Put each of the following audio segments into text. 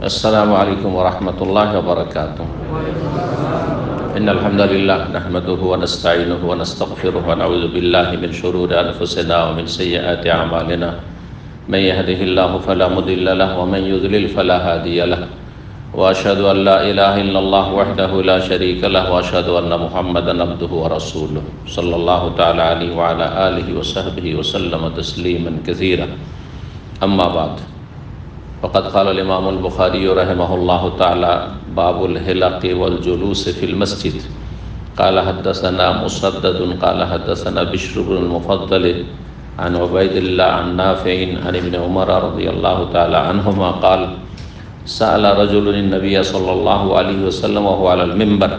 अस्सलामु अलैकुम वरहमतुल्लाहि वबरकातुह। इन्नल हम्दुलिल्लाह नहमदुहु व नस्तईनुहु व नस्तगफिरुहु व नऊज़ु बिल्लाहि मिन शुरूरि अनफुसिना व मिन सय्यिआति अअमालिना। मन यहदिहिल्लाहु फला मुदिल्ल लहु व मन युद्लिल फला हादिय लहु। व अशहदु अन ला इलाहा इल्लल्लाह वहदहु ला शरीक लहु व अशहदु अन्न मुहम्मदन अब्दुहु व रसूलुहु सल्लल्लाहु तआला अलैहि व अला आलिहि व सहबिहि व सल्लम तस्लीमन कसीरा। अम्मा बाद, फ़क़द क़ाल इमाम बुखारी रहमहुल्लाहु तआला बाबुल हिलक़ वल जुलूस फ़िल मस्जिद। क़ाल हद्दसना मुसद्दद क़ाल हद्दसना बिश्र बिनुल मुफ़द्दल अन उबैदिल्लाह अन नाफ़िअ अन इब्न उमर रज़ियल्लाहु तआला अन्हुमा क़ाल सअल रजुलुन नबिय्य सल्लल्लाहु अलैहि वसल्लम व हुवा अलल मिंबर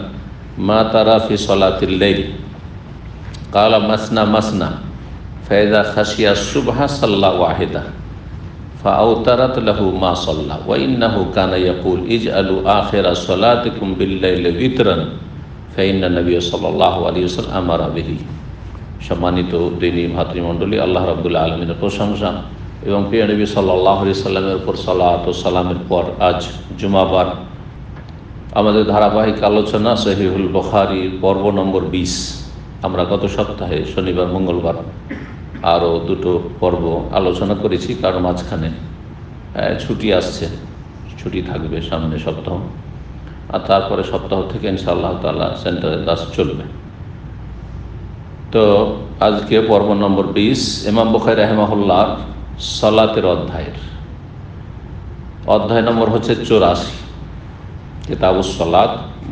मा तरा फ़ी सलातिल लैल। क़ाल मस्ना मस्ना फ़इज़ा ख़शिया सुबह सल्ला वाहिदा फ़अवतरत लहु मा सल्ला व इन्नहु काना यक़ूल इजअलू आखिर सलातिकुम बिल्लैल वित्रन फ़इन्ना नबिय्य सल्लल्लाहु अलैहि वसल्लम अमरा बिही। सम्मानित दिनी भातृमंडলী, আল্লাহ রাব্বুল আলামিনের প্রশংসা এবং প্রিয় নবী সাল্লাল্লাহু আলাইহি সাল্লামের উপর সালাত ও সালামের পর আজ জুমাবার আমাদের ধারাবাহিক আলোচনা সহিহুল বুখারীর পর্ব নম্বর 20। আমরা গত সপ্তাহে শনিবার মঙ্গলবার আরও দুটো পর্ব আলোচনা করেছি, কারণ মাঝখানে ছুটি আসছে, ছুটি থাকবে সামনে সপ্তাহ, আর তারপরে সপ্তাহ থেকে ইনশাআল্লাহ তাআলা সেন্টারের ক্লাস চলবে। তো আজকে পর্ব নম্বর 20 ইমাম বুখারী রাহিমাহুল্লাহ সালাতের অধ্যায় নম্বর হচ্ছে 84, কিতাবুস সালাত।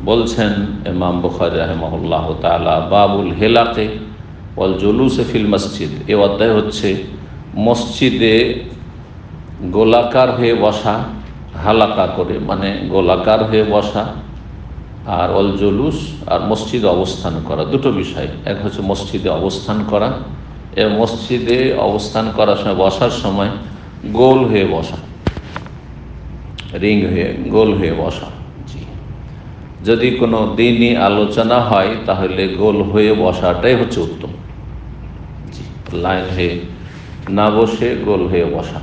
বলছেন ইমাম বুখারী রাহিমাহুল্লাহ তাআলা বাবুল হিলাকে ওয়াল জুলুস ফিল মসজিদ। এই অধ্যায় হচ্ছে মসজিদে গোলাকার হয়ে বসা, হালাকা করে মানে গোলাকার হয়ে বসা, আর ওয়াল জুলুস আর মসজিদে অবস্থান করা, দুটো বিষয়। এক হচ্ছে মসজিদে অবস্থান করা এবং মসজিদে অবস্থান করার সময় বসার সময় গোল হয়ে বসা, রিং হয়ে গোল হয়ে বসা। যদি কোনো দিনই আলোচনা হয় তাহলে গোল হয়ে বসাটাই হচ্ছে উত্তম। লাইন হয়ে না বসে গোল হয়ে বসা।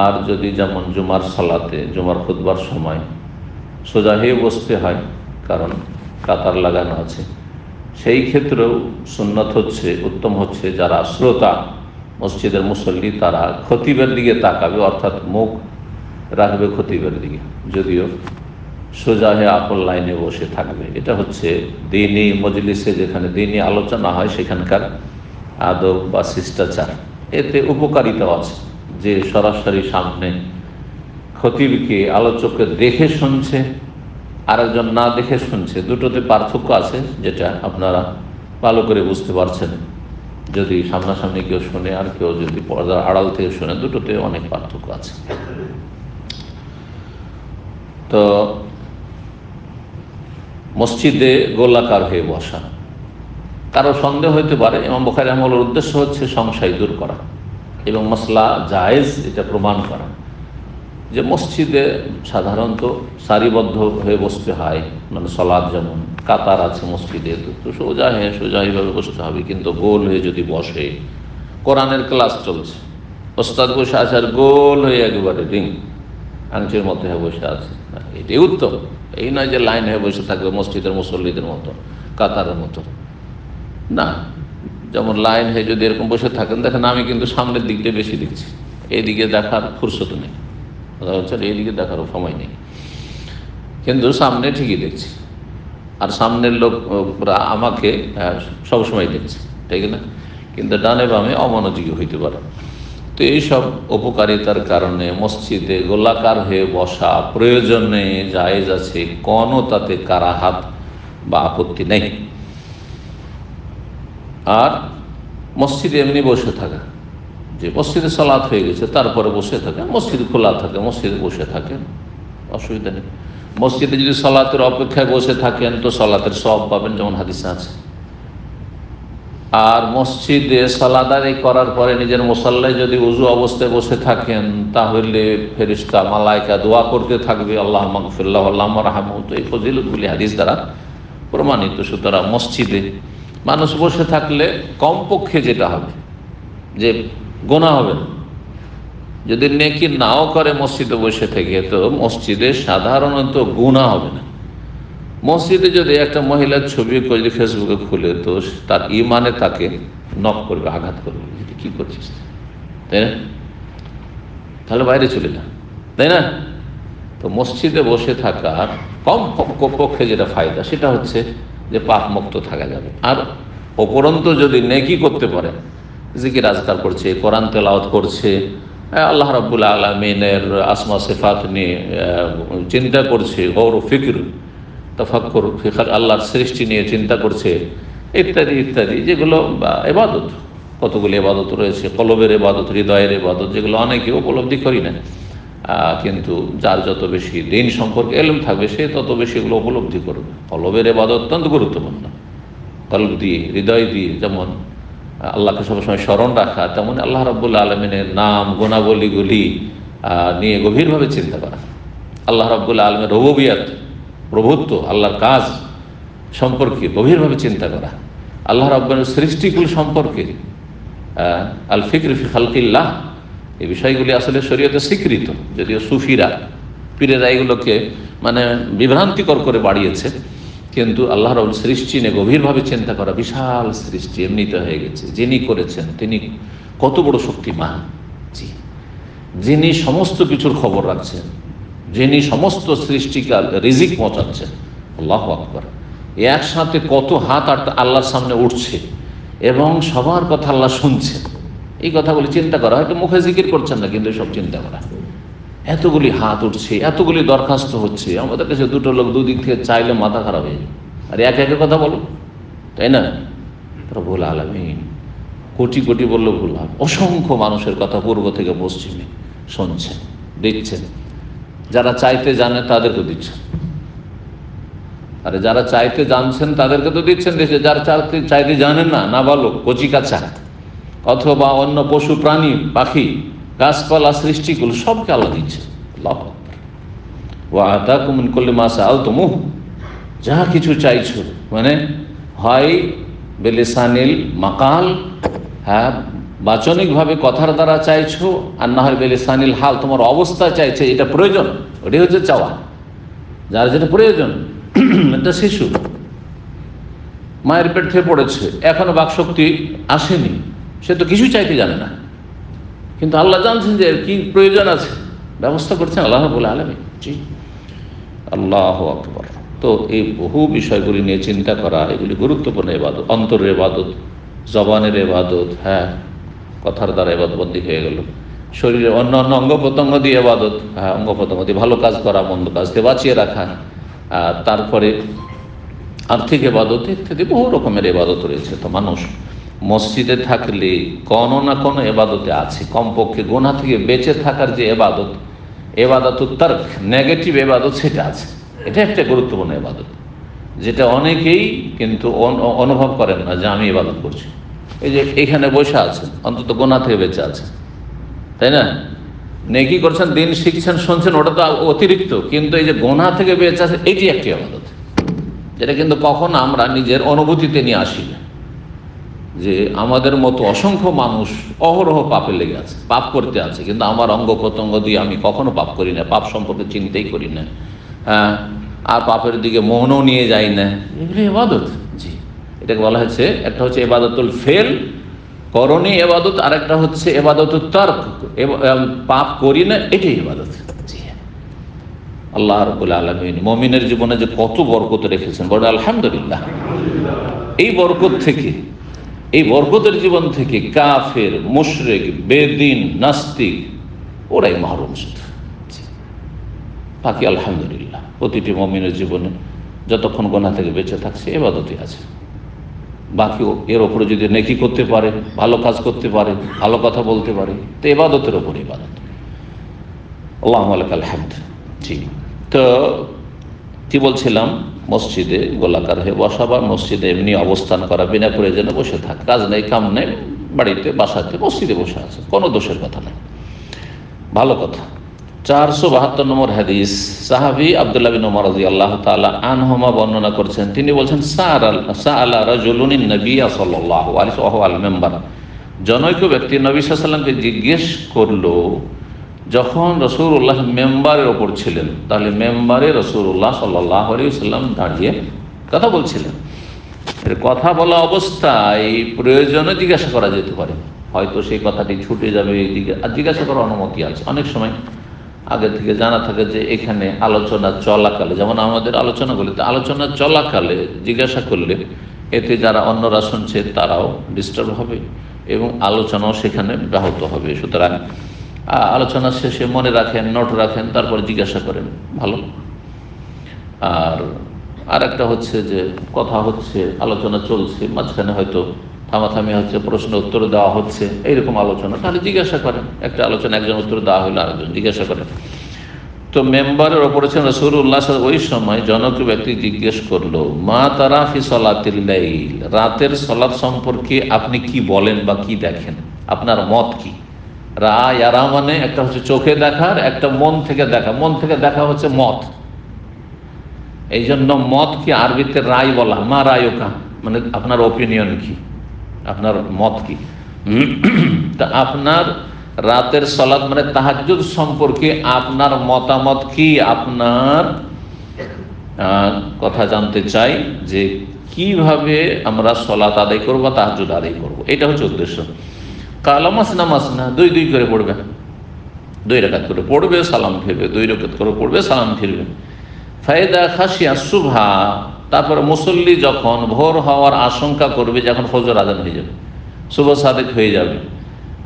আর যদি যেমন জুমার সালাতে, জুমার খুতবার সময় সোজা হয়ে বসতে হয় কারণ কাতার লাগানো আছে, সেই ক্ষেত্রেও সুন্নত হচ্ছে, উত্তম হচ্ছে যারা শ্রোতা মসজিদের মুসল্লি তারা খতিবের দিকে তাকাবে, অর্থাৎ মুখ রাখবে খতিবের দিকে, যদিও সোজা হয়ে আপন লাইনে বসে থাকবে। এটা হচ্ছে দ্বীনি মজলিসে, যেখানে দ্বীনি আলোচনা হয় সেখানকার আদব বা শিষ্টাচার। এতে উপকারিতা আছে যে সরাসরি সামনে খতিবকে, আলোচককে দেখে শুনছে, আরেকজন না দেখে শুনছে। দুটোতে পার্থক্য আছে, যেটা আপনারা ভালো করে বুঝতে পারছেন। যদি সামনাসামনি কেউ শুনে আর কেউ যদি পর্দার আড়াল থেকে শুনে, দুটোতে অনেক পার্থক্য আছে। তো মসজিদে গোলাকার হয়ে বসা, কারো সন্দেহ হইতে পারে। ইমাম বুখারী রাহিমাহুল্লাহর উদ্দেশ্য হচ্ছে সংশয় দূর করা এবং মাসলা জায়েজ এটা প্রমাণ করা যে মসজিদে সাধারণত সারিবদ্ধ হয়ে বসতে হয়, মানে সালাত যেমন কাতার আছে মসজিদে, তো সোজা এইভাবে বসতে হবে। কিন্তু গোল হয়ে যদি বসে, কোরআনের ক্লাস চলছে, ওস্তাদ বসে আছে আর গোল হয়ে একেবারে রিং আংটির মধ্যে হয়ে বসে আছে, এটাই উত্তম। এই নয় যে লাইন হয়ে বসে থাকবে মসজিদের মুসল্লিদের মতো, কাতারের মতো না। যেমন লাইন হয়ে যদি এরকম বসে থাকেন, দেখেন আমি কিন্তু সামনের দিকটা বেশি দেখছি, এইদিকে দেখার ফুরসত নেই, এইদিকে দেখারও সময় নেই, কিন্তু সামনে ঠিকই দেখছি, আর সামনের লোকরা আমাকে সবসময় দেখছে, ঠিক না? কিন্তু ডানে বামে অমনোযোগী হইতে পারে। তো এইসব উপকারিতার কারণে মসজিদে গোলাকার হয়ে বসা প্রয়োজনে জায়েজ আছে, কোনো তাতে কারাহাত বা আপত্তি নেই। আর মসজিদে এমনি বসে থাকা, যে মসজিদে সালাত হয়ে গেছে তারপরে বসে থাকে, মসজিদ খোলা থাকে, মসজিদে বসে থাকেন, অসুবিধা নেই। মসজিদে যদি সালাতের অপেক্ষায় বসে থাকেন তো সালাতের সওয়াব পাবেন, যেমন হাদিসে আছে। আর মসজিদে সালাত আদায় করার পরে নিজের মুসাল্লায় যদি উযু অবস্থায় বসে থাকেন তাহলে ফেরেশতা মালায়েকা দোয়া করতে থাকবে, আল্লাহ মাগফির লাহু আল্লাহুম্মা রাহমহু। তো এই ফজিলতগুলি হাদিস দ্বারা প্রমাণিত। সুতরাং মসজিদে মানুষ বসে থাকলে কমপক্ষে যেটা হবে যে গোনা হবে না, যদি নেকি নাও করে মসজিদে বসে থেকে, তো মসজিদে সাধারণত গুনাহ হবে না। মসজিদে যদি একটা মহিলার ছবি যদি ফেসবুকে খুলে, তো তার ইমানে তাকে নক করবে, আঘাত করবে, কি করছিস, তাই না? তাহলে বাইরে চলে যা, তাই না? তো মসজিদে বসে থাকার কমপক্ষে যেটা ফায়দা, সেটা হচ্ছে যে পাপ মুক্ত থাকা যাবে। আর উপরন্ত যদি নেকি করতে পারে, জিকির আজকার করছে, কোরআন তেলাওয়াত করছে, আল্লাহ রাব্বুল আলামিনের আসমা সিফাত নিয়ে চিন্তা করছে, গৌর ফিকর তাফাক্কুর ফিকর, আল্লাহর সৃষ্টি নিয়ে চিন্তা করছে, ইত্যাদি ইত্যাদি, যেগুলো ইবাদত, কতগুলি ইবাদত রয়েছে, কলবের ইবাদত, হৃদয়ের ইবাদত, যেগুলো অনেকে উপলব্ধি করি না, কিন্তু যার যত বেশি দিন সম্পর্কে ইলম থাকবে, সে তত বেশি এগুলো উপলব্ধি করবে। কলবের ইবাদত অত্যন্ত গুরুত্বপূর্ণ। কলব দিয়ে, হৃদয় দিয়ে যেমন আল্লাহকে সবসময় স্মরণ রাখা, তেমন আল্লাহ রাব্বুল আলামিনের নাম গুণাবলীগুলি নিয়ে গভীরভাবে চিন্তা করা, আল্লাহ রাব্বুল আলামিনের রুবুবিয়ত, প্রভুত্ব, আল্লাহর কাজ সম্পর্কে গভীরভাবে চিন্তা করা, আল্লাহ রাব্বুল সৃষ্টিকুল সম্পর্কে আল ফিকর ফি খালকিল্লাহ, এই বিষয়গুলি আসলে শরীয়তে স্বীকৃত, যদিও সুফিরা, পীরেরা এগুলোকে মানে বিভ্রান্তিকর করে বাড়িয়েছে, কিন্তু আল্লাহ রাব্বুল সৃষ্টি নিয়ে গভীরভাবে চিন্তা করা, বিশাল সৃষ্টি এমনিতে হয়ে গেছে, যিনি করেছেন তিনি কত বড় শক্তিমান, জি, যিনি সমস্ত কিছুর খবর রাখছেন, যিনি সমস্ত সৃষ্টিকাল রিজিক পৌঁছাচ্ছেন, আল্লাহু আকবার, একসাথে কত হাত আল্লাহর সামনে উঠছে এবং সবার কথা আল্লাহ শুনছেন, এই কথাগুলি চিন্তা করা। হয়তো মুখে জিকির করছেন না, কিন্তু সব চিন্তা করা, এতগুলি হাত উঠছে, এতগুলি দরখাস্ত হচ্ছে, আমাদের কাছে দুটো লোক দুদিক থেকে চাইলে মাথা খারাপ হয়ে যায়, আর এক একের কথা বলো, তাই না? রব্বুল আলামিন কোটি কোটি বললে ভুল হবে, অসংখ্য মানুষের কথা পূর্ব থেকে পশ্চিমে শুনছেন, দিচ্ছেন, যারা চাইতে জানে তাদেরকে দিচ্ছেন, আরে যারা চাইতে জানছেন তাদেরকে তো দিচ্ছেন, দেশে যারা চাইতে জানেন না, না বলো কচি কাঁচা, অথবা অন্য পশু প্রাণী পাখি গাছপালা সৃষ্টিগুলো সবকে আল্লাহ দিচ্ছে। আল্লাহু আকবার। ওয়া আতাকুম মিন কুল্লি মা সাআলতুমুহ, যা কিছু চাইছো, মানে হয় বেলিসানিল মাকাল, হ্যাঁ বাচনিকভাবে কথার দ্বারা চাইছো, আর না হয় বেলিসানিল হাল, তোমার অবস্থা চাইছে, এটা প্রয়োজন, ওটাই হচ্ছে চাওয়া, যার যেটা প্রয়োজন। একটা শিশু মায়ের পেট থেকে পড়েছে, এখনো বাকশক্তি আসেনি, সে তো কিছু চাইতে জানে না, কিন্তু আল্লাহ জানছেন যে কি প্রয়োজন আছে, ব্যবস্থা করছেন আল্লাহ রাব্বুল আলামিন। জি, আল্লাহু আকবার। তো এই বহু বিষয়গুলি নিয়ে চিন্তা করা, এগুলি গুরুত্বপূর্ণ ইবাদত, অন্তরের ইবাদত, জবানের ইবাদত, হ্যাঁ কথার দ্বারা ইবাদতবন্দি হয়ে গেল, শরীরের অন্য অন্য অঙ্গ প্রত্যঙ্গ দিয়ে ইবাদত, হ্যাঁ অঙ্গ প্রত্যঙ্গ দিয়ে ভালো কাজ করা, মন্দ কাজকে বাঁচিয়ে রাখা, তারপরে আর্থিক ইবাদত ইত্যাদি বহু রকমের ইবাদত রয়েছে। তো মানুষ মসজিদে থাকলে কোনো না কোনো এবাদতে আছে, কমপক্ষে গুনাহ থেকে বেঁচে থাকার যে এবাদত, এবাদতুত তারক, নেগেটিভ এবাদত, সেটা আছে। এটা একটা গুরুত্বপূর্ণ এবাদত, যেটা অনেকেই কিন্তু অনুভব করেন না যে আমি ইবাদত করছি। এই যে এখানে বসে আছেন, অন্তত গুনাহ থেকে বেঁচে আছে, তাই না? নেকি করছেন, দিন শিখছেন, শুনছেন, ওটা তো অতিরিক্ত, কিন্তু এই যে গুনাহ থেকে বেঁচে আছে, এটি একটি ইবাদত, যেটা কিন্তু কখনো আমরা নিজের অনুভূতিতে নিয়ে আসি না, যে আমাদের মতো অসংখ্য মানুষ অহরহ পাপে লেগে আছে, পাপ করতে আছে, কিন্তু আমার অঙ্গ প্রত্যঙ্গ দিয়ে আমি কখনো পাপ করি না, পাপ সম্পর্কে চিন্তাই করি না, হ্যাঁ, আর পাপের দিকে মনও নিয়ে যাই না, এগুলো ইবাদত। জি, এটাকে বলা হচ্ছে, একটা হচ্ছে ইবাদতুল ফেল, করণীয় ইবাদত, আর একটা হচ্ছে ইবাদতুত তারক, পাপ করি না, এটাই ইবাদত। জি, আল্লাহ রাব্বুল আলামিন মুমিনের জীবনে যে কত বরকত রেখেছেন, বড় আলহামদুলিল্লাহ। এই বরকত থেকে, এই বরকতের জীবন থেকে কাফের, মুশরিক, বেদিন, নাস্তিক ওরাই মাহরুম শুধু। বাকি আলহামদুলিল্লাহ প্রতিটি মুমিনের জীবনে যতক্ষণ গুনাহ থেকে বেঁচে থাকছে ইবাদতই আছে। বাকি এর ওপরে যদি নেকি করতে পারে, ভালো কাজ করতে পারে, ভালো কথা বলতে পারে, তো ইবাদতের ওপর ইবাদত। আল্লাহুম্মা লাকাল হামদ। জি, তো কি বলছিলাম, মসজিদে গোলাকার হয়ে বসা বা মসজিদে এমনি অবস্থান করা, বিনা প্রয়োজনে বসে থাক, কাজ নেই কাম নেই, বাড়িতে বাসাতে মসজিদে বসে আছে, কোনো দোষের কথা নেই, ভালো কথা। 472 নম্বর হাদিস, সাহাবী আব্দুল্লাহ বিন উমর রাদিয়াল্লাহু তাআলা আনহুমা বর্ণনা করছেন, তিনি বলছেন, সাআলা রাজুলুন নবী সাল্লাল্লাহু আলাইহি ওয়া আল মিম্বার, জনৈক ব্যক্তি নবী সাল্লাল্লাহু আলাইহি ওয়াসাল্লামকে জিজ্ঞেস করলো যখন রাসূলুল্লাহ মেম্বারের ওপর ছিলেন, তাহলে মেম্বারে রাসূলুল্লাহ সাল্লাল্লাহু আলাইহি ওয়াসাল্লাম দাঁড়িয়ে কথা বলছিলেন। এর কথা বলা অবস্থায় প্রয়োজনে জিজ্ঞাসা করা যেতে পারে, হয়তো সেই কথাটি ছুটে যাবে, জিজ্ঞাসা করার অনুমতি আছে। অনেক সময় আগে থেকে জানা থাকে যে এখানে আলোচনা চলাকালে, যেমন আমাদের আলোচনাগুলিতে আলোচনা চলাকালে জিজ্ঞাসা করলে এতে যারা অন্যরা শুনছে তারাও ডিস্টার্ব হবে এবং আলোচনাও সেখানে ব্যাহত হবে। সুতরাং আলোচনা শেষে মনে রাখেন, নোট রাখেন, তারপর জিজ্ঞাসা করেন, ভালো। আর একটা হচ্ছে যে কথা হচ্ছে, আলোচনা চলছে, মাঝখানে হয়তো থামাথামি হচ্ছে, প্রশ্ন উত্তর দেওয়া হচ্ছে, এইরকম আলোচনা, তাহলে জিজ্ঞাসা করেন। একটা আলোচনা একজন উত্তর দেওয়া হলে আরেকজন জিজ্ঞাসা করেন। তো মেম্বারের ওপরে ছিলেন রাসূলুল্লাহ। ওই সময় জনক ব্যক্তি জিজ্ঞেস করলো, মা তারা ফি সলাতিল লাইল, রাতের সলাত সম্পর্কে আপনি কি বলেন বা কি দেখেন, আপনার মত কি? রা ইয়ারা মানে একটা হচ্ছে চোখে দেখার, একটা মন থেকে দেখা। মন থেকে দেখা হচ্ছে মত, এই জন্য মত কি আরবিতে রায় বলা, মা রায়কা মানে আপনার ওপিনিয়ন কি, আপনার মত কি। তা আপনার রাতের সালাত মানে তাহাজ্জুদ সম্পর্কে আপনার মতামত কি, আপনার কথা জানতে চাই যে কিভাবে আমরা সালাত আদায় করবো, তাহাজ্জুদ আদায় করবো, এটা হচ্ছে উদ্দেশ্য। কালা মাসনা মাসনা, দুই দুই করে পড়বে, 2 রাকাত করে পড়বে, সালাম ফিরবে, 2 রাকাত করে পড়বে, সালাম ফিরবে। ফায়দা খাসিয়া সুবহা, তারপরে মুসল্লি যখন ভোর হওয়ার আশঙ্কা করবে, যখন ফজর আজান হয়ে যাবে, শুভ সাদেক হয়ে যাবে,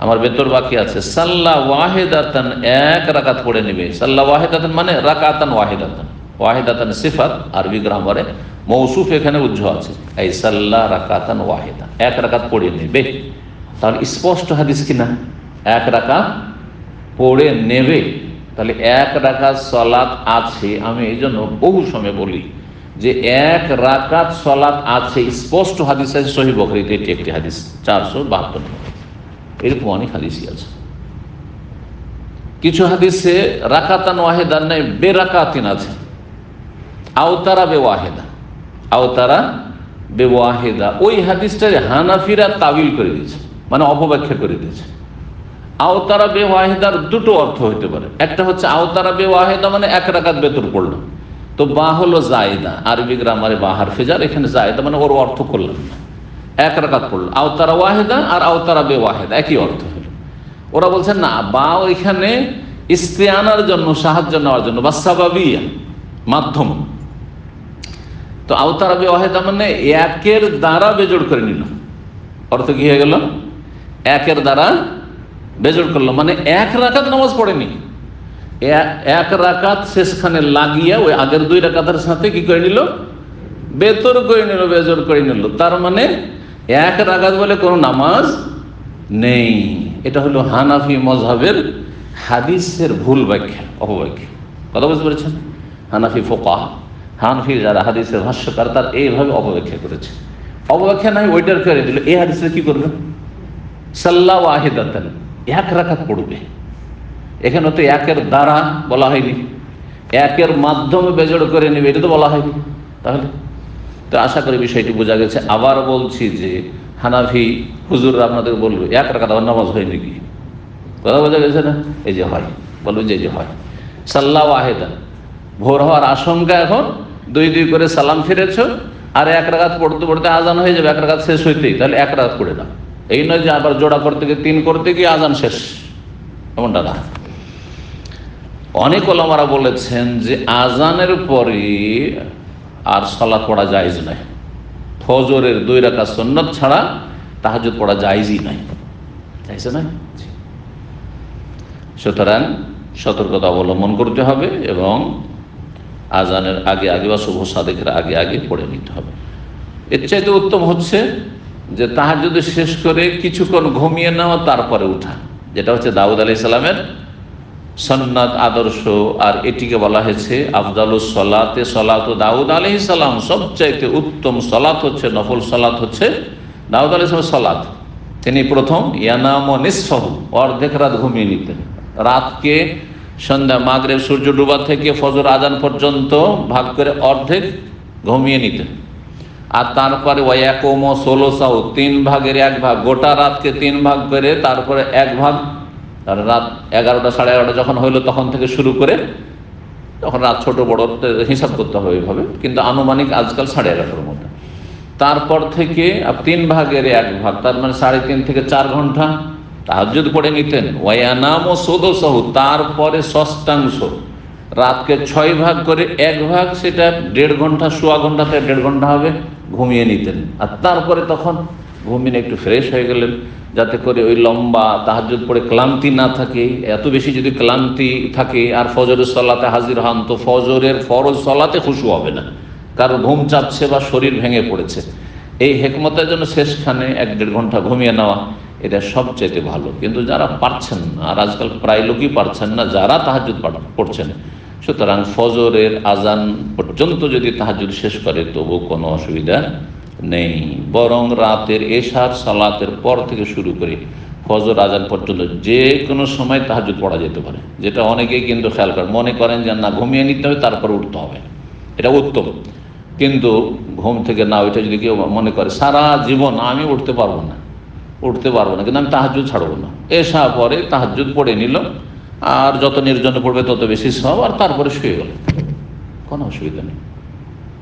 আমার বেতর বাকি আছে, সাল্লা ওয়াহিদাতান, 1 রাকাত পড়ে নেবে। সাল্লা ওয়াহিদাতান মানে রাকাতান ওয়াহিদাতান, ওয়াহিদাতান সিফাত, আরবি গ্রামারে মৌসুফ এখানে উজ্জ্ব আছে, এই সাল্লা রাকাতান ওয়াহিদা, 1 রাকাত পড়ে নেবে। তাহলে স্পষ্ট হাদিস কিনা, 1 রাকাত পড়ে নেবে। তাহলে 1 রাকাত সালাত আছে। আমি এই জন্য বহু সময় বলি যে 1 রাকাত সালাত আছে, স্পষ্ট হাদিস আছে সহিহ বুখারীতে, এটি একটি হাদিস 472 নম্বর। এরকম অনেক হাদিসই আছে। কিছু হাদিসে রাকাতান ওয়াহিদান নাই, বেরাকাতিন আছে, আওতারা বেওয়াহিদা, আওতারা বেওয়াহিদা। ওই হাদিসটা হানাফিরা তাবিল করে দিয়েছে, মানে অপব্যাখ্যা করে দিয়েছে। আওতারা বেওয়াহিদার 2টো অর্থ হইতে পারে। একটা হচ্ছে আওতারা বেওয়াহিদা মানে 1 রাকাত বেতর পড়লো, তো বা হলো জায়দা, আরবি গ্রামারে বা হারফে জার, এখানে জায়দা মানে ওর অর্থ করলাম না, 1 রাকাত পড়লো। আওতারা ওয়াহিদা আর আওতারা বেওয়াহিদা একই অর্থ হলো। ওরা বলছেন না, বা ওইখানে ইস্তিআনার জন্য, সাহায্য নেওয়ার জন্য, বা সাবাবিয়া, মাধ্যম। তো আওতারা বেওয়াহিদা মানে 1-এর দ্বারা বেজোড় করে নিল, অর্থ কি হয়ে গেল, 1-এর দ্বারা বেজোড় করলো, মানে 1 রাকাত নামাজ পড়েনি, 1 রাকাত শেষখানে লাগিয়ে ওই আগের 2 রাকাতের সাথে কি করে নিল, বেতর করে নিল, বেজোড় করে নিল। তার মানে 1 রাকাত বলে কোনো নামাজ নেই। এটা হলো হানাফি মযহাবের হাদিসের ভুল ব্যাখ্যা, অপব্যাখ্যা। কথা বুঝতে পেরেছেন? হানাফি ফুকাহা, হানাফি যারা হাদিসের ভাষ্যকার, তার এইভাবে অপব্যাখ্যা করেছে। অপব্যাখ্যা নাই, ওইটার করে দিল। এই হাদিসে কি করবে, সাল্লা ওয়াহিদাতান, 1 রাকাত পড়বে। এখানে তো 1-এর দ্বারা বলা হয়নি, 1-এর মাধ্যমে বেজোড় করে নেবে, এটা তো বলা হয়নি। তাহলে তো আশা করি বিষয়টি বোঝা গেছে। আবার বলছি যে হানাফি হুজুররা আপনাদের বলবে 1 রাকাত আবার নামাজ হয় নাকি, কথা বোঝা গেছে না? এই যে হয়, বলবে যে হয়। সাল্লা ওয়াহিদা, ভোর হওয়ার আশঙ্কা, এখন 2-2 করে সালাম ফিরেছ, আর 1 রাকাত পড়তে পড়তে আজান হয়ে যাবে, 1 রাকাত শেষ হইতেই, তাহলে 1 রাকাত পড়ে দাও। এই নয় যে আবার জোড়া করতে গিয়ে 3 করতে গিয়ে আজান শেষ, এমনটা না। অনেক ওলামারা বলেছেন যে আজানের পরে আর সালাত পড়া জায়েজ নাই, ফজরের 2 রাকাত সুন্নাত ছাড়া তাহাজ্জুদ পড়া জায়েজই নাই, জায়েজ নাই। সুতরাং সতর্কতা অবলম্বন করতে হবে এবং আজানের আগে আগে বা শুভ সাদেকের আগে আগে পড়ে নিতে হবে। এর চাইতে উত্তম হচ্ছে যে তাহাজ্জুদ শেষ করে কিছুক্ষণ ঘুমিয়ে নেওয়া, তারপরে উঠা, যেটা হচ্ছে দাউদ আলাইহিস সালামের সুন্নাত আদর্শ। আর এটিকে বলা হয়েছে আফদালুস সলাতে সলাতু দাউদ আলাইহিস সালাম, সবচাইতে উত্তম সলাত হচ্ছে, নফল সলাত হচ্ছে দাউদ আলাইহিস সালামের সলাত। তিনি প্রথম ইয়ানামু নিসফাহু, অর্ধেক রাত ঘুমিয়ে নিতেন। রাতকে সন্ধ্যা মাগরিব সূর্য ডোবা থেকে ফজর আজান পর্যন্ত ভাগ করে অর্ধেক ঘুমিয়ে নিতেন। আর তারপরে ওয়াকুমু সুলুসাহু, 3 ভাগের 1 ভাগ, গোটা রাতকে 3 ভাগ করে তারপরে 1 ভাগ আর রাত 11টা সাড়ে 11টা যখন হইলো তখন থেকে শুরু করে, তখন রাত ছোট বড় হিসাব করতে হবে এইভাবে, কিন্তু আনুমানিক আজকাল 11:30টার মধ্যে। তারপর থেকে 3 ভাগের 1 ভাগ, তার মানে 3.5 থেকে 4 ঘন্টা তাহাজ্জুদ পড়ে নিতেন। ওয়ায়ানামু সুদুসাহু, তারপরে ষষ্ঠাংশ, রাতকে 6 ভাগ করে 1 ভাগ, সেটা 1.5 ঘন্টা, সোয়া ঘন্টা থেকে 1.5 ঘন্টা হবে, ঘুমিয়ে নিতেন। আর তারপরে তখন ঘুমিয়ে একটু ফ্রেশ হয়ে গেলেন, যাতে করে ওই লম্বা তাহাজ্জুদ পড়ে ক্লান্তি না থাকে। এত বেশি যদি ক্লান্তি থাকে আর ফজরের সলাতে হাজির হন, তো ফজরের ফরজ সলাতে খুশু হবে না, কারণ ঘুম চাপছে বা শরীর ভেঙে পড়েছে। এই হেকমতের জন্য শেষখানে 1-1.5 ঘন্টা ঘুমিয়ে নেওয়া, এটা সবচেয়ে ভালো। কিন্তু যারা পারছেন না, আর আজকাল প্রায় লোকই পারছেন না যারা তাহাজ্জুদ পড়ছেন, সুতরাং ফজরের আজান পর্যন্ত যদি তাহাজ্জুদ শেষ করে তবু কোনো অসুবিধা নেই। বরং রাতের এশার সালাতের পর থেকে শুরু করে ফজর আজান পর্যন্ত যে কোনো সময় তাহাজ্জুদ পড়া যেতে পারে, যেটা অনেকেই কিন্তু খেয়াল করেন, মনে করেন যে না ঘুমিয়ে নিতে হবে তারপর উঠতে হবে, এটা উত্তম। কিন্তু ঘুম থেকে না ওইটা যদি কেউ মনে করে সারা জীবন আমি উঠতে পারবো না, কিন্তু আমি তাহাজ্জুদ ছাড়বো না, এশা পরে তাহাজ্জুদ পড়ে নিল, আর যত নির্জনে পড়বে তত বেশি সব, আর তারপরে শুয়ে গেল, কোনো অসুবিধা নেই।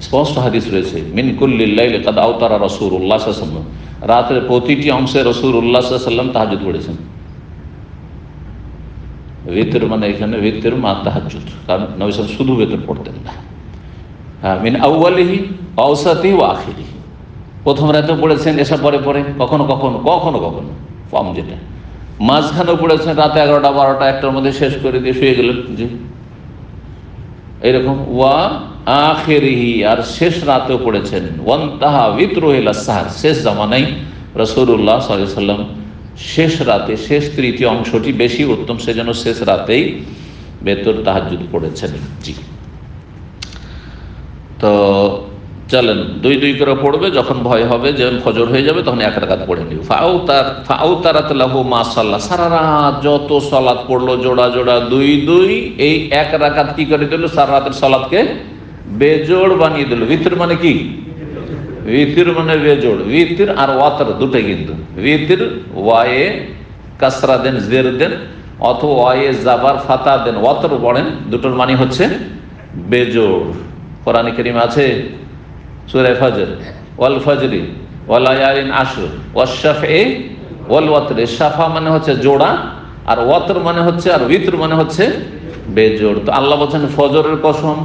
স্পষ্ট হাদিস রয়েছে, মিন কুল্লিল লাইলি কাদ আওতারা রাসূলুল্লাহ সাল্লাল্লাহু আলাইহি ওয়াসাল্লাম, রাতের প্রতিটি অংশে রাসূলুল্লাহ সাল্লাল্লাহু আলাইহি ওয়াসাল্লাম তাহাজ্জুদ পড়েছেন। ভিতর মানে এখানে ভিতর মা তাহাজ্জুদ, কারণ নবী সাল্লাল্লাহু আলাইহি ওয়াসাল্লাম শুধু ভিতর পড়তেন না। মিন আউয়ালিহি আওসাতিহি ওয়া আখিরিহি, প্রথম রাতে পড়েছেন এসা পরে পরে, কখনো কখনো কম, যেটা মাঝখানেও পড়েছেন রাতে 11টা 12টা 1টার মধ্যে শেষ করে দিয়ে শুয়ে গেলেন, জি এইরকম। ওয়া আখিরিহি, আর শেষ রাতেও পড়েছেন। ওয়ান্তাহা বিতরু ইলা সাহর, শেষ জামানায় রাসূলুল্লাহ সাল্লাল্লাহু আলাইহি ওয়াসাল্লাম শেষ রাতে, শেষ তৃতীয় অংশটি বেশি উত্তম, সেজন্য শেষ রাতেই বেতর তাহাজ্জুদ পড়েছেন। জি, তো চলেন 2 করে পড়বে, যখন ভয় হবে যে ফজর হয়ে যাবে তখন 1 রাকাত পড়ে নিব। ফাউতারাত লাহু মা সাল্লা, সারা রাত যত সালাত পড়লো জোড়া জোড়া 2 এই 1 রাকাত কি করে দিল, সারা রাতের সালাতকে বেজোড় বানিয়ে দিল। ভিতর মানে কি, ভিতর মানে বেজোড়, ভিতর আর ওয়াতর দুটোই, কিন্তু ভিতর ওয়ায়ে কাসরা দেন জের দেন, অথবা ওয়ায়ে জাবার ফাতা দেন ওয়াতর পড়েন, দুটোর মানে হচ্ছে বেজোড়। কোরআনে কারীম আছে সূরা ফজর, ওয়াল ফজরি ওয়া লায়ালিন আশর ওয়াশ শাফঈ ওয়াল ওয়াতর। শাফা মানে হচ্ছে জোড়া, আর ওয়াতর মানে হচ্ছে, আর ভিতর মানে হচ্ছে বেজোড়। তো আল্লাহ বলেন ফজরের কসম,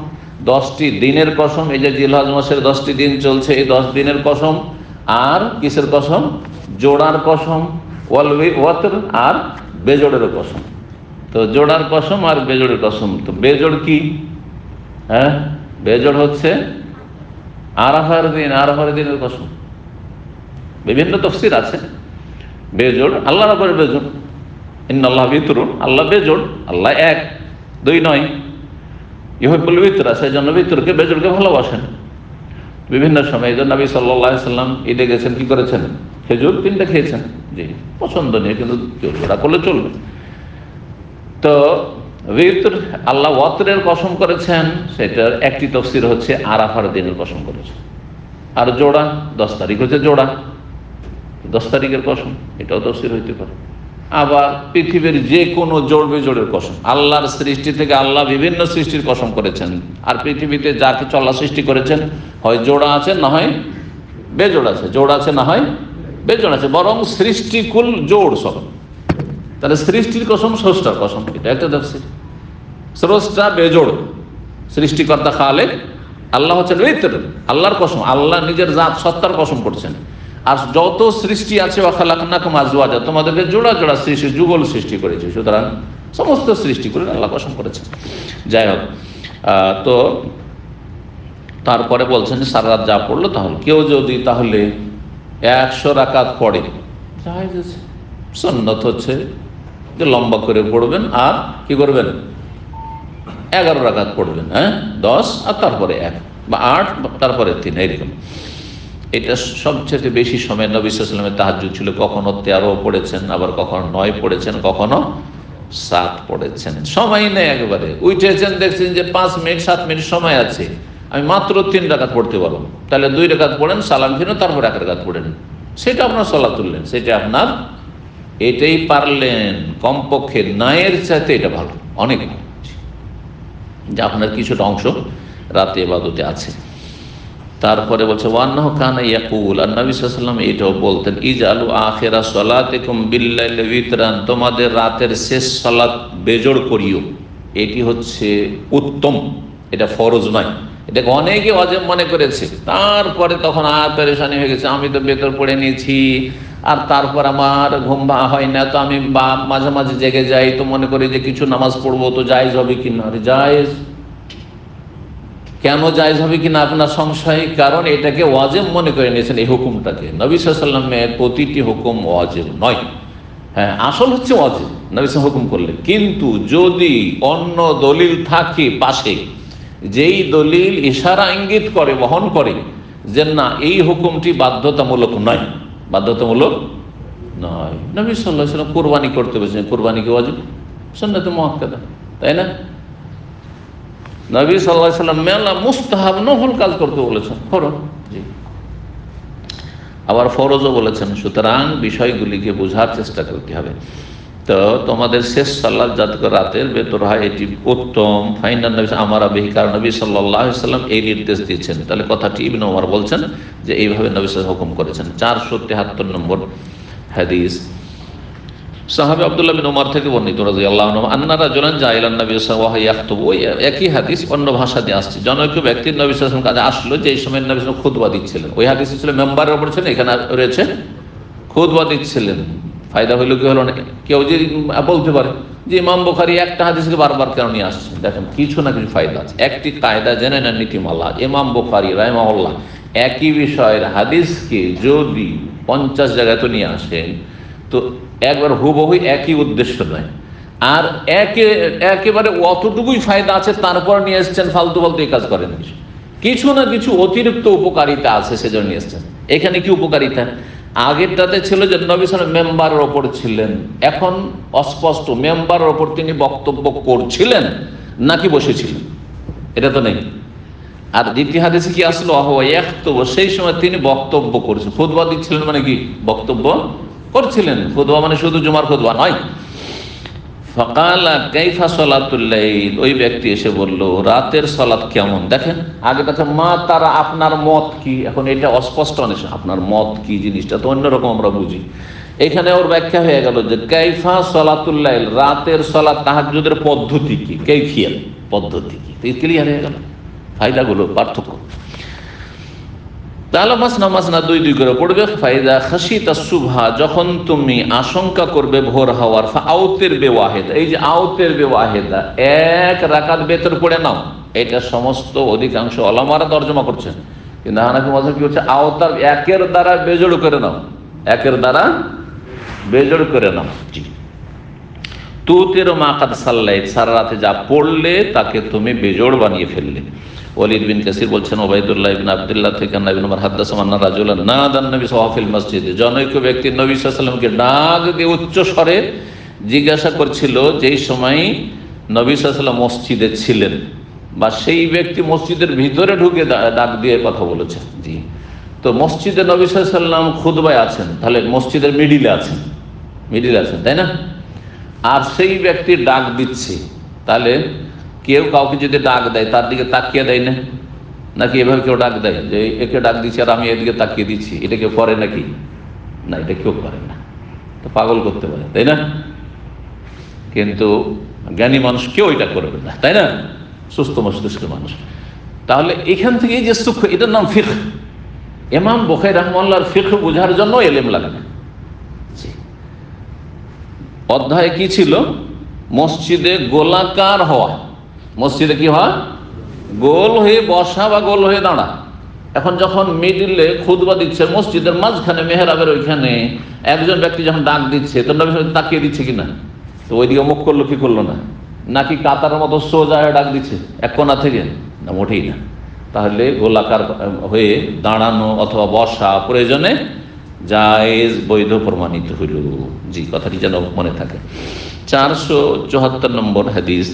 10টি দিনের কসম, এই যে জিলহজ মাসের 10টি দিন চলছে, এই 10 দিনের কসম, আর কিসের কসম, জোড়ার কসম, ওয়াল ওয়াতর, আর বেজোড়ের কসম। তো জোড়ার কসম আর বেজোড়ের কসম, তো বেজোড় কি, হ্যাঁ বেজোড় হচ্ছে আরাফার দিনের কসম। বিভিন্ন তাফসীর আছে। বেজোড় আল্লাহ রাব্বুল বেজোড়, ইন্নাল্লাহ বিতরুন, আল্লাহ বেজোড়, আল্লাহ 1, 2 নয়। ইউহিব্বুল বিতরা, সেই জন্য বিতরকে বেজোড়কে ভালোবাসেন। বিভিন্ন সময় এই জন্য নবী সাল্লাল্লাহু আলাইহি ওয়াসাল্লাম ঈদে গেছেন, কি করেছেন, খেজুর 3টা খেয়েছেন, জি পছন্দ নেই কিন্তু জোড়া করলে চলবে। তো ভিতর আল্লাহ ওয়াতরের কসম করেছেন, সেটার একটি তাফসীর হচ্ছে আরাফার দিনের কসম করেছেন। আর জোড়া 10 তারিখ হচ্ছে জোড়া, 10 তারিখের কসম, এটাও তাফসীর হইতে পারে। আবার পৃথিবীর যে কোনো জোড় বেজোড়ের কসম, আল্লাহর সৃষ্টি থেকে আল্লাহ বিভিন্ন সৃষ্টির কসম করেছেন। আর পৃথিবীতে যা কিছু আল্লাহ সৃষ্টি করেছেন, হয় জোড়া আছে না হয় বেজোড় আছে, জোড় আছে না হয় বেজোড় আছে, বরং সৃষ্টিকুল জোড় সব। তাহলে সৃষ্টির কসম, স্রষ্টার কসম, এটা একটা তাফসীর। স্রষ্টা বেজোড়, সৃষ্টিকর্তা খালেক, আল্লাহ হচ্ছেন বিতর, আল্লাহর কসম, আল্লাহ নিজের জাত সত্তার কসম করছেন। আর যত সৃষ্টি আছে ওয়া খালাকনাকুম আজওয়াজা, তোমাদেরকে জোড়া জোড়া সৃষ্টি, যুগল সৃষ্টি করেছে, সুতরাং সমস্ত সৃষ্টি করে আল্লাহ কসম করেছেন। যাই হোক, তো তারপরে বলছেন সারা রাত যা পড়লো, তাহলে কেউ যদি তাহলে 100 রাকাত পড়ে, জায়েজ আছে। সুন্নত হচ্ছে যে লম্বা করে পড়বেন, আর কি করবেন, 11 রাকাত পড়বেন, হ্যাঁ 10 আর তারপরে 1 বা 8 তারপরে 3, এইরকম। এটা সবচেয়ে বেশি সময় নবী সাল্লাল্লাহু আলাইহি ওয়াসাল্লামের তাহাজ্জুদ ছিল। কখনো 13 পড়েছেন, আবার কখনো 9 পড়েছেন, কখনো 7 পড়েছেন। সময় নেই, একবারে উঠেছেন, দেখছেন যে 5 মিনিট 7 মিনিট সময় আছে, আমি মাত্র 3 রাকাত পড়তে পারবো, তাহলে 2 রাকাত পড়েন, সালাম ফিরে তারপর 1 রাকাত পড়েন, সেটা আপনার সালাত তুললেন, সেটা আপনার এটাই পারলেন, কমপক্ষে ন্যায়ের চাইতে এটা ভালো, অনেক ভালো, যে আপনার কিছুটা অংশ রাতে ইবাদতে আছে। তারপরে বলছে ওয়ান্নাহু কানা ইয়াকুল, আর নবী সাল্লাল্লাহু আলাইহি ওয়াসাল্লাম এটাও বলতেন, ইজআলু আখিরা সালাতিকুম বিল্লাইলি উইতরান, তোমাদের রাতের শেষ সালাত বেজোড় করিও। এটি হচ্ছে উত্তম, এটা ফরজ নয়। এটাকে অনেকে ওয়াজিব মনে করেছে, তারপরে তখন পেরেশানি হয়ে গেছে, আমি তো বেতর পড়ে নিয়েছি, আর তারপর আমার ঘুম হয় না, তো আমি মাঝে মাঝে জেগে যাই, তো মনে করি যে কিছু নামাজ পড়বো, তো জায়েজ হবে কিনা। জায়েজ কেন জায়েজ হবে কিনা আপনার সংশয়, কারণ এটাকে ওয়াজিব মনে করে নিয়েছেন এই হুকুমটাকে। নবী সাল্লাল্লাহু আলাইহি ওয়াসাল্লামের প্রতিটি হুকুম ওয়াজিব নয়, হ্যাঁ আসল হচ্ছে ওয়াজিব নবী সাল্লাল্লাহু হুকুম করলেন, কিন্তু যদি অন্য দলিল থাকে পাশে, যেই দলিল ইশারা ইঙ্গিত করে, বহন করে যে না এই হুকুমটি বাধ্যতামূলক নয়, বাধ্যতামূলক নয়। নবী সাল্লাল্লাহু আলাইহি ওয়াসাল্লাম কুরবানি করতে বলেছেন, কুরবানি কি ওয়াজিব? সুন্নাত মুআক্কাদা, তাই না? নবী সাল্লাল্লাহু আলাইহি ওয়াসাল্লাম মেলা মুস্তাহাব নফল কাজ করতে বলেছেন, ফরজ, জি, আবার ফরজও বলেছেন। সুতরাং বিষয়গুলিকে বোঝার চেষ্টা করতে হবে। তো তোমাদের শেষ সালাত যাতে রাতের ভেতর হয় এটি উত্তম। ফাইনাল নবী আমারা বিহি, কারণ নবী সাল্লাল্লাহু আলাইহি ওয়াসাল্লাম এই নির্দেশ দিয়েছেন। তাহলে কথাটি ইবনে ওমর বলছেন যে এইভাবে নবী সাল্লাল্লাহু আলাইহি ওয়াসাল্লাম হুকুম করেছেন। 473 নম্বর হাদিস, সাহাবী আব্দুল্লাহ বিন ওমর থেকে বর্ণিত রাদিয়াল্লাহু আনহু, আন্না রাজুলান জা ইলা নবী সাল্লাল্লাহু আলাইহি ওয়া ইয়াখতুবু। ওই একই হাদিস অন্য ভাষা দিয়ে আসছে। জনৈক ব্যক্তি নবী সাল্লাল্লাহু আলাইহি ওয়াসাল্লাম কাছে আসলো, যে সময় নবী সাল্লাল্লাহু আলাইহি ওয়াসাল্লাম খুতবা দিচ্ছিলেন। ওই হাদিসে ছিল মেম্বারের উপর ছিলেন, এখানে রয়েছে খুতবা দিচ্ছিলেন। ফায়দা হইল কি হলো না? কেউ যে বলতে পারে যে ইমাম বুখারী একটা হাদিসকে বারবার কেন নিয়ে আসছে, দেখেন কিছু না কিছু ফায়দা আছে। একটি কায়দা জেনে নেন নীতিমালা, ইমাম বুখারী রাহিমাহুল্লাহ একই বিষয়ের হাদিসকে যদি 50 জায়গায় তো নিয়ে আসেন, তো একবার হুবহু একই উদ্দেশ্য নয়, আর একেবারে অতটুকুই ফায়দা আছে তারপর নিয়ে এসছেন, ফালতু ফালতু এই কাজ করেন। কিছু না কিছু অতিরিক্ত উপকারিতা আছে, সেজন্য নিয়ে এসছেন। এখানে কি উপকারিতা? আগেরটাতে ছিল যে নবী সাল্লাল্লাহু আলাইহি ওয়াসাল্লাম মেম্বারের ওপর ছিলেন, এখন অস্পষ্ট মেম্বারের ওপর তিনি বক্তব্য করছিলেন নাকি বসেছিলেন, এটা তো নেই। আর দ্বিতীয় হাদিসে কি আসলো, সেই সময় তিনি বক্তব্য করছেন, খুতবা দিচ্ছিলেন, মানে কি বক্তব্য করছিলেন। খুতবা মানে শুধু জুমার খুতবা নয়। ফাকালা কাইফা সালাতুল লাইল, ওই ব্যক্তি এসে বলল রাতের সালাত কেমন। দেখেন আগে কথা মা তারা, আপনার মত কি, এখন এটা অস্পষ্ট, আপনার মত কি জিনিসটা তো অন্যরকম আমরা বুঝি। এখানে ওর ব্যাখ্যা হয়ে গেল যে কাইফা সালাতুল লাইল, রাতের সালাত তাহাজ্জুদের পদ্ধতি কি, কাইফিয়াত পদ্ধতি কি, তো ক্লিয়ার হয়ে গেল ফায়দাগুলো, পার্থক্য। তাহলে মাসনা দুই করে পড়বে। ফাইদা খাশিতা সুবহা, যখন তুমি আশঙ্কা করবে ভোর হওয়ার, আউতের বেওয়াহেদা, এই যে আউতের বেওয়াহেদা, এক রাকাত বেতর পড়ে নাও, এটা সমস্ত অধিকাংশ ওলামারা তরজমা করছেন, কিন্তু হানাফি মাযহাব কি হচ্ছে, আওতার একের দ্বারা বেজোড় করে নাও, একের দ্বারা বেজোড় করে নাও। জি, তুতির মা কাদ সাল্লাইত, সারা রাতে যা পড়লে তাকে তুমি বেজোড় বানিয়ে ফেললে। ওয়ালিদ বিন কাসির বলছেন ওবাইদুল্লাহ ইবনে আব্দুল্লাহ থেকে নবী ওমর হাদাসাম আন্না রাজুলান নাদান নবী সাল্লাল্লাহু আলাইহি মসজিদে, জনৈক ব্যক্তি নবী সাল্লাল্লাহু আলাইহি ওয়াসাল্লামকে ডাক দিয়ে উচ্চ স্বরে জিজ্ঞাসা করছিল, যেই সময় নবী সাল্লাল্লাহু আলাইহি ওয়াসাল্লাম মসজিদে ছিলেন, বা সেই ব্যক্তি মসজিদের ভিতরে ঢুকে ডাক দিয়ে কথা বলেছেন। জি, তো মসজিদে নবী সাল্লাল্লাহু আলাইহি ওয়াসাল্লাম খুতবায় আছেন, তাহলে মসজিদের মিডিলে আছেন, তাই না? আর সেই ব্যক্তি ডাক দিচ্ছে, তাহলে কেউ কাউকে যদি ডাক দেয় তার দিকে তাকিয়ে দেয় না, নাকি এভাবে কেউ ডাক দেয় যে একে ডাক দিচ্ছে আর আমি এদিকে তাকিয়ে দিচ্ছি, এটা কেউ করে নাকি? না, এটা কেউ করে না, তো পাগল করতে পারে, তাই না? কিন্তু জ্ঞানী মানুষ কেউ এটা করবে না, তাই না? সুস্থ মস্তিষ্কের মানুষ। তাহলে এখান থেকে এই যে সূক্ষ্ম, এটার নাম ফিকহ। ইমাম বুখারী রাহিমাহুল্লাহর ফিকহ বোঝার জন্য ইলম লাগে না। অধ্যায় কি ছিল? মসজিদে গোলাকার হওয়া, মসজিদে কি হয়, গোল হয়ে বসা বা গোল হয়ে দাঁড়া। এখন যখন মিডিলে খুতবা দিচ্ছে, মসজিদের মাঝখানে মেহরাবের ওইখানে একজন ব্যক্তি যখন ডাক দিচ্ছে, তো নবী তাকিয়ে দিচ্ছে কিনা, তো ওইদিকে মুখ করলো কি করলো না, নাকি কাতারের মতো সোজা হয়ে ডাক দিচ্ছে এক কোণা থেকে, না মোটেই না। তাহলে গোলাকার হয়ে দাঁড়ানো অথবা বসা প্রয়োজনে জায়েজ, বৈধ প্রমাণিত হইল। জি, কথাটি যেন মনে থাকে। 474 নম্বর হাদিস,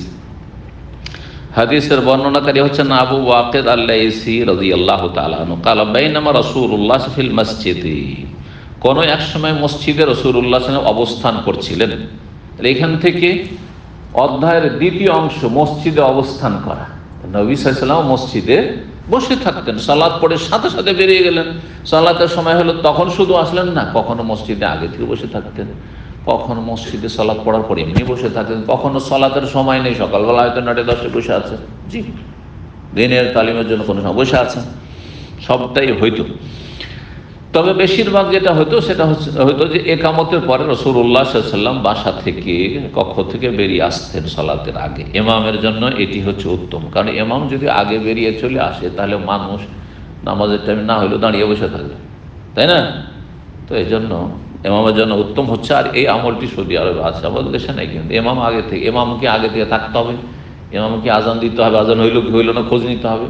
হাদিসের বর্ণনাকারী হচ্ছেন আবু ওয়াকিদ আল-লাইসি রাদিয়াল্লাহু তাআলা আনহু, قال بينما رسول الله في المسجد, কোনো এক সময় মসজিদে রাসূলুল্লাহ সাল্লাল্লাহু আলাইহি ওয়াসাল্লাম অবস্থান করছিলেন। এখান থেকে অধ্যায়ের দ্বিতীয় অংশ মসজিদে অবস্থান করা। নবী সাল্লাল্লাহু আলাইহি ওয়াসাল্লাম মসজিদে বসে থাকতেন, সালাত পড়ে সাথে সাথে বেরিয়ে গেলেন। সালাতের সময় হলো তখন শুধু আসলেন না, কখনো মসজিদে আগে থেকে বসে থাকতেন, কখনো মসজিদে সালাত পড়ার পর এমনি বসে থাকতেন, কখনো সালাতের সময় নেই, সকালবেলা হয়তো 9-10 বসে আছে, জি দিনের তালিমের জন্য কোনো সময় বসে আছেন, সবটাই হইতো। তবে বেশিরভাগ যেটা হতো সেটা হয়তো যে একামতের পরে রাসূলুল্লাহ সাল্লাল্লাহু আলাইহি ওয়াসাল্লাম বাসা থেকে কক্ষ থেকে বেরিয়ে আসতেন সালাতের আগে। ইমামের জন্য এটি হচ্ছে উত্তম, কারণ ইমাম যদি আগে বেরিয়ে চলে আসে তাহলে মানুষ নামাজের টাইম না হলেও দাঁড়িয়ে বসে থাকবে, তাই না? তো এই জন্য ইমামের জন্য উত্তম হচ্ছে। আর এই আমলটি সৌদি আরবে আছে, আমাদের দেশে নেই। কিন্তু ইমাম আগে থেকে, ইমামকে আগে থেকে থাকতে হবে, ইমামকে আজান দিতে হবে, আজান হইল কি হইল না খোঁজ নিতে হবে।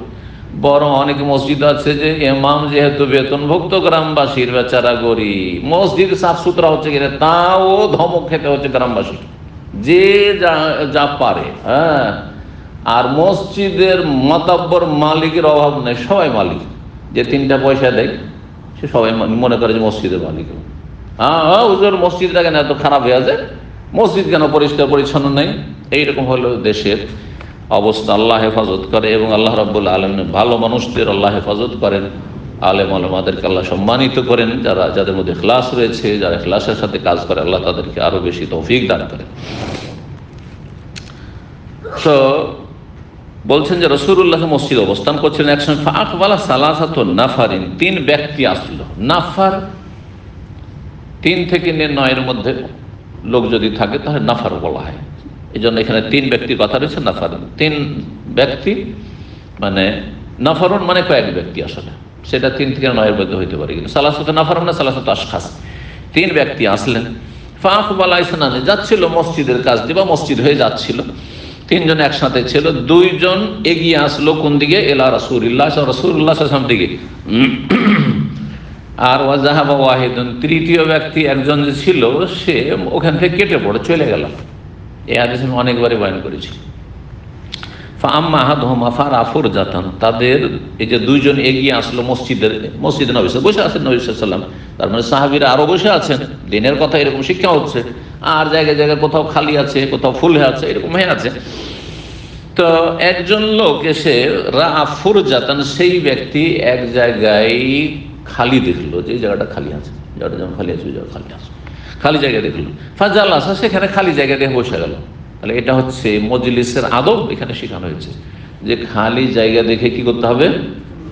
বরং অনেক মসজিদ আছে যে ইমাম যেহেতু বেতনভুক্ত গ্রামবাসীর, বেচারা গরিব, মসজিদ সাফ সুতরা হচ্ছে কিনা তাও ধমক খেতে হচ্ছে গ্রামবাসী, যে যা পারে। হ্যাঁ, আর মসজিদের মাতাব্বর মালিকের অভাব নেই, সবাই মালিক। যে 3টা পয়সা দেয় সে সবাই মনে করে যে মসজিদের মালিক। হ্যাঁ হুজুর মসজিদটা কেন এত খারাপ হয়ে আছে, মসজিদ কেন পরিষ্কার পরিচ্ছন্ন নেই, এইরকম হলো দেশের অবস্থা। আল্লাহ হেফাজত করে এবং আল্লাহ রাব্বুল আলামিন ভালো মানুষদের আল্লাহ হেফাজত করেন, আলেম ওলামাদেরকে আল্লাহ সম্মানিত করেন, যাদের মধ্যে ইখলাস রয়েছে, যারা ইখলাসের সাথে কাজ করে আল্লাহ তাদেরকে আরো বেশি তৌফিক দান করেন। তো বলছেন যে রাসূলুল্লাহ মসজিদে অবস্থান করছিলেন, একসময় ফাআকবালা সালাসাতুন নাফারিন, 3 ব্যক্তি আসলো। নাফার 3 থেকে 9 মধ্যে লোক যদি থাকে তাহলে নাফার বলা হয়। এই জন্য এখানে 3 ব্যক্তির কথা রয়েছে। নাফার 3 ব্যক্তি, মানে নাফারুন মানে কয়েক ব্যক্তি, আসলে সেটা 3 থেকে 9 মধ্যে হইতে পারে, কিন্তু সালাসাতু নাফার মানে সালাসাতু আশখাস। 3 ব্যক্তি আসলেন। ফাআকবালা ইসনানি, যাচ্ছিল মসজিদের কাজ দিয়ে বা মসজিদ হয়ে যাচ্ছিল। 3 জন একসাথে ছিল। 2 জন এগিয়ে আসলো কোন দিকে? এলা রাসূলিল্লাহ, রাসূলুল্লাহ সাল্লাল্লাহু আলাইহি ওয়াসাল্লাম দিকে। আর ওয়াজাহাবা ওয়াহিদুন, 3য় ব্যক্তি একজন যে ছিল সে ওখান থেকে কেটে পড়ে চলে গেল। এই হাদিস আমি অনেকবারই বয়ান করেছি। ফাআম্মা আহাদুহুমা ফারাফুর জাতান, তাদের এই যে 2 জন এগিয়ে আসলো মসজিদে নবী বসে আছেন নবী সাল্লাল্লাহু আলাইহি ওয়াসাল্লাম, তার মানে সাহাবীরা আরো বসে আছেন। দিনের কথা এরকম শিক্ষা হচ্ছে, আর জায়গায় জায়গায় কোথাও খালি আছে, কোথাও ফুল হয়ে আছে, এরকম হয়ে আছে। তো একজন লোক এসে রাফুর জাতান, সেই ব্যক্তি এক জায়গায় খালি দেখলো, যে জায়গাটা খালি আছে, জায়গাটা যেমন খালি আছে ওই জায়গা খালি আছে, খালি জায়গা দেখলো। ফাজালাসা, সেখানে খালি জায়গা দেখে বসে গেল। তাহলে এটা হচ্ছে মজলিসের আদব, এখানে শেখানো হয়েছে যে খালি জায়গা দেখে কি করতে হবে?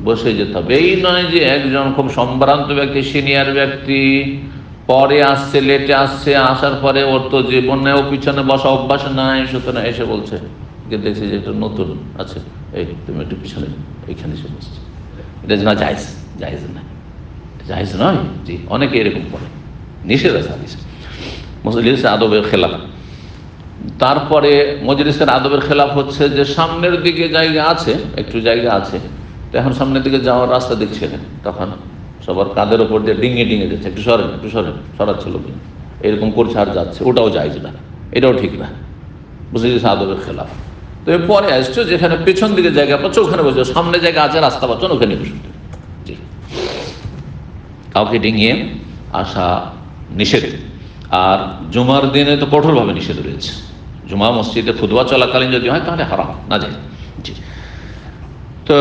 বসে যেতে হবে। এই নয় যে একজন খুব সম্ভ্রান্ত ব্যক্তি, সিনিয়র ব্যক্তি পরে আসছে, লেটে আসছে, আসার পরে ওর তো জীবনে ও পিছনে বসা অভ্যাস নাই, সুতরাং এসে বলছে দেখছি যে এটা নতুন আছে, এই তুমি একটু পিছনে এইখানে এসে বসছে। এটা না জায়েজ, জায়েজ না, জায়েজ নয়। জি, অনেকে এরকম করে, নিষেধ আছে হাদিসে। মজলিসের আদবের খেলাফ। তারপরে মজলিসের আদবের খেলাফ হচ্ছে যে সামনের দিকে জায়গা আছে, একটু জায়গা আছে, তো এখন সামনের দিকে যাওয়ার রাস্তা দেখছিলেন, তখন সবার কাঁধের ওপর দিয়ে ডিঙে ডিঙে যাচ্ছে, একটু সরেন একটু সরেন, সরাচ্ছিল এরকম করছে আর যাচ্ছে, ওটাও জায়েজ না, এটাও ঠিক না, মজলিসের আদবের খেলাফ। তো পরে আসছো যেখানে পেছন দিকে জায়গা পাচ্ছ ওখানে বসে, সামনে জায়গা আছে, রাস্তা পাচ্ছ ওখানে বসে। জি, কাউকে ডিঙিয়ে আসা নিষেধ। আর জুমার দিনে তো কঠোরভাবে নিষেধ রয়েছে। জুমা মসজিদে খুতবা চলাকালীন যদি হয় তাহলে হারাম, না যায়। জি, তো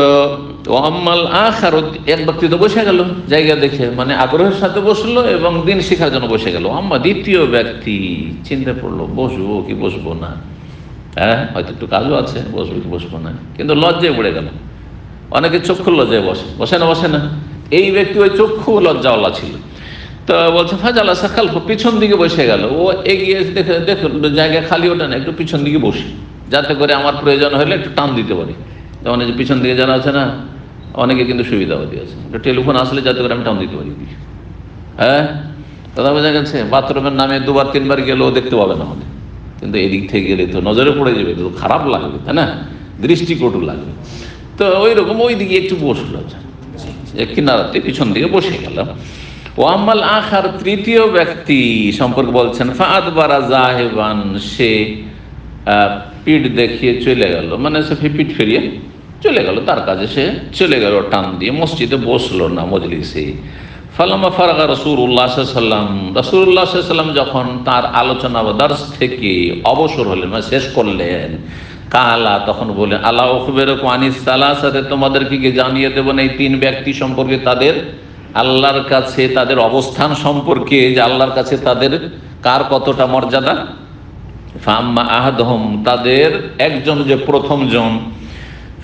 ওয়াম্মাল আখার, এক ব্যক্তি তো বসে গেল জায়গা দেখে, মানে আগ্রহের সাথে বসলো এবং দিন শেখার জন্য বসে গেল। আম্মা দ্বিতীয় ব্যক্তি চিন্তা করলো বসবো কি বসবো না, হ্যাঁ হয়তো একটু কাজও আছে, বসবো কি বসবো না, কিন্তু লজ্জায় পড়ে গেল। অনেকে চক্ষু লজ্জায় বসে, বসে না বসে না, এই ব্যক্তি ওই চক্ষু লজ্জাওয়ালা ছিল। তো বলছে ফাজালা সাকাল, পিছন দিকে বসে গেল। ও এগিয়ে দেখে জায়গা খালি, ওটা না, একটু পিছন দিকে বসি, যাতে করে আমার প্রয়োজন হলে একটু টান দিতে পারি। যেমন এই যে পিছন দিকে যারা আছে না, অনেকে কিন্তু সুবিধাও দিয়েছে, টেলিফোন আসলে যাতে করে আমি টান দিতে পারি। হ্যাঁ, দাদা বোঝা গেছে। বাথরুমের নামে 2-3 বার গেলেও দেখতে পাবে না আমাদের, কিন্তু এদিক থেকে গেলে তো নজরে পড়ে যাবে, তো খারাপ লাগবে, তাই না, দৃষ্টিকটু লাগবে। তো ওই রকম ওই দিকে একটু বসলো, কিনারাতে পিছন দিকে বসে গেলাম। ওয়াম্মাল আখার, তৃতীয় ব্যক্তি সম্পর্কে বলছেন, ফাআদবারা জাহিবান, সে পিঠ দেখিয়ে চলে গেল, মানে সে পিঠ ফিরিয়ে চলে গেল, তার কাজে সে চলে গেল টান দিয়ে, মসজিদে বসলো না মজলিসে। ফালাম্মা ফারাগা রাসূলুল্লাহ সাল্লাল্লাহু আলাইহি ওয়াসাল্লাম, রাসূলুল্লাহ সাল্লাল্লাহু আলাইহি ওয়াসাল্লাম যখন তার আলোচনা বা দর্স থেকে অবসর হলেন, মানে শেষ করলেন, কালা তখন বলেন, আলা উখবিরুকুম আনিস সালাসাতি, তোমাদেরকে কি জানিয়ে দেব না এই তিন ব্যক্তি সম্পর্কে, তাদের আল্লাহর কাছে তাদের অবস্থান সম্পর্কে, যে আল্লাহর কাছে তাদের কার কতটা মর্যাদা। ফাম্মা আহাদুহুম, তাদের একজন যে প্রথম জন,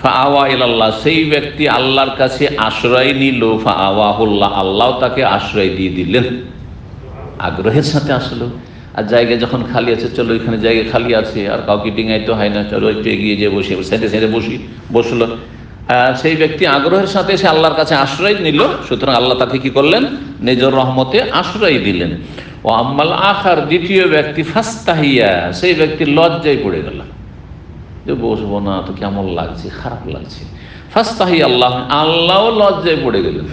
ফাআওয়া ইলাল্লাহ, সেই ব্যক্তি আল্লাহর কাছে আশ্রয় নিল, ফাআওয়াহুল্লাহ, আল্লাহ তাকে আশ্রয় দিয়ে দিলেন। আগ্রহের সাথে আসলো, আর জায়গা যখন খালি আছে, চলো এখানে জায়গা খালি আছে, আর কাউকে ডিঙাইতে হয় না, চলো একটু এগিয়ে যেয়ে বসে, সাইডে সাইডে বসলো। সেই ব্যক্তি আগ্রহের সাথে সে আল্লাহর কাছে আশ্রয় নিল, সুতরাং আল্লাহ তাকে কি করলেন, নিজের রহমতে আশ্রয় দিলেন। ও আম্মাল আখার, দ্বিতীয় ব্যক্তি, ফাস্তাহিয়া, সেই ব্যক্তি লজ্জায় পড়ে গেল, যে বসবো না তো কেমন লাগছে, খারাপ লাগছে। ফাস্তাহিয়া আল্লাহ, আল্লাহও লজ্জায় পড়ে গেলেন।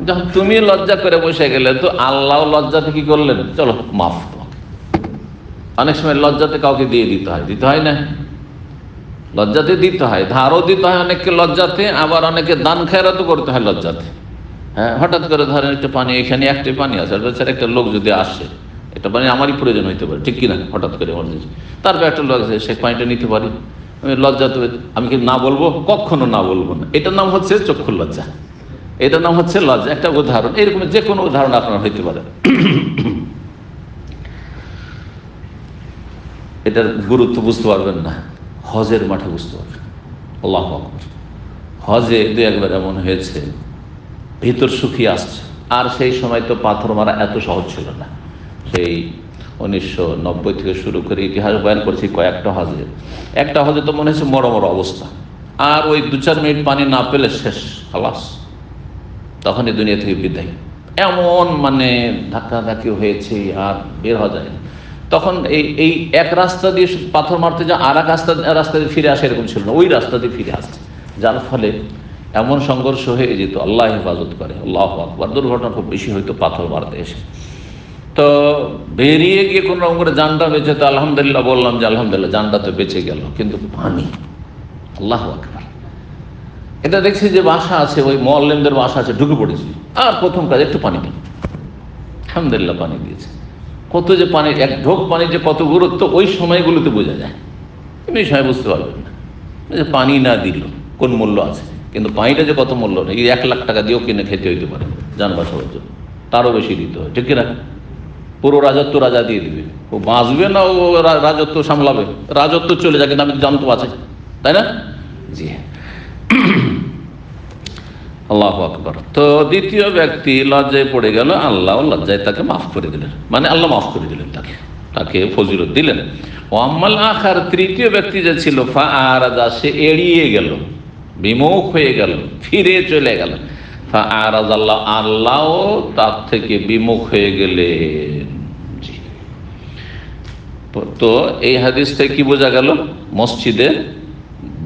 যখন তুমি লজ্জা করে বসে গেলে, তো আল্লাহ লজ্জাতে কি করলেন, চলো মাফ তোমাকে। অনেক সময় লজ্জাতে কাউকে দিয়ে দিতে হয় না, লজ্জাতে দিতে হয়, ধারও দিতে হয় অনেককে লজ্জাতে, আবার অনেকে দান খেরাতও করতে হয় লজ্জাতে। হ্যাঁ, হঠাৎ করে ধরেন একটু পানি, এখানে একটাই পানি আছে, বেচারা একটা লোক যদি আসে, এটা পানি আমারই প্রয়োজন হইতে পারে, ঠিক কিনা, হঠাৎ করে এমার্জেন্সি, তারপর একটা লোক আছে, সে পানিটা নিতে পারি, আমি লজ্জাতে, আমি কি না বলবো, কখনো না বলবো না। এটার নাম হচ্ছে চক্ষু লজ্জা, এটার নাম হচ্ছে লজ্জা। একটা উদাহরণ, এরকম যে কোনো উদাহরণ আপনার হইতে পারে। এটার গুরুত্ব বুঝতে পারবেন না, হজের মাঠে বুঝতে পারবেন। আল্লাহু আকবার। হজে দু একবার এমন হয়েছে, ভিতর শুকিয়ে আসছে, আর সেই সময় তো পাথর মারা এত সহজ ছিল না। সেই 1990 থেকে শুরু করে ইতিহাস বয়ান করছি কয়েকটা হজে, একটা হজে তো মনে হচ্ছে মরমর অবস্থা, আর ওই 2-4 মিনিট পানি না পেলে শেষ, খালাস, তখন এই দুনিয়া থেকে বিদায়। এমন মানে ধাক্কাধাক্কি হয়েছে, আর বের হওয়া যায় না। তখন এই এক রাস্তা দিয়ে পাথর মারতে যা, আর এক রাস্তা দিয়ে ফিরে আসে, এরকম ছিল না, ওই রাস্তা দিয়ে ফিরে আসছে, যার ফলে এমন সংঘর্ষ হয়ে যেত, আল্লাহ হেফাজত করে। আল্লাহু আকবার। দুর্ঘটনা খুব বেশি হয়তো পাথর মারতে এসে। তো বেরিয়ে গিয়ে কোনো রকম করে জানটা বেঁচে, তো আলহামদুলিল্লাহ বললাম যে আলহামদুলিল্লাহ জানটা তো বেঁচে গেল, কিন্তু পানি, আল্লাহু আকবার। এটা দেখছি যে বাসা আছে, ওই মুআল্লিমদের বাসা আছে, ঢুকে পড়েছি, আর প্রথম কাজ একটু পানি দিন, আলহামদুলিল্লাহ পানি দিয়েছে। কত যে পানি, এক ঢোক পানি যে কত গুরুত্ব, ওই সময়গুলোতে বোঝা যায়, এমনি সময় বুঝতে পারবেন না যে পানি না দিল কোন মূল্য আছে, কিন্তু পানিটা যে কত মূল্য নেই, 1 লাখ টাকা দিয়েও কিনে খেতে হইতে পারে যান বাঁচাবার জন্য, তারও বেশি দিতে হয়, ঠিক কিনা? পুরো রাজত্ব রাজা দিয়ে দিবে, ও বাঁচবে না, ও রাজত্ব সামলাবে, রাজত্ব চলে যাবে, কিন্তু আমি জানতো আছে, তাই না? জি হ্যাঁ, আল্লাহু আকবার। তো দ্বিতীয় ব্যক্তি লজ্জায় পড়ে গেল, আল্লাহ লজ্জায় তাকে মাফ করে দিলেন, মানে আল্লাহ মাফ করে দিলেন, তাকে ফজিলত দিলেন। ও আম্মাল আখার, তৃতীয় ব্যক্তি যে ছিল, ফাআরাদা, সে এড়িয়ে গেল, বিমুখ হয়ে গেল, ফিরে চলে গেল। ফাআরাদ আল্লাহ, আল্লাহ তার থেকে বিমুখ হয়ে গেলেন। তো এই হাদিস থেকে কি বোঝা গেল? মসজিদে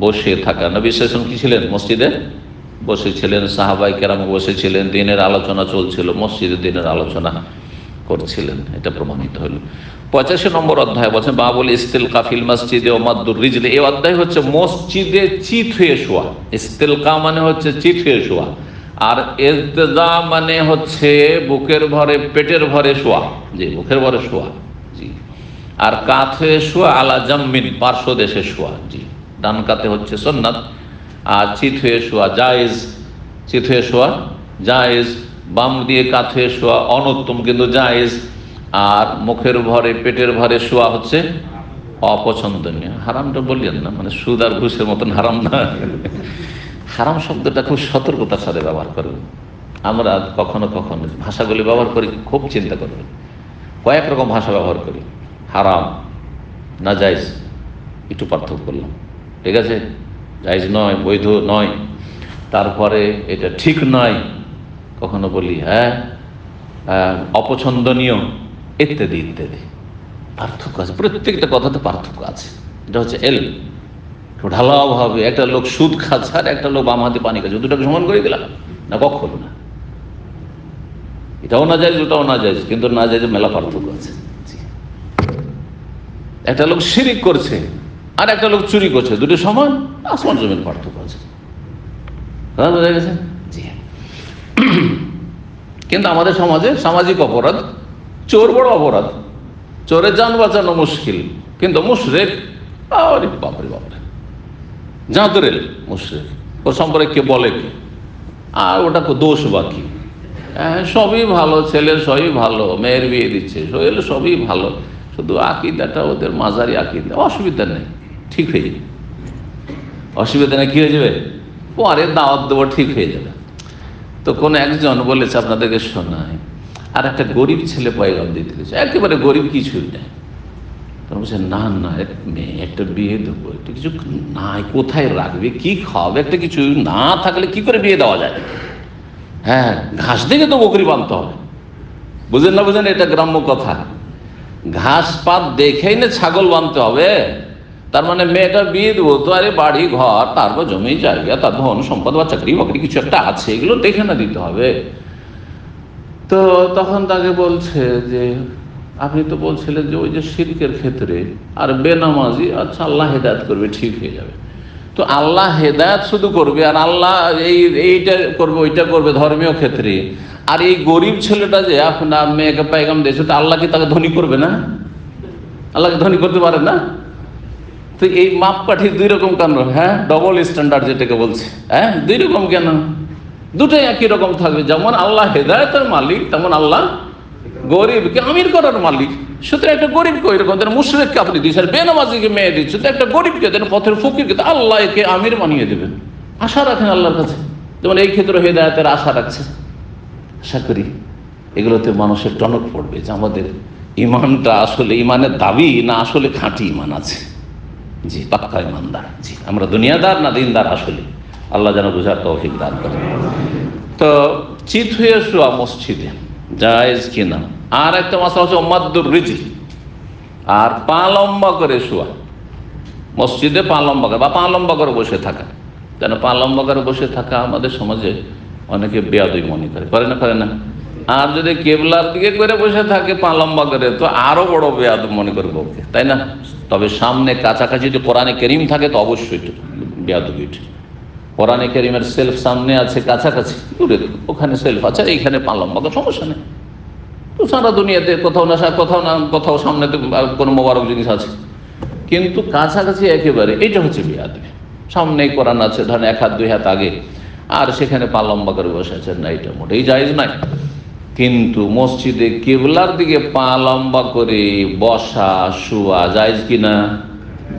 বসে থাকা। নবী সাল্লাল্লাহু আলাইহি ওয়াসাল্লাম কি ছিলেন? মসজিদে বসেছিলেন, সাহাবায়ে কেরাম বসেছিলেন, দিনের আলোচনা চলছিল, মসজিদে দিনের আলোচনা করছিলেন, এটা প্রমাণিত হলো। 85 নম্বর অধ্যায় বলছেন বাবুল ইস্তিলকা ফিল মসজিদে ও মাদ্দুর রিজলি। এই অধ্যায় হচ্ছে মসজিদে চিত হয়ে শোয়া। ইস্তিলকা মানে হচ্ছে চিত হয়ে শোয়া, আর ইরতিজা মানে হচ্ছে বুকের ভরে, পেটের ভরে শোয়া, জি, বুকের ভরে শোয়া, জি। আর কাত হয়ে শোয়া, আলা জাম্মিন, পার্শ্ব দেশে শোয়া, জি। ডান কাতে হচ্ছে সুন্নাত, আর চিত হয়ে শোয়া জায়েজ, চিত হয়ে শোয়া জায়েজ, বাম দিয়ে কাত হয়ে শোয়া অনুত্তম কিন্তু জায়েজ, আর মুখের ভরে, পেটের ভরে শোয়া হচ্ছে অপছন্দনীয়। হারামটা বললেন না, মানে সুদ আর ঘুষের মতন হারাম না। হারাম শব্দটা খুব সতর্কতার সাথে ব্যবহার করবেন। আমরা কখনো কখনো ভাষাগুলি ব্যবহার করি, খুব চিন্তা করবেন। কয়েক রকম ভাষা ব্যবহার করি, হারাম, নাজায়েজ, একটু পার্থক্য করলাম, ঠিক আছে? জায়েজ নয়, বৈধ নয়, তারপরে এটা ঠিক নয়, কখনো বলি হ্যাঁ অপছন্দনীয়, ইত্যাদি ইত্যাদি। পার্থক্য আছে, প্রত্যেকটা কথাতে পার্থক্য আছে। এটা হচ্ছে এলম। ঢালাওভাবে একটা লোক সুদ খাচ্ছে আর একটা লোক বাম হাতে পানি খাচ্ছে, দুটাকে সমান করে দিলাম না, কখনো না। এটাও না যায়, ওটাও না যায়, কিন্তু না যায় মেলা পার্থক্য আছে। একটা লোক শিরিক করছে আর একটা লোক চুরি করছে, দুটো সমান, আসমান জমির পার্থক্য আছে। বোঝা গেছে? জি। কিন্তু আমাদের সমাজে সামাজিক অপরাধ, চোর বড় অপরাধ, চোরের জান বাঁচানো মুশকিল, কিন্তু মুশরিক আরে বাপরে বাপরে, জাঁতরেল মুশরিক, ওর সম্পর্কে কে বলে কি, আর ওটা দোষ বাকি। সবই ভালো, ছেলে সবই ভালো, মেয়ের বিয়ে দিচ্ছে, সবই ভালো, শুধু আকিদাটা ওদের মাঝারি আকিদা। অসুবিধা নেই, ঠিক হয়ে যাবে, অসুবিধা নেই, কি হয়ে যাবে, পরে দাওয়াত দেবো, ঠিক হয়ে যাবে। তো কোন একজন বলেছে, আপনাদেরকে শোনায়, আর একটা গরিব ছেলে পয়গাম দিতে গেছে, একেবারে গরিব, কিছুই নেই। তখন বলছে না না, মেয়ে একটা বিয়ে দেবো, একটা কিছু নাই, কোথায় রাখবে, কি খাওয়াবে, একটা কিছু না থাকলে কি করে বিয়ে দেওয়া যায়। হ্যাঁ, ঘাস দেখে তো বকরি বাঁধতে হবে, বুঝেন না বুঝেন, এটা গ্রাম্য কথা। ঘাস পাত দেখেই না ছাগল বাঁধতে হবে। তার মানে মেয়েটা বিয়ে দেবো তো, আরে বাড়ি ঘর, তারপর জমি জায়গা, তার ধন সম্পদ বা চাকরি বাকরি কিছু একটা আছে, এগুলো দেখে না দিতে হবে। তো তখন তাকে বলছে যে আপনি তো বলছিলেন যে ওই যে শিরকের ক্ষেত্রে আর বেনামাজি, আচ্ছা আল্লাহ হেদায়েত করবে, ঠিক হয়ে যাবে। তো আল্লাহ হেদায়েত শুধু করবে, আর আল্লাহ এইটা করবে ওইটা করবে ধর্মীয় ক্ষেত্রে, আর এই গরিব ছেলেটা যে আপনার মেয়েকে পায়গাম দিয়েছে, তো আল্লাহ কি তাকে ধনী করবে না? আল্লাহকে ধনী করতে পারে না? তো এই মাপকাঠি দুই রকম কেন? হ্যাঁ, ডবল স্ট্যান্ডার্ড যেটাকে বলছে, হ্যাঁ, দুই রকম কেন? দুটাই একই রকম থাকবে। যেমন আল্লাহ হেদায়েতের মালিক, তেমন আল্লাহ গরিবকে আমির করার মালিক। সুতরাং একটা গরিবকে ওই রকম দেন, মুশরিককে আপনি দিচ্ছেন, বেনামাজিকে মেয়ে দিচ্ছেন, একটা গরিবকে দেন, পথের ফকিরকে, আল্লাহ একে আমির বানিয়ে দেবেন। আশা রাখেন আল্লাহর কাছে, যেমন এই ক্ষেত্রে হেদায়েতের আশা রাখছে। আশা করি এগুলোতে মানুষের টনক পড়বে যে আমাদের ইমানটা আসলে ইমানের দাবি না আসলে খাঁটি ইমান আছে। জি, পাক্কা ইমানদার। জি, আমরা দুনিয়াদার না দিনদার আসলে। আল্লাহ যেন বুঝার তৌফিক দান করে। তো চিত হয়ে শোয়া মসজিদে জায়েজ কিনা। আর একটা মাসলা হচ্ছে মাদ্দুর রিজল, আর পা লম্বা করে শোয়া মসজিদে, পা লম্বা করে বা পা লম্বা করে বসে থাকা। যেন পা লম্বা করে বসে থাকা আমাদের সমাজে অনেকে বেয়াদবি মনে করে না, করে না? আর যদি কেবলার দিকে করে বসে থাকে পা লম্বা করে, তো আরো বড় বেয়াদব মনে করবে ওকে, তাই না? তবে সামনে কাছাকাছি যদি কোরআনে কারীম থাকে তো অবশ্যই বেয়াদবি। কোরআনে কারীমের সেলফ সামনে আছে, কাছাকাছি দূরে ওখানে সেলফ আছে, এইখানে পা লম্বা করে সমস্যা নেই। তো সারা দুনিয়াতে কোথাও না কোথাও সামনে তো কোনো মোবারক জিনিস আছে, কিন্তু কাছাকাছি একেবারে এইটা হচ্ছে বেয়াদবি। সামনেই কোরআন আছে, ধরেন 1 হাত 2 হাত আগে, আর সেখানে পা লম্বা করে বসে আছেন না, এটা মোটেই জায়েজ নাই। কিন্তু মসজিদে কিবলার দিকে পা লম্বা করে বসা শোয়া জায়েজ কিনা?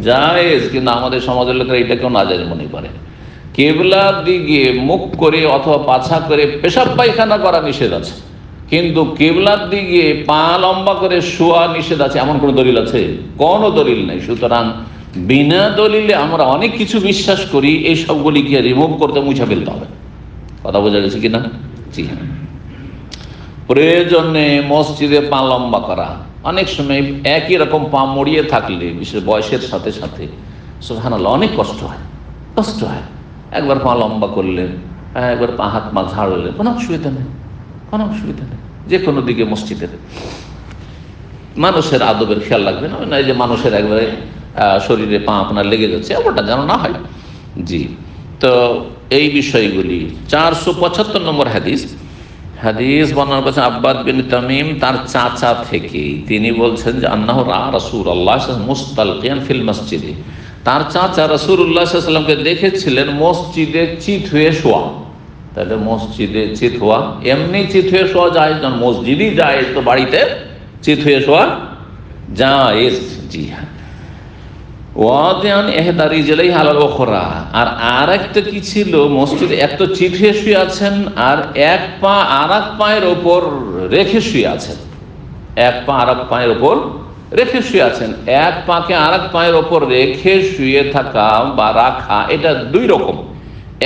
জায়েজ। কিন্তু আমাদের সমাজের লোকেরা এটা কেউ নাজায়েজ মনে করে। কিবলার দিকে মুখ করে অথবা পাছা করে পেশাব পায়খানা করা নিষেধ আছে, কিন্তু কিবলার দিকে পা লম্বা করে শোয়া নিষেধ আছে এমন কোনো দলিল আছে? কোনো দলিল নেই। সুতরাং বিনা দলিলে আমরা অনেক কিছু বিশ্বাস করি, এই সবগুলিকে রিমুভ করতে, মুছে ফেলতে হবে। কথা বোঝা গেছে কিনা? জি হ্যাঁ। প্রয়োজনে মসজিদে পা লম্বা করা, অনেক সময় একই রকম পা মড়িয়ে থাকলে, বিশেষ বয়সের সাথে সাথে সুবহানাল্লাহ অনেক কষ্ট হয়। একবার পা লম্বা করলেন, একবার পা হাত মা ঝাড়লেন, কোনো অসুবিধা নেই, কোনো অসুবিধা নেই। যে কোনো দিকে মসজিদের মানুষের আদবের খেয়াল রাখবেন, না যে মানুষের একবারে শরীরে পা আপনার লেগে যাচ্ছে, ওটা যেন না হয়। জি, তো এই বিষয়গুলি। 475 নম্বর হাদিস বর্ণনা করেছেন আব্বাদ বিন তামিম, তার চাচা থেকে। তিনি বলছেন যে আন্নাহু রা রাসূলুল্লাহ মুস্তালকিয়ান ফিল মসজিদে, তার চাচা রাসূলুল্লাহ সাল্লাল্লাহু আলাইহি ওয়াসাল্লামকে দেখেছিলেন মসজিদে চিত হয়ে শোয়া। তাহলে মসজিদে চিত হওয়া, এমনি চিত হয়ে শোয়া জায়েজ না, মসজিদই জায়েজ, তো বাড়িতে চিত হয়ে শোয়া জায়েজ। জি হ্যাঁ। ওয়াদিয়ান ইহদা রিজলাইহি আলাল উখরা, আর একটা কি ছিল, মসজিদে এক তো চিত হয়ে শুয়ে আছেন, আর এক পা আর এক পায়ের ওপর রেখে শুয়ে আছেন। এক পা আর এক পায়ের ওপর রেখে শুয়ে আছেন। এক পাকে আর এক পায়ের ওপর রেখে শুয়ে থাকা বা রাখা, এটা দুই রকম।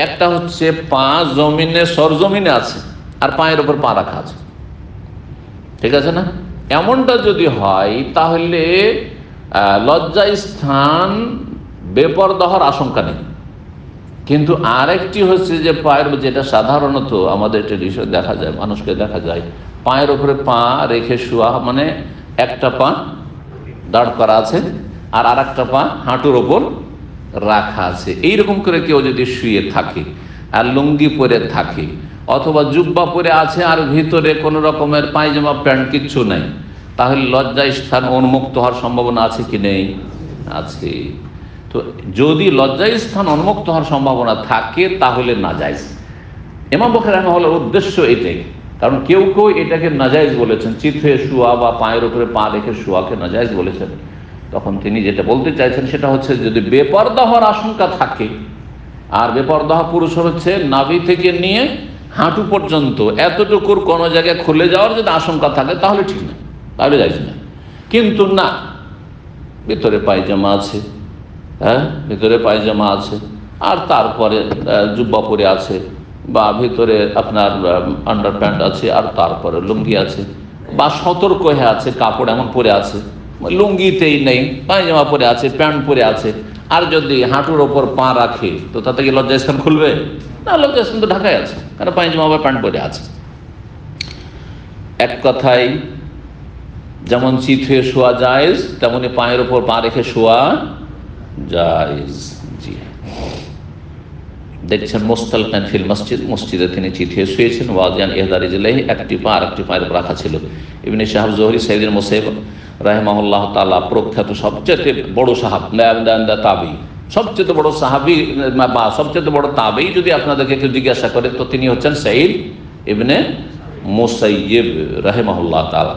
একটা হচ্ছে পা জমিনে সরজমিনে আছে, আর পায়ের ওপর পা রাখা আছে, ঠিক আছে না? এমনটা যদি হয় তাহলে লজ্জা স্থান বেপরদা হওয়ার আশঙ্কা নেই। কিন্তু আরেকটি হচ্ছে যে পায়ের, যেটা সাধারণত আমাদের ট্রেডিশনে দেখা যায়, মানুষকে দেখা যায় পায়ের ওপরে পা রেখে শোয়া, মানে একটা পা দাঁড় করা আছে আর একটা পা হাঁটুর ওপর রাখা আছে। এইরকম করে কেউ যদি শুয়ে থাকে আর লুঙ্গি পরে থাকে, অথবা জুব্বা পরে আছে আর ভিতরে কোনো রকমের পায়জামা প্যান্ট কিচ্ছু নাই, তাহলে লজ্জা স্থান উন্মুক্ত হওয়ার সম্ভাবনা আছে কি নেই? আছে। তো যদি লজ্জা স্থান উন্মুক্ত হওয়ার সম্ভাবনা থাকে তাহলে নাজায়েজ। ইমাম বুখারী রাহিমাহুল্লাহর উদ্দেশ্য এটাই, কারণ কেউ কেউ এটাকে নাজায়েজ বলেছেন, চিত হয়ে শোয়া বা পায়ের উপরে পা রেখে শোয়াকে নাজায়েজ বলেছেন। তখন তিনি যেটা বলতে চাইছেন সেটা হচ্ছে, যদি বেপরদা হওয়ার আশঙ্কা থাকে, আর বেপরদা পুরুষ হচ্ছে নাভি থেকে নিয়ে হাঁটু পর্যন্ত এতটুকুর কোনো জায়গায় খুলে যাওয়ার যদি আশঙ্কা থাকে তাহলে ঠিক না, তাহলে যাইজ না। কিন্তু না, ভিতরে পায়জামা আছে, হ্যাঁ ভিতরে পায়জামা আছে, আর তারপরে জুব্বা পরে আছে, বা ভিতরে আপনার আন্ডার প্যান্ট আছে, আর তারপরে লুঙ্গি আছে, বা সতর্ক হয়ে আছে, কাপড় এমন পরে আছে, লুঙ্গিতেই নেই, পায়জামা পরে আছে, প্যান্ট পরে আছে, আর যদি হাঁটুর ওপর পা রাখে তো তাতে কি লজ্জা স্থান খুলবে? না, লজ্জা স্থান তো ঢাকায় আছে, কারণ পায়জামা বা প্যান্ট পরে আছে। এক কথায় যেমন চিত হয়ে শোয়া জায়েজ, তেমনি পায়ের ওপর পা রেখে শোয়া জায়েজ। জি, দেখছেন মুস্তালকান ফিল মসজিদ, মসজিদে তিনি চিত হয়ে শুয়েছেন, ওয়াজিয়ান ইহদা রিজলাইহি, একটি পা আর একটি পায়ের উপর রাখা ছিল। ইবনে শাহাব জোহরি সাইয়্যিদুল মুসাইয়্যিব রাহিমাহুল্লাহ তাআলা প্রখ্যাত সবচেয়ে বড় সাহাবী, তাবী, সবচেয়ে বড় সাহাবী বা সবচেয়ে বড় তাবী যদি আপনাদেরকে কেউ জিজ্ঞাসা করে তো তিনি হচ্ছেন সাইয়্যিদ ইবনে মুসাইয়্যিব রাহিমাহুল্লাহ তাআলা।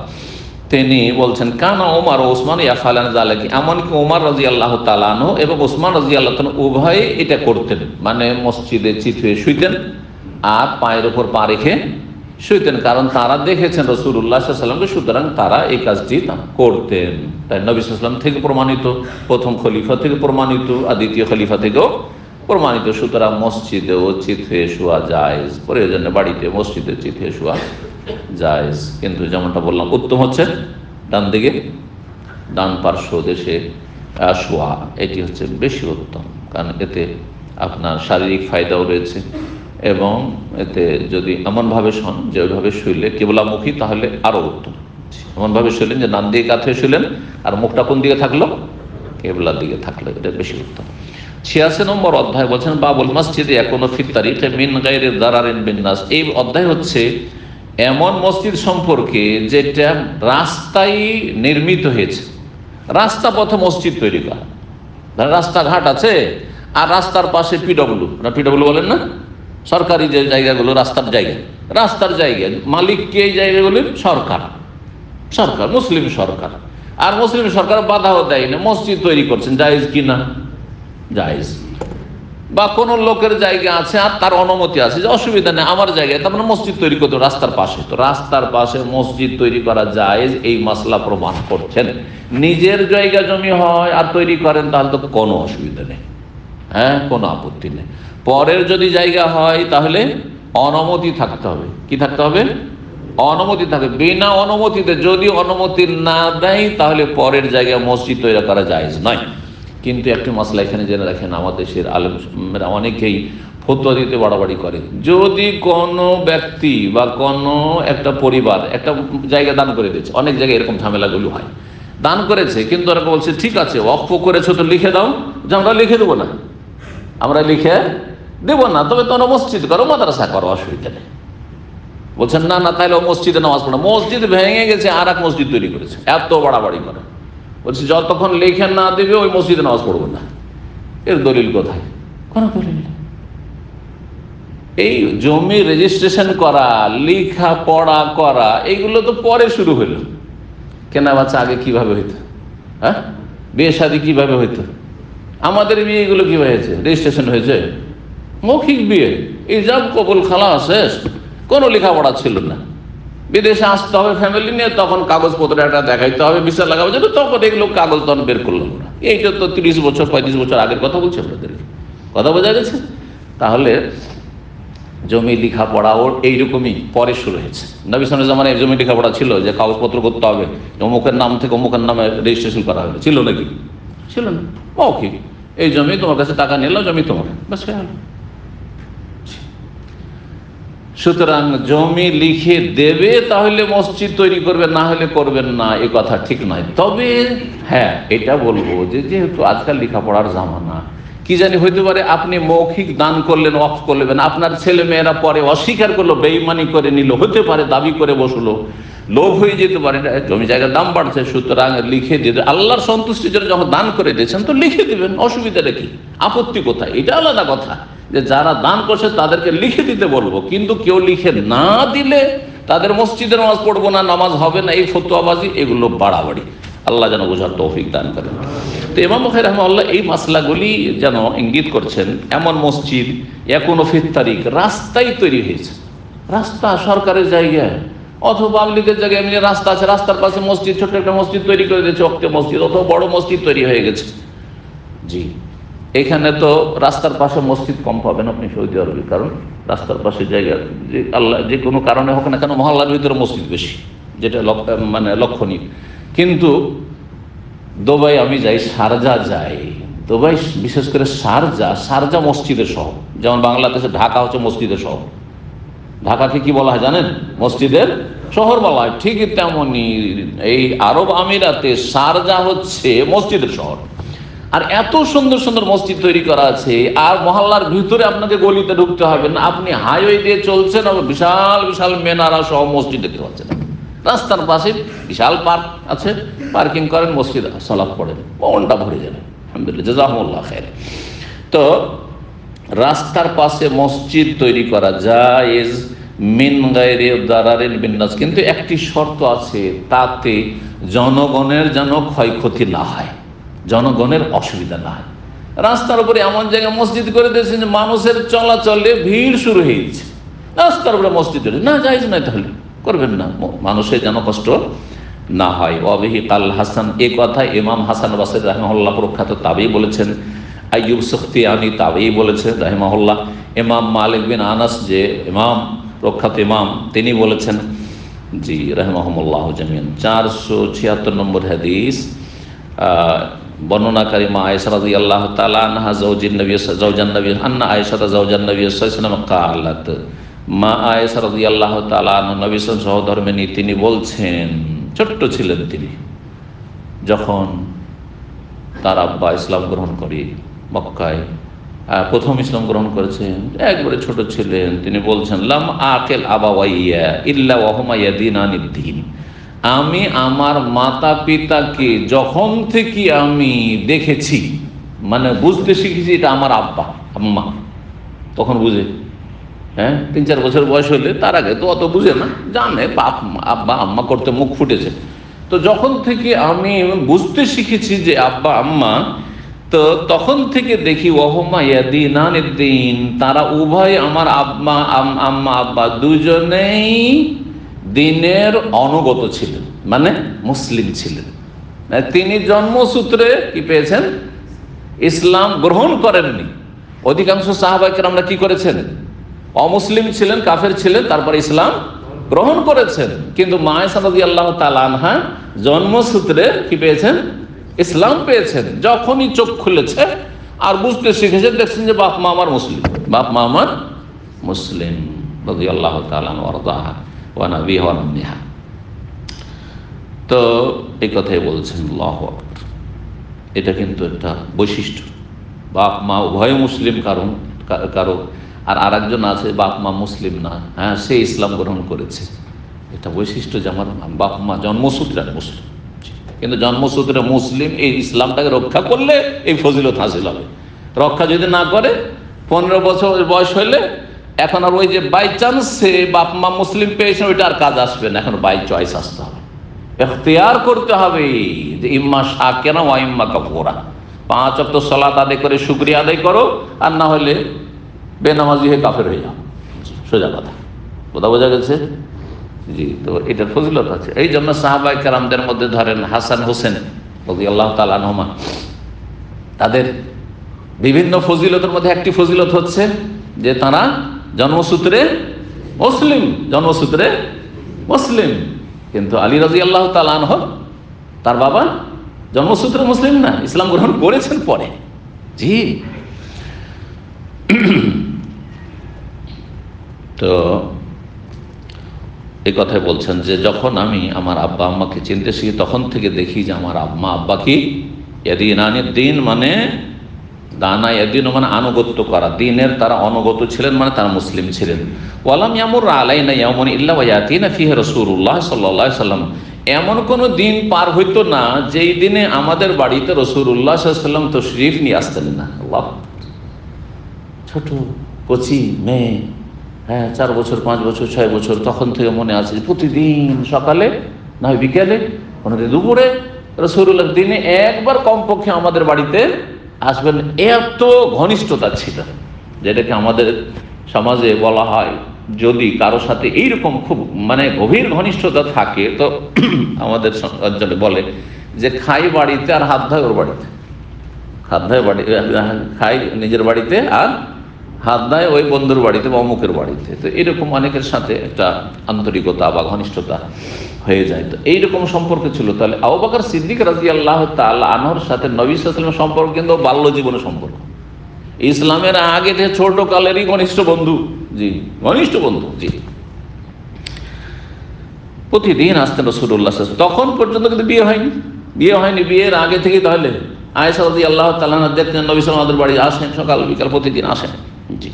তিনি বলছেন, কানা ওমর ও ওসমান ইয়াফালান যালিকা, এমনকি ওমর রাদিয়াল্লাহু তাআলা আনহু এবং ওসমান রাদিয়াল্লাহু তাআলা উভয়ে এটা করতেন, মানে মসজিদে চিত হয়ে শুইতেন আর পায়ের উপর পা রেখে শুইতেন, কারণ তারা দেখেছেন রাসূলুল্লাহ সাল্লাল্লাহু আলাইহি ওয়াসাল্লামকে, সুতরাং তারা এই কাজটি করতেন। তাই নবী সাল্লাল্লাহু আলাইহি ওয়াসাল্লাম থেকে প্রমাণিত, প্রথম খলিফা থেকে প্রমাণিত, আর দ্বিতীয় খলিফা থেকেও প্রমাণিত। সুতরাং মসজিদেও চিত হয়ে শোয়া জায়েজ, প্রয়োজনে বাড়িতে মসজিদে চিত হয়ে শোয়া জায়েজ। কিন্তু যেমনটা বললাম, উত্তম হচ্ছে ডান দিকে, ডান পার্শ্ব দেশে শোয়া, এটি হচ্ছে বেশি উত্তম, কারণ এতে আপনার শারীরিক ফায়দাও রয়েছে, এবং এতে যদি এমনভাবে শোন যে ওইভাবে শুইলে কেবলামুখী, তাহলে আরও উত্তম। এমনভাবে শুইলেন যে ডান দিকে কাত হয়ে শুইলেন আর মুখটা কোন দিকে থাকলো? কেবলার দিকে থাকলো, এটা বেশি উত্তম। 86 নম্বর অধ্যায় বলছেন, বাবুল মসজিদে এখনো ফিত তারিকে মিন গায়রি দারারিন বিন নাস। এই অধ্যায় হচ্ছে এমন মসজিদ সম্পর্কে যেটা রাস্তায় নির্মিত হয়েছে, রাস্তা পথে মসজিদ তৈরি করা, রাস্তাঘাট আছে আর রাস্তার পাশে পিডব্লিউ বলেন না, সরকারি যে জায়গাগুলো রাস্তার জায়গা, মালিক কে? এই জায়গাগুলির সরকার, মুসলিম সরকার, আর মুসলিম সরকার বাধাও দেয় না, মসজিদ তৈরি করছেন, জায়েজ কি না? জায়েজ। বা কোন লোকের জায়গা আছে আর তার অনুমতি আছে যে অসুবিধা নেই, আমার জায়গায়, তার মানে মসজিদ তৈরি করতে রাস্তার পাশে, তো রাস্তার পাশে মসজিদ তৈরি করা জায়েজ, এই মাসলা প্রমাণ করছেন। নিজের জায়গা জমি হয় আর তৈরি করেন তাহলে তো কোনো অসুবিধা নেই, হ্যাঁ কোনো আপত্তি নেই। পরের যদি জায়গা হয় তাহলে অনুমতি থাকতে হবে। কি থাকতে হবে? অনুমতি থাকবে। বিনা অনুমতিতে যদি অনুমতি না দেয় তাহলে পরের জায়গায় মসজিদ তৈরি করা জায়েজ নয়। কিন্তু একটি মসলা এখানে জেনে রাখেন, আমাদের দেশের আলেমরা অনেকেই ফতোয়া দিতে বাড়াবাড়ি করে। যদি কোনো ব্যক্তি বা কোনো একটা পরিবার একটা জায়গা দান করে দিয়েছে, অনেক জায়গায় এরকম ঝামেলাগুলো হয়, দান করেছে কিন্তু ওরা বলছে ঠিক আছে ওয়াকফ করেছো তো লিখে দাও, যে আমরা লিখে দেবো না, আমরা লিখে দেবো না, তবে তোমরা মসজিদ করো, মাদ্রাসা করো, অসুবিধা নেই। বলছেন না না, তাহলে মসজিদে নামাজ পড়ো। মসজিদ ভেঙে গেছে আর এক মসজিদ তৈরি করেছে, এত বাড়াবাড়ি করে। বলছি যতক্ষণ লেখে না দেবে ওই মসজিদে নামাজ পড়বো না। এর দলিল কোথায়? কোনো দলিল নেই। এই জমি রেজিস্ট্রেশন করা, লেখা পড়া করা, এইগুলো তো পরে শুরু হইলো। কেনা বাচ্চা আগে কিভাবে হইতো? হ্যাঁ, বিয়ে শাদী কিভাবে হইতো? আমাদের বিয়ে এগুলো কিভাবে হয়েছে? রেজিস্ট্রেশন হয়েছে, মৌখিক বিয়ে, ইজাব কবুল খালাস, শেষ। কোনো লেখাপড়া ছিল না। বিদেশে আসতে হবে ফ্যামিলি নিয়ে, তখন কাগজপত্র একটা দেখাইতে হবে, ভিসা লাগাবে, তখন এগুলো কাগজ তখন বের করলাম না। এইটা তো 30 বছর 35 বছর আগের কথা বলছি আপনাদেরকে, কথা বোঝা গেছে? তাহলে জমি লেখাপড়াও এইরকমই পরে শুরু হয়েছে। নবী সাল্লাল্লাহু আলাইহি ওয়াসাল্লামের জমি লেখাপড়া ছিল যে কাগজপত্র করতে হবে, অমুকের নাম থেকে অমুকের নামে রেজিস্ট্রেশন করা হবে, ছিল নাকি? ছিল না, মৌখিক। এই জমি তোমার কাছে টাকা নিলাম, জমি তোমার, ব্যাস হয়ে গেল। সুতরাং জমি লিখে দেবে তাহলে মসজিদ তৈরি করবে, না হলে করবেন না, এ কথা ঠিক নয়। তবে হ্যাঁ, এটা বলবো যে যেহেতু আজকাল লেখাপড়ার জামানা, কি জানি হইতে পারে আপনি মৌখিক দান করলেন, ওয়াকফ করলেন, আপনার ছেলে মেয়েরা পরে অস্বীকার করলো, বেঈমানি করে নিল, হতে পারে দাবি করে বসলো, লোভ হয়ে যেতে পারে, জমি জায়গার দাম বাড়ছে, সুতরাং লিখে দিতে, আল্লাহর সন্তুষ্টির জন্য যখন দান করে দিয়েছেন তো লিখে দিবেন, অসুবিধা কি, আপত্তি কোথায়? এটা আলাদা কথা যে যারা দান করছে তাদেরকে লিখে দিতে বলবো, কিন্তু কেউ লিখে না দিলে তাদের মসজিদে নামাজ পড়বো না, নামাজ হবে না, এই ফতোয়াবাজি, এগুলো বাড়াবাড়ি। আল্লাহ যেন বোঝার তৌফিক দান করেন। তো ইমাম বুখারী রাহিমাহুল্লাহ এই মাসলাগুলি যেন ইঙ্গিত করছেন, এমন মসজিদ এখনো ফির তারিখ রাস্তায় তৈরি হয়েছে, রাস্তা সরকারের জায়গায় অথবা পাবলিকের জায়গায় এমনি রাস্তা আছে, রাস্তার পাশে মসজিদ, ছোট্ট একটা মসজিদ তৈরি করে দিয়েছে, ওয়াক্তে মসজিদ, অথবা বড় মসজিদ তৈরি হয়ে গেছে। জি, এখানে তো রাস্তার পাশে মসজিদ কম পাবেন আপনি সৌদি আরবে, কারণ রাস্তার পাশে জায়গা যে আল্লাহ যে কোনো কারণে হোক না কেন মহল্লার ভিতরে মসজিদ বেশি, যেটা মানে লক্ষণীয়। কিন্তু দুবাই আমি যাই, শারজা যাই, দুবাই বিশেষ করে শারজা মসজিদের শহর, যেমন বাংলাদেশে ঢাকা হচ্ছে মসজিদের শহর। ঢাকাকে কি বলা হয় জানেন? মসজিদের শহর বলা হয়। ঠিকই তেমনি এই আরব আমিরাতে শারজা হচ্ছে মসজিদের শহর। আর এত সুন্দর সুন্দর মসজিদ তৈরি করা আছে, আর মহল্লার ভিতরে আপনাকে গলিতে ঢুকতে হবে না, আপনি হাইওয়ে দিয়ে চলছেন, বিশাল বিশাল মেনারা সহ মসজিদ দেখতে পাচ্ছেন। রাস্তার পাশে বিশাল পার্ক আছে, পার্কিং করেন, মসজিদ সালাত পড়েন, মনটা ভরে যাবে। আলহামদুলিল্লাহ, জাযাকুমুল্লাহ খাইর। তো রাস্তার পাশে মসজিদ তৈরি করা জায়েজ মিন গায়রি দারারিল বিন্নাস, কিন্তু একটি শর্ত আছে, তাতে জনগণের যেন ক্ষয়ক্ষতি না হয়, জনগণের অসুবিধা না হয়। রাস্তার উপরে এমন জায়গায় মসজিদ করে দিয়েছেন যে মানুষের চলাচলে ভিড় শুরু হয়ে গেছে, রাস্তার উপরে মসজিদ না, জায়েজ নয়, তাহলে করবেন না, মানুষের যেন কষ্ট না হয়। ওয়াবিহি কাল হাসান, এ কথা ইমাম হাসান বাসরি রাহিমাহুল্লাহ প্রখ্যাত তাবেঈ বলেছেন, আইয়ুব সখতিয়ানি তাবেঈ বলেছেন রাহিমাহুল্লাহ, ইমাম মালিক বিন আনাস যে ইমাম প্রখ্যাত ইমাম তিনি বলেছেন, জি রাহিমাহুমুল্লাহ জামিয়ান। 476 নম্বর হাদিস, বর্ণনাকারী মা আয়েশা রাদিয়াল্লাহু তাআলা আনহা জাওজান নবী আন্না আয়েশা জাওজান নবী সাল্লাল্লাহু আলাইহি ওয়াসাল্লাম قالت, মা আয়েশা রাদিয়াল্লাহু তাআলা আনহা নবী সাল্লাল্লাহু আলাইহি ওয়াসাল্লাম সহধর্মিণী, তিনি বলছেন, ছোট্ট ছিলেন তিনি যখন তার আব্বা ইসলাম গ্রহণ করে, মক্কায় প্রথম ইসলাম গ্রহণ করেছেন, একবারে ছোট ছিলেন, তিনি বলছেন, লাম আকিল আবাওয়াইয়া ইল্লা ওয়া হুমা ইয়াদিনানিদ দ্বীন, আমি আমার মাতা পিতাকে যখন থেকে আমি দেখেছি, মানে বুঝতে শিখেছি এটা আমার আব্বা আম্মা, তখন বুঝে, হ্যাঁ 3-4 বছর বয়স হলে, তার আগে তো অত বুঝে না, জানে বাপ আব্বা আম্মা করতে মুখ ফুটেছে। তো যখন থেকে আমি বুঝতে শিখেছি যে আব্বা আম্মা, তো তখন থেকে দেখি ওয়াহুমা ইয়াদিনানিদ দ্বীন, তারা উভয় আমার আম্মা আব্বা দুজনেই দ্বীনের অনুগত ছিলেন, মানে মুসলিম ছিলেন। তিনি জন্মসূত্রে কি পেয়েছেন? ইসলাম গ্রহণ করেননি। অধিকাংশ সাহাবা কেরামরা কি করেছেন? অমুসলিম ছিলেন, কাফের ছিলেন, তারপর ইসলাম গ্রহণ করেছেন। কিন্তু মা আয়েশা রাদিয়াল্লাহু তাআলা আনহা জন্মসূত্রে কি পেয়েছেন? ইসলাম পেয়েছেন। যখনই চোখ খুলেছে আর বুঝতে শিখেছে, দেখছেন যে বাপ মা আমার মুসলিম, বাপ মা আমার মুসলিম রাদিয়াল্লাহু তাআলা ওয়ারদাহা ওয়া নাবিহা ওয়া নাবিহা। তো এই কথাই বলছেন, আল্লাহু আকবার। এটা কিন্তু একটা বৈশিষ্ট্য, বাপ মা উভয় মুসলিম কারো আর আরেকজন আছে বাপ মা মুসলিম না, হ্যাঁ সে ইসলাম গ্রহণ করেছে। এটা বৈশিষ্ট্য যে আমার বাপ মা জন্মসূত্রে মুসলিম, কিন্তু জন্মসূত্রে মুসলিম, এই ইসলামটাকে রক্ষা করলে এই ফজিলত হাসিল হবে। রক্ষা যদি না করে, 15 বছর বয়স হলে এখন আর ওই যে বাই চান্স সে বাপ মা মুসলিম পেয়েছে ওইটা আর কাজ আসবে না, এখন বাই চয়েস আসতে হবে, এখতিয়ার করতে হবে যে ইম্মা শাকিরা ওয়া ইম্মা কাফুরা। 5 ওয়াক্ত সালাত আদায় করে শুকরিয়া আদায় করো, আর না হলে বেনামাজি হয়ে কাফের হয়ে যাও, সোজা কথা। বোঝা গেছে? জি, তো এটার ফজিলত আছে। এই জন্য সাহাবায়ে কেরামদের মধ্যে ধরেন হাসান হোসেন রাদিয়াল্লাহু তাআলা আনহুমা, তাদের বিভিন্ন ফজিলতের মধ্যে একটি ফজিলত হচ্ছে যে তারা জন্মসূত্রে মুসলিম। কিন্তু আলী রাদিয়াল্লাহু তাআলা আনহু, তার বাবা জন্মসূত্রে মুসলিম না, ইসলাম গ্রহণ করেছেন পরে। জি, তো এই কথাই বলছেন যে যখন আমি আমার আব্বা আম্মাকে চিনতে শিখি, তখন থেকে দেখি যে আমার আম্মা আব্বা কি ইয়াদিনানিদ দ্বীন, মানে দানা এদিন মানে আনুগত্য করা, দিনের তারা অনুগত ছিলেন মানে তারা মুসলিম ছিলেন। ওয়ালাম ইয়ামুর আলাইনা ইয়াউমুন ইল্লা ওয়া ইয়াতিনা ফিহি রাসূলুল্লাহ সাল্লাল্লাহু আলাইহি ওয়াসাল্লাম, এমন কোনো দিন পার হইতো না যেই দিনে আমাদের বাড়িতে রাসূলুল্লাহ সাল্লাল্লাহু আলাইহি ওয়াসাল্লাম তশরিফ নিয়ে আসতেন না। আল্লাহ, ছোট কচি মেয়ে, 4 বছর 5 বছর 6 বছর, তখন থেকে মনে আছে প্রতিদিন সকালে না হয় বিকেলে কোনোদিন দুপুরে রাসূলুল্লাহ দিনে একবার কমপক্ষে আমাদের বাড়িতে আসবেন। এত ঘনিষ্ঠতা ছিল, যেটাকে আমাদের সমাজে বলা হয় যদি কারো সাথে এইরকম খুব মানে গভীর ঘনিষ্ঠতা থাকে তো আমাদের অঞ্চলে বলে যে খাই বাড়িতে আর হাত ধয় ওর বাড়িতে, হাত ধয় বাড়ি, খাই নিজের বাড়িতে আর হাত দেয় ওই বন্ধুর বাড়িতে বা অমুকের বাড়িতে। তো এরকম অনেকের সাথে একটা আন্তরিকতা বা ঘনিষ্ঠতা হয়ে যায়। তো এইরকম সম্পর্ক ছিল। তাহলে আবু বকর সিদ্দিক রাদিয়াল্লাহু তাআলা আনহুর সাথে নবী সাল্লাল্লাহু আলাইহি ওয়াসাল্লামের সম্পর্ক কিন্তু বাল্য জীবনের সম্পর্ক, ইসলামের আগে যে ছোট কালেরই ঘনিষ্ঠ বন্ধু। জি, ঘনিষ্ঠ বন্ধু। জি, প্রতিদিন আসতেন রাসূলুল্লাহ সাল্লাল্লাহু আলাইহি ওয়াসাল্লাম। তখন পর্যন্ত কিন্তু বিয়ে হয়নি। বিয়ের আগে থেকে তাহলে আয়েশা রাদিয়াল্লাহু তাআলা দেখতেন নবী সাল্লাল্লাহু আলাইহি ওয়াসাল্লাম আমাদের বাড়ি আসেন, সকাল বিকাল প্রতিদিন আসেন। জি,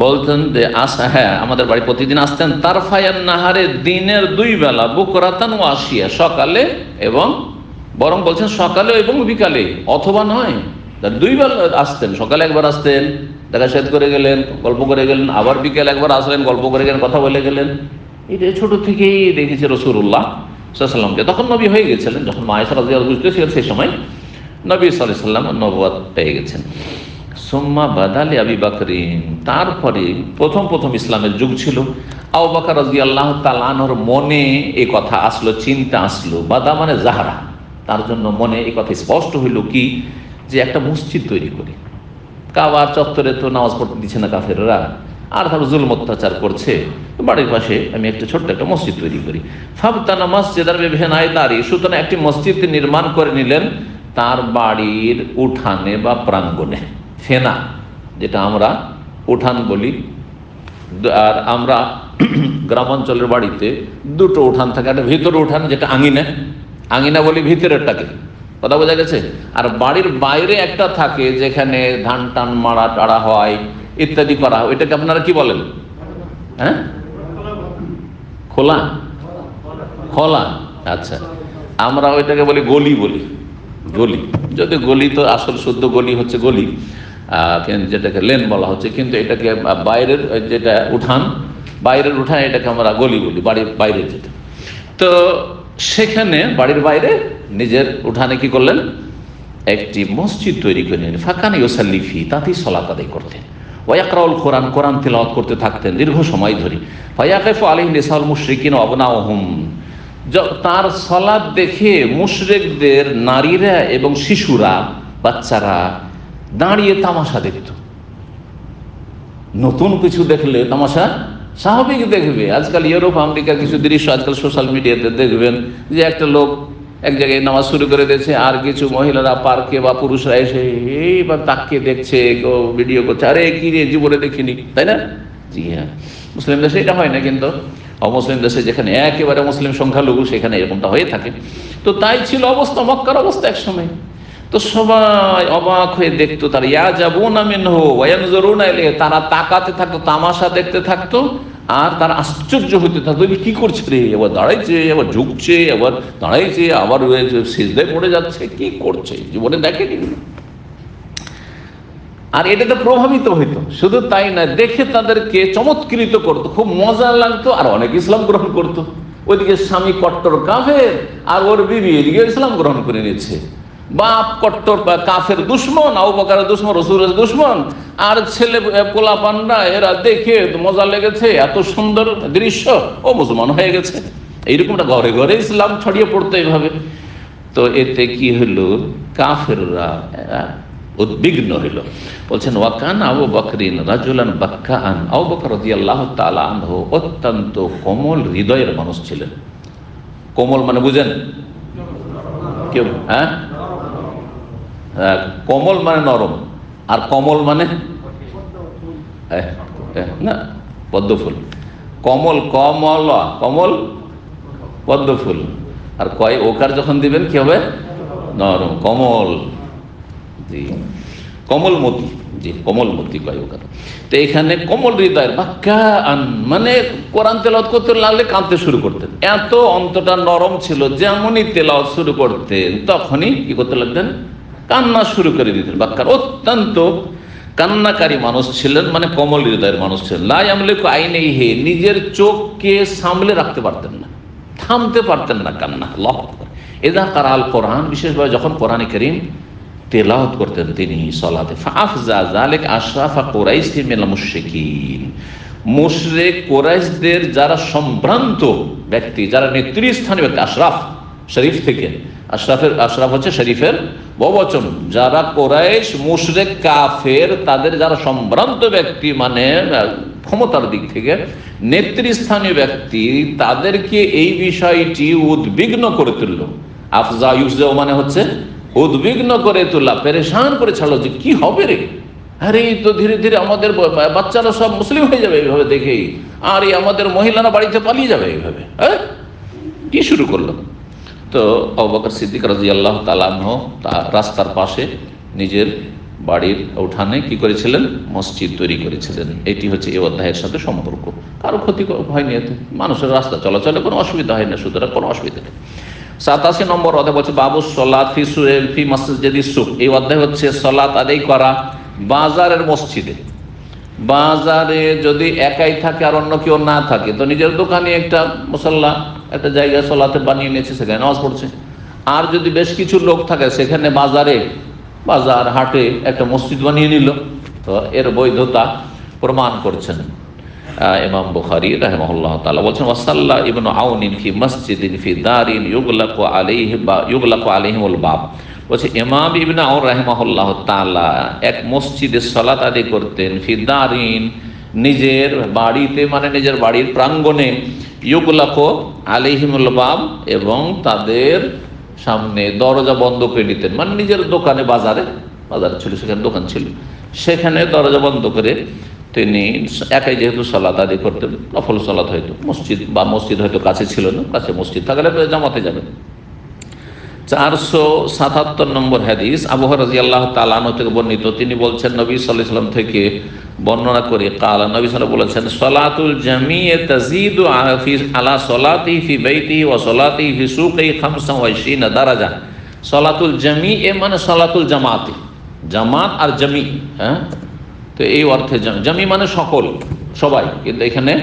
বলতেন যে আমাদের বাড়ি প্রতিদিন আসতেন। তারফায়ান নাহারে, দিনের 2 বেলা, বুকরাতান ওয়া আশিয়া, সকালে এবং বরং বলছেন সকালে এবং বিকালে, অথবা নয় 2 বেলা আসতেন। সকালে একবার আসতেন, দেখা সাক্ষাৎ করে গেলেন, গল্প করে গেলেন, আবার বিকেল একবার আসলেন, গল্প করে গেলেন, কথা বলে গেলেন। এটা ছোট থেকেই দেখেছি রাসূলুল্লাহ সাল্লাল্লাহু আলাইহি ওয়াসাল্লামকে। তখন নবী হয়ে গেছিলেন, যখন মা আয়েশা রাদিয়াল্লাহু আনহা বুঝতেছিলেন সেই সময় নবী সাল্লাল্লাহু আলাইহি ওয়াসাল্লাম নবুয়ত পেয়ে গেছেন। সুম্মা বাদালি আবি বকরিন, তারপরে প্রথম ইসলামের যুগ ছিল। আবু বকর রাদিয়াল্লাহু তাআলা আনহুর মনে এই কথা আসলো, চিন্তা আসলো। বাদা মানে জাহরা, তার জন্য মনে এই কথা স্পষ্ট হইল কি, যে একটা মসজিদ তৈরি করি। কাবার চত্বরে তো নামাজ পড়তে দিচ্ছে না কাফেররা, আর তার জুলম অত্যাচার করছে, বাড়ির পাশে আমি একটা ছোট্ট একটা মসজিদ তৈরি করি। ফাবতানা মসজিদার বিভেনায় দাঁড়ি, সুতরাং একটি মসজিদ নির্মাণ করে নিলেন তার বাড়ির উঠানে বা প্রাঙ্গণে। ফেনা, যেটা আমরা উঠান বলি, আর আমরা গ্রামাঞ্চলের বাড়িতে 2টো উঠান থাকে। একটা ভিতরে উঠান, যেটা আঙিনা বলি ভিতরেরটাকে, কথা বোঝা গেছে। আর বাড়ির বাইরে একটা থাকে যেখানে ধান টান মাড়া টাড়া হয় ইত্যাদি করা হয়। ওইটাকে আপনারা কি বলেন? খোলা। আচ্ছা, আমরা ওইটাকে বলি গলি। যদি গলি তো আসল শুদ্ধ গলি হচ্ছে গলি, যেটাকে লেন বলা হচ্ছে, কিন্তু এটাকে বাইরের যেটা উঠান, বাইরের উঠান, এটাকে আমরা গলি বলি, বাড়ির বাইরের যেটা। তো সেখানে বাড়ির বাইরে নিজের উঠানে কি করলেন, একটি মসজিদ তৈরি করে নিলেন। ফাকান ইউসাল্লি ফি, তাতেই সালাত আদায় করতেন। ওয়ায়াকরাউল কোরআন, কোরআন তিলাওয়াত করতে থাকতেন দীর্ঘ সময় ধরে। ফায়াকিফু আলাইহি নিসাউল মুশরিকিন ওয়া আবনাউহুম, তার সালাত দেখে মুশরিকদের নারীরা এবং শিশুরা, বাচ্চারা দাঁড়িয়ে তামাশা দেখত। নতুন কিছু দেখলে তামাশা স্বাভাবিক দেখবে। আজকাল ইউরোপ আমেরিকার কিছু দৃশ্য আজকাল সোশ্যাল মিডিয়াতে দেখবেন যে একটা লোক এক জায়গায় নামাজ শুরু করে দিয়েছে, আর কিছু মহিলারা পার্কে বা পুরুষরা এসে এইবার তাকিয়ে দেখছে, ভিডিও করছে, আরে কি রে, জীবনে দেখিনি, তাই না? জি হ্যাঁ, মুসলিম দেশে এটা হয় না, কিন্তু অমুসলিম দেশে যেখানে একেবারে মুসলিম সংখ্যালঘু সেখানে এরকমটা হয়ে থাকে। তো তাই ছিল অবস্থা, মক্কার অবস্থা এক সময়। তো সবাই অবাক হয়ে দেখতো, তারা ইয়াজাবুনা মিনহু ওয়া ইয়ানজুরুনা ইলাইহি, তারা তাকাতে থাকতো, তামাশা দেখতে থাকতো, আর তারা আশ্চর্য হতে থাকতো, কি করছে রে, এবার দাঁড়াইছে, এবার ঝুঁকছে, এবার দাঁড়াইছে, আবার সিজদায় পড়ে যাচ্ছে, কি করছে, জীবনে দেখেনি। আর এটাতে প্রভাবিত হইতো। শুধু তাই না, দেখে তাদেরকে চমৎকৃত করতো, খুব মজা লাগতো, আর অনেক ইসলাম গ্রহণ করতো। ওইদিকে স্বামী কট্টর কাফের, আর ওর বিবি এদিকে ইসলাম গ্রহণ করে নিচ্ছে। বাপ কট্টর কাফের দুশ্মন, আবু বকরের দুশ্মন, রাসূলের দুশ্মন, আর ছেলে পোলা পান্ডা, এরা দেখে মজা লেগেছে, এত সুন্দর দৃশ্য, ও মুসলমান হয়ে গেছে। এইরকমটা ঘরে ঘরে ইসলাম ছড়িয়ে পড়তো এইভাবে। তো এতে কি হলো, কাফেররা উদ্বিগ্ন হইল। বলছেন ওয়াকান আবু বকরিন রাজুলান বাক্কাআন, আবু বকর রাদিয়াল্লাহু তাআলা আনহু অত্যন্ত কোমল হৃদয়ের মানুষ ছিলেন। কোমল মানে বুঝেন কেউ? কোমল মানে নরম, আর কমল মানে না পদ্ম ফুল। কমল কমল পদ্ম ফুল, আর ওকার যখন দিবেন কি হবে, নরম, কমল। জি, কোমলমতি, জি কোমলমতি কয় ওখানে। তো এখানে কোমল হৃদয়ের বাক্কা মানে কোরআন তেলাওয়াত করতে লাগলে কাঁদতে শুরু করতেন, এত অন্তটা নরম ছিল, যেমনই তেলাওয়াত শুরু করতেন তখনই কি করতে লাগতেন, কান্না শুরু করে দিতেন। বাক্কার অত্যন্ত কান্নাকারী মানুষ ছিলেন, মানে কোমল হৃদয়ের মানুষ ছিলেন। লা ইয়ামলিকু আইনাইহি, নিজের চোখকে সামলে রাখতে পারতেন না, থামতে পারতেন না কান্না। আল্লাহু আকবার। ইযা কারাআল কোরআন, বিশেষভাবে যখন কোরআনে কারীম তেলাওয়াত করতেন তিনি সালাতে, ফাআফজা যালিক আশরাফা কুরাইশ মিনাল মুশরিকিন, মুশরিক কুরাইশদের যারা সম্ভ্রান্ত ব্যক্তি, যারা নেতৃস্থানীয় ব্যক্তি, আশরাফ শরীফ থেকে, আশরাফ হচ্ছে শরীফের বহুবচন, যারা কুরাইশ মুশরিক কাফের তাদের যারা সম্ভ্রান্ত ব্যক্তি, মানে ক্ষমতার দিক থেকে নেতৃস্থানীয় ব্যক্তি, তাদেরকে এই বিষয়টি উদ্বিগ্ন করে তুলল। আফজা ইউফজা মানে হচ্ছে উদ্বিগ্ন করে তোলা, পেরেশান করে ছাড়লো যে কি হবে রে, আরে তো ধীরে ধীরে আমাদের বাচ্চারা সব মুসলিম হয়ে যাবে এইভাবে দেখেই, আর এই আমাদের মহিলারা বাড়িতে পালিয়ে যাবে এইভাবে, হ্যাঁ কি শুরু করলো। তো আবু বকর সিদ্দিক রাদিয়াল্লাহু তাআলা আনহু রাস্তার পাশে নিজের বাড়ির উঠানে কি করেছিলেন, মসজিদ তৈরি করেছিলেন। এটি হচ্ছে এই অধ্যায়ের সাথে সম্পর্ক। কারো ক্ষতি হয়নি, এতে মানুষের রাস্তা চলাচলে কোনো অসুবিধা হয় না, সুতরাং কোনো অসুবিধা নেই। 87 নম্বর অধ্যায় বলছে বাবু সলাত ফি মসজিদিস সুক। এই অধ্যায় হচ্ছে সলাত আদায় করা বাজারের মসজিদে। বাজারে যদি একাই থাকে আর অন্য কেউ না থাকে, তো নিজের দোকানে একটা মুসাল্লা, একটা জায়গা সলাতে বানিয়ে নিয়েছে, সেখানে নামাজ পড়ছে। আর যদি বেশ কিছু লোক থাকে, সেখানে বাজার হাটে একটা মসজিদ বানিয়ে নিল, তো এর বৈধতা প্রমাণ করছেন ইমাম বুখারী রাহিমাহুল্লাহ তাআলা। বলছেন ওয়াসাল্লা ইবনু আউনিন ফি মসজিদিন ফি দারিন ইউগলাকু আলাইহিমুল বাব। বলছে ইমাম ইবনে আউন রাহিমাহুল্লাহ তাআলা এক মসজিদে সালাত আদায় করতেন, ফি দারিন নিজের বাড়িতে, মানে নিজের বাড়ির প্রাঙ্গণে, ইউগলাকু আলাইহিমুল বাব এবং তাদের সামনে দরজা বন্ধ করে নিতেন, মানে নিজের দোকানে, বাজার ছিল, সেখানে দোকান ছিল, সেখানে দরজা বন্ধ করে তিনি একাই যেহেতু সালাত আদায় করতেন, নফল সালাত, হয়তো মসজিদ হয়তো কাছে ছিল না, কাছে মসজিদ থাকলে জামাতে যাবেন। 477 নম্বর হাদিস আবু হুরায়রা রাদিয়াল্লাহু তাআলা আনহু থেকে বর্ণিত, তিনি বলছেন নবী সাল্লাল্লাহু আলাইহি ওয়াসাল্লাম থেকে বর্ণনা করে, কালা নবী সাল্লাল্লাহু আলাইহি ওয়াসাল্লাম বলেছেন, সালাতুল জামিয়ে তাজিদু আলা সালাতিহি ফি বাইতিহি ওয়া সালাতিহি ফি সুকিহি 25 দারাজা। সালাতুল জামিয়ে মানে সালাতুল জামাতি, জামাত আর জামি, হ্যাঁ, তো এই অর্থে জামি মানে সকল, সবাই, কিন্তু এখানে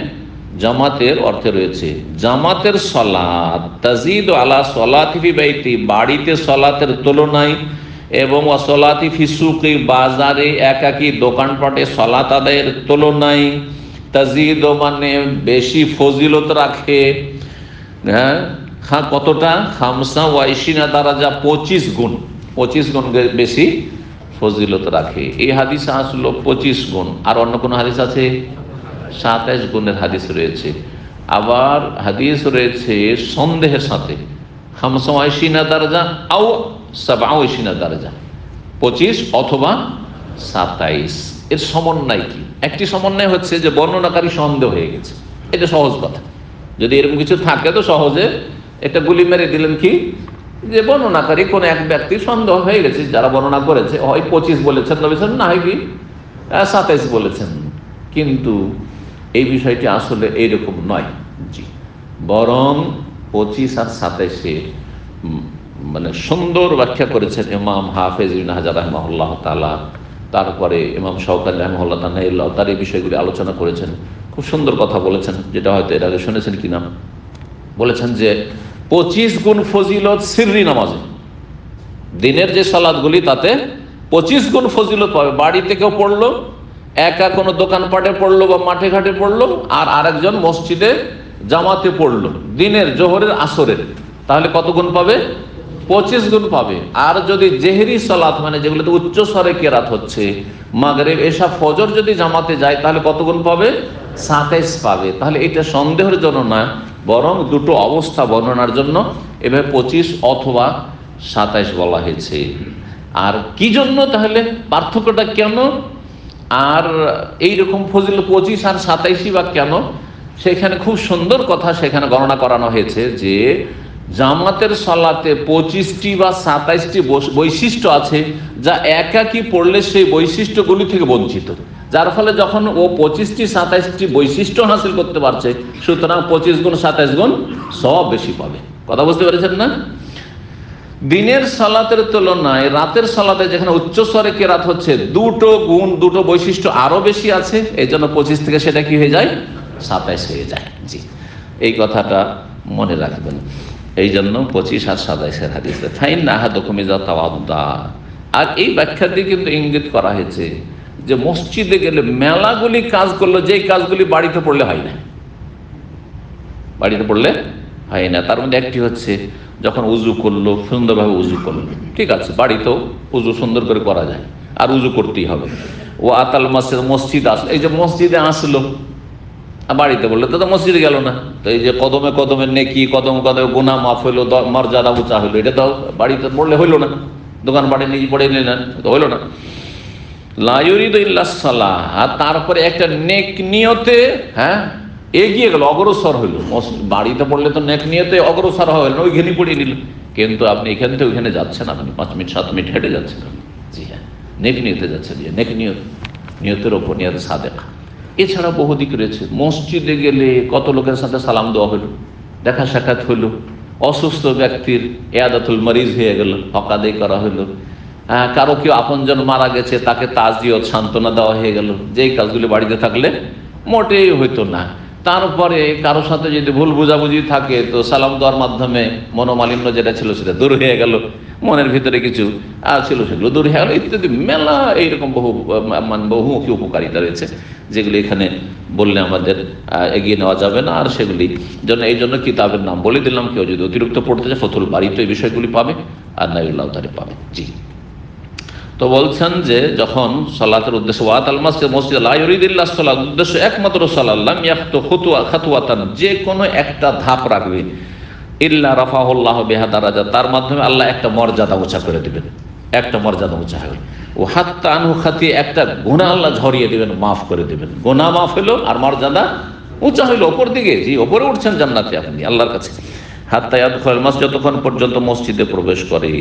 জামাতের অর্থে রয়েছে জামাতের সলাত, তাজিদু আলা সলাতি ফি বাইতি, বাড়িতে সলাতের তুলনায়, এবং ওয়াসলাতি ফি সুকি, বাজারে একাকী দোকানপাটে সলাত আদায়ের তুলনায়, তাজিদ মানে বেশি ফজিলত রাখে, হ্যাঁ কতটা, 25 দারাজা, 25 গুণ বেশি ফজিলত রাখে। এই হাদিস আসলো 25 গুণ, আর অন্য কোন হাদিস আছে 27 গুণের হাদিস রয়েছে। আবার হাদিস রয়েছে সন্দেহের সাথে 25 দারাজা আও 27 দারাজা, 25 অথবা 27। এর সমন্বয় কি? একটি সমন্বয় হচ্ছে যে বর্ণনাকারী সন্দেহ হয়ে গেছে, এটা সহজ কথা। যদি এরকম কিছু থাকে তো সহজে একটা গুলি মেরে দিলেন কি, যে বর্ণনাকারী কোন এক ব্যক্তি সন্দেহ হয়ে গেছে, যারা বর্ণনা করেছে হয় 25 বলেছেন নবী সাল্লাল্লাহু আলাইহি ওয়াসাল্লাম, না হয় কি 27 বলেছেন। কিন্তু এই বিষয়টি আসলে এইরকম নয়, জি, বরং 25 আর 27 মানে সুন্দর ব্যাখ্যা করেছেন ইমাম হাফেজ ইবনে হাজার রাহিমাহুল্লাহ তাআলা, তারপরে ইমাম শাওকানী রাহিমাহুল্লাহ তাআলা তার এই বিষয়গুলি আলোচনা করেছেন, খুব সুন্দর কথা বলেছেন, যেটা হয়তো এর আগে শুনেছেন কিনা। বলেছেন যে 25 গুণ ফজিলত সিররি নামাজে, দিনের যে সালাতগুলি তাতে 25 গুণ ফজিলত পাবে। বাড়িতে কেউ পড়লো, একা কোনো দোকানপাটে পড়লো বা মাঠে ঘাটে পড়লো, আর আরেকজন মসজিদে জামাতে পড়লো দিনের, জোহরের, আসরের, তাহলে কত গুণ পাবে? 25 গুণ পাবে। আর যদি জেহরি সালাত মানে যেগুলোতে উচ্চ স্বরে কেরাত হচ্ছে, মাগরিব, এশা, ফজর যদি জামাতে যায় তাহলে কত গুণ পাবে? 27 পাবে। তাহলে এটা সন্দেহের জন্য না, বরং দুটো অবস্থা বর্ণনার জন্য এভাবে 25 অথবা 27 বলা হয়েছে। আর কি জন্য, তাহলে পার্থক্যটা কেন, আর এইরকম ফজিল 25 আর 27 বা কেন, সেখানে খুব সুন্দর কথা সেখানে গণনা করানো হয়েছে যে জামাতের সালাতে 25টি বা 27টি বৈশিষ্ট্য আছে যা একাকি পড়লে সেই বৈশিষ্ট্যগুলি থেকে বঞ্চিত, যার ফলে যখন ও 25টি 27টি বৈশিষ্ট্য হাসিল করতে পারছে, সুতরাং 25 গুণ 27 গুণ সব বেশি পাবে। কথা বুঝতে পেরেছেন না? দিনের সালাতের তুলনায় রাতের সালাতে যেখানে উচ্চস্বরে কেরাত হচ্ছে, দুটো গুণ, দুটো বৈশিষ্ট্য আরো বেশি আছে, এই জন্য 25 থেকে সেটা কি হয়ে যায়, 27 হয়ে যায়। জি, এই কথাটা মনে রাখবেন। এই জন্য 25 আর 27 হাদিসে ফাইন আহাদুকুম ইযা তাওয়াদ্দা। আর এই ব্যাখ্যা দিয়ে কিন্তু ইঙ্গিত করা হয়েছে যে মসজিদে গেলে মেলাগুলি কাজ করলো, যেই কাজগুলি বাড়িতে পড়লে হয় না, বাড়িতে পড়লে হয় না। তার মধ্যে একটি হচ্ছে যখন উজু করলো, সুন্দরভাবে উজু করলো, ঠিক আছে, বাড়িতেও উজু সুন্দর করে করা যায়, আর উজু করতেই হবে। ও আতাল মসজিদ, মসজিদ আসলো, এই যে মসজিদে আসলো, বাড়িতে বললে তো মসজিদে গেল না, তো এই যে কদমে কদমে নেকি, কদমে কদমে গুনাহ মাফ হইলো, মর্যাদা উঁচা হইলো, এটা তো বাড়িতে পড়লে হইলো না, দোকান বাড়ি নিজে পড়ে নিলেন, তো হইলো না। লা ইউরিদু ইল্লাস সালাহ, আর তারপরে একটা নেক নিয়তে এগিয়ে গেল, অগ্রসর হইলো। বাড়িতে পড়লে তো নেক নিয়তে অগ্রসর হইল না, ওইখানে পড়িয়ে নিল, কিন্তু আপনি এখান থেকে ওইখানে যাচ্ছেন, আপনি 5 মিনিট 7 মিনিট হেঁটে যাচ্ছেন। জি হ্যাঁ, নেক নিয়তে যাচ্ছেন, নেক নিয়তের ওপর নিয়ত সাদেকা। এছাড়া বহু দিক রয়েছে। মসজিদে গেলে কত লোকের সাথে সালাম দেওয়া হলো, দেখা সাক্ষাৎ হইলো, অসুস্থ ব্যক্তির ইয়াদাতুল মারিজ হয়ে গেল, হক আদায় করা হইলো, কারো কেউ আপনজন মারা গেছে, তাকে তাজিয়ত সান্ত্বনা দেওয়া হয়ে গেল, যেই কাজগুলি বাড়িতে থাকলে মোটেই হইতো না। তারপরে কারোর সাথে যদি ভুল বুঝাবুঝি থাকে, তো সালাম দেওয়ার মাধ্যমে মনোমালিন্য যেটা ছিল সেটা দূর হয়ে গেল, মনের ভিতরে কিছু ছিল সেগুলো দূর হয়ে গেল, ইত্যাদি মেলা এইরকম বহুমুখী উপকারিতা রয়েছে, যেগুলি এখানে বললে আমাদের এগিয়ে নেওয়া যাবে না। আর সেগুলি জন্য এই জন্য কিতাবের নাম বলে দিলাম, কেউ যদি অতিরিক্ত পড়তে চায় ফতুল বাড়িতে এই বিষয়গুলি পাবে, আর নাইউল্লাহ তারি পাবে। জি, তো বলছেন যে যখন সালাতের উদ্দেশ্য ওয়াতাল মসজিদ, মসজিদ লা ইউরিদুল্লাহ সালাত, উদ্দেশ্য একমাত্র সালাত, লাম ইয়াখতু খাতুওয়াতান, যে কোনো একটা ধাপ রাখবে, ইল্লা রাফাহুল্লাহ বিহা দারাজা, তার মাধ্যমে আল্লাহ একটা মর্যাদা উঁচা করে দিবেন, একটা মর্যাদা উঁচা হবে। ও হাত্তা আনহু খাতি, একটা গুনাহ আল্লাহ ঝরিয়ে দিবেন, মাফ করে দিবেন, গুনাহ মাফ হলো আর মর্যাদা উঁচা হইলো ওপর দিকে। জি, ওপরে উঠছেন জান্নাতে আপনি আল্লাহর কাছে। হাত্তা ইয়াদখুল মসজিদ, যতক্ষণ পর্যন্ত মসজিদে প্রবেশ করে।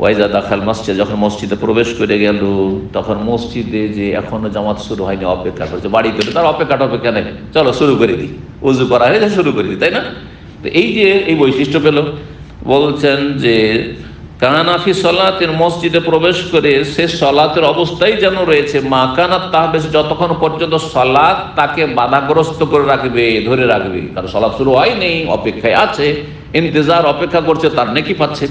ওয়াইজা দাখাল মসজিদ, যখন মসজিদে প্রবেশ করে গেল, তখন মসজিদে যে এখনো জামাত শুরু হয়নি অপেক্ষা করছে, বাড়িতে তার অপেক্ষা নেই, চলো শুরু করে দিই, উজু করা হয়েছে শুরু করে দিই, তাই না? তো এই যে এই বৈশিষ্ট্য পেল, বলছেন যে কানাফি সলাতের, মসজিদে প্রবেশ করে সে সলাতের অবস্থায় যেন রয়েছে, মা কানাত তাহবেশ, যতক্ষণ পর্যন্ত সলাত তাকে বাধাগ্রস্ত করে রাখবে, ধরে রাখবে, কারণ সলাত শুরু হয়নি, অপেক্ষায় আছে, ইন্তজার, অপেক্ষা করছে, তার নেকি পাচ্ছে।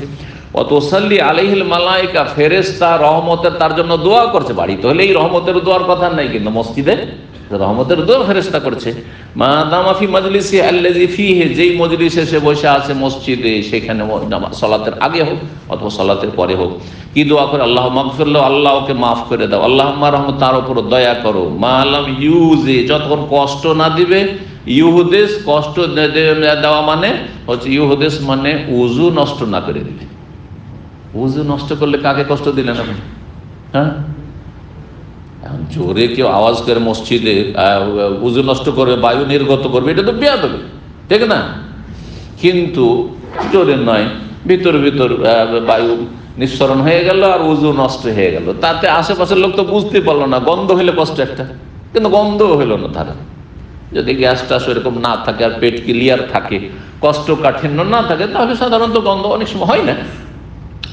অতসাল্লি আলাইহিল মালাইকা, ফেরেশতা রহমতের তার জন্য দোয়া করছে। বাড়িতে হলে এই রহমতের দোয়ার কথা নাই, কিন্তু মসজিদে রহমতের দোয়া ফেরেশতা করছে। মা দামা ফি মাজলিসি আল্লাযী ফীহি, যেই মজলিসে সে বসে আছে মসজিদে, সেখানে সালাতের আগে হোক অথবা সালাতের পরে হোক, কি দোয়া করে? আল্লাহ মাগফির লাহু, আল্লাহ ওকে মাফ করে দাও, আল্লাহুম্মা রহমত, তার উপর দয়া করো, মা লাম ইউজি, যতক্ষণ কষ্ট না দিবে। ইউহুদেস, কষ্ট দেওয়া মানে হচ্ছে, ইউহুদেস মানে উযু নষ্ট না করে দিবে। উযু নষ্ট করলে কাকে কষ্ট দিলেন আপনি? হ্যাঁ, জোরে কেউ আওয়াজ করে মসজিদে উযু নষ্ট করবে, বায়ু নির্গত করবে, এটা তো বেয়াদবি, ঠিক না? কিন্তু জোরে নয়, ভিতর ভিতর বায়ু নিঃসরণ হয়ে গেল আর উযু নষ্ট হয়ে গেল, তাতে আশেপাশের লোক তো বুঝতে পারলো না। গন্ধ হইলে কষ্ট একটা, কিন্তু গন্ধও হইল না। তারা যদি গ্যাসটা সেরকম না থাকে আর পেট ক্লিয়ার থাকে, কষ্ট কাঠিন্য না থাকে, তাহলে সাধারণত গন্ধ অনেক সময় হয় না,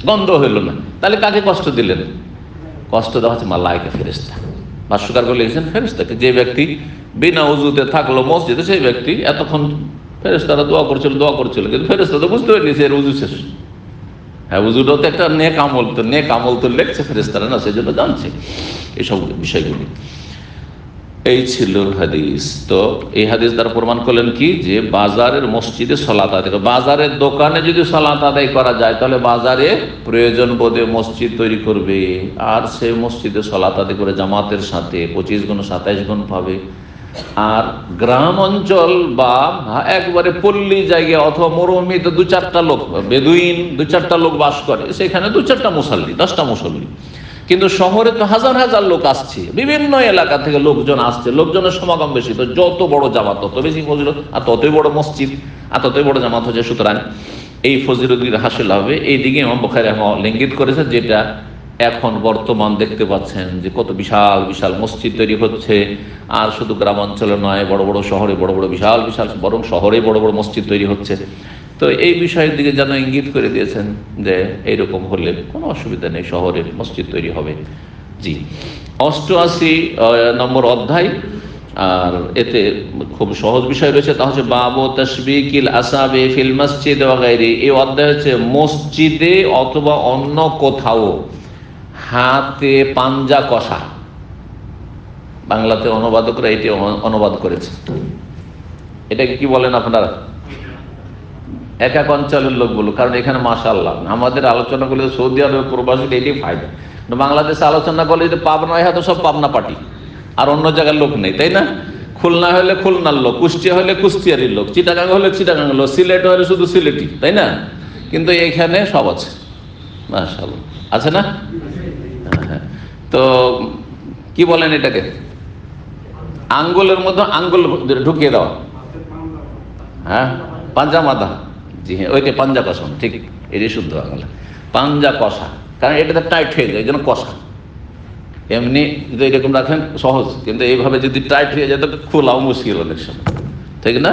গন্ধ হইল না। তাহলে কাকে কষ্ট দিলেন? কষ্ট দেওয়া হচ্ছে মালায়েকা, ফেরেশতা। ভাষ্যকার বলে লিখেছেন ফেরেশতাকে। যে ব্যক্তি বিনা উযুতে থাকলো মসজিদে, সেই ব্যক্তি এতক্ষণ ফেরেশতারা দোয়া করছিল, কিন্তু ফেরেশতা তো বুঝতে পারেনি এর উযু শেষ। হ্যাঁ, উযুটাও তো একটা নেক আমল তো লেখছে ফেরেশতারা না, সেই জন্য জানছে এইসব বিষয়গুলি। এই ছিল হাদিস। তো এই হাদিস দ্বারা প্রমাণ করলেন কি, যে বাজারের মসজিদে সালাত আদায়, বাজারের দোকানে যদি সালাত আদায় করা যায়, তাহলে বাজারে প্রয়োজন বোধে মসজিদ তৈরি করবে, আর সেই মসজিদে সালাত আদায় করে জামাতের সাথে 25 গুণ 27 গুণ পাবে। আর গ্রাম অঞ্চল বা একবারে পল্লী জায়গায় অথবা মরুভূমিতে 2-4টা লোক, বেদুইন 2-4টা লোক বাস করে, সেখানে 2-4টা মুসাল্লি, 10টা মুসল্লি। কিন্তু শহরে তো হাজার হাজার লোক আসছে, বিভিন্ন এলাকা থেকে লোকজন আসছে, লোকজনের সমাগম বেশি, তো যত বড় জামাত তত বেশি ফজিলত, আর ততই বড় মসজিদ আর ততই বড় জামাত হচ্ছে। সুতরাং এই ফজিলতের হাসিল হবে। এই দিকে ইমাম বুখারী রাহিমাহুল্লাহ ইঙ্গিত করেছেন, যেটা এখন বর্তমান দেখতে পাচ্ছেন যে কত বিশাল বিশাল মসজিদ তৈরি হচ্ছে। আর শুধু গ্রামাঞ্চলে নয়, বড় বড় শহরে বড় বড় বিশাল বিশাল, বরং শহরে বড় বড় মসজিদ তৈরি হচ্ছে। তো এই বিষয়ের দিকে যেন ইঙ্গিত করে দিয়েছেন যে এইরকম হলে কোনো অসুবিধা নেই, শহরের মসজিদ তৈরি হবে। জি, 88 নম্বর অধ্যায়। আর এতে খুব সহজ বিষয় রয়েছে, তা হচ্ছে বাবু তাশবিকিল আসাবে ফিল মসজিদ ওয়া গায়রি। এই অধ্যায় হচ্ছে মসজিদে অথবা অন্য কোথাও হাতে পাঞ্জা কষা। বাংলাতে অনুবাদকরা এটি অনুবাদ করেছে। এটাকে কি বলেন আপনারা? এক এক অঞ্চলের লোক বলুন, কারণ এখানে মাশাআল্লাহ আমাদের আলোচনা করলে সৌদি আরবের প্রবাসীর এটি ফায়দা। বাংলাদেশে আলোচনা করলে যদি পাবনা হয় তো সব পাবনা পার্টি, আর অন্য জায়গার লোক নেই, তাই না? খুলনা হলে খুলনার লোক, কুষ্টিয়া হলে কুষ্টিয়ারির লোক, চিটাগাং হলে চিটাগাং লোক, সিলেট হলে শুধু সিলেটি, তাই না? কিন্তু এখানে সব আছে, মাশাআল্লাহ, আছে না? হ্যাঁ। তো কি বলেন এটাকে? আঙ্গুলের মধ্যে আঙ্গুল ঢুকিয়ে দেওয়া, হ্যাঁ, পাঞ্জা মাথা। জি হ্যাঁ, ওইটা পাঞ্জা কষা, ঠিক, এটাই শুদ্ধ বাংলা, পাঞ্জা কষা। কারণ এটাতে টাইট হয়ে যায়, এই জন্য কষা। এমনি যদি এরকম রাখেন সহজ, কিন্তু এইভাবে যদি টাইট হয়ে যায় তো খোলাও মুশকিল অনেক সময়, ঠিক না?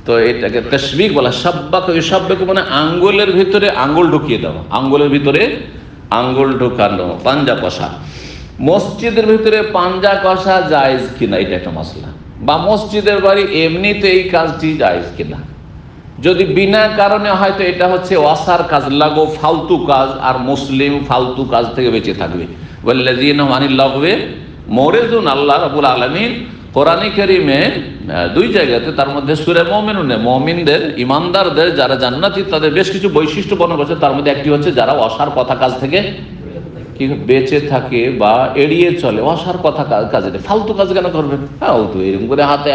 তো এটাকে তাশবিক বলা। সাব্বাক, সাব্বাক মানে আঙ্গুলের ভিতরে আঙ্গুল ঢুকিয়ে দেওয়া, আঙ্গুলের ভিতরে আঙ্গুল ঢুকানো, পাঞ্জা কষা। মসজিদের ভিতরে পাঞ্জা কষা জায়েজ কিনা, এটা একটা মাসলা। বা মসজিদের বাড়ি এমনিতে এই কাজটি জায়েজ কিনা। যদি বিনা কারণে হয়তো এটা হচ্ছে ওয়াসার কাজ, লাগো ফালতু কাজ, আর মুসলিম ফালতু কাজ থেকে বেঁচে থাকবে। ওয়াল্লাযীনা আনিল লাগওয়ি মুরিদুন, আল্লাহ রাব্বুল আলামিন কোরআনে কারীমে দুই জায়গাতে, তার মধ্যে সূরা মুমিনুনে মুমিনদের, ইমানদারদের যারা জান্নাতি, তাদের বেশ কিছু বৈশিষ্ট্য বর্ণনা করেছে। তার মধ্যে একটি হচ্ছে যারা অসার কথা কাজ থেকে কি বেঁচে থাকে বা এড়িয়ে চলে। অসার কথা কাজে ফালতু কাজ কেন করবেন? ফালতু এরকম করে হাতে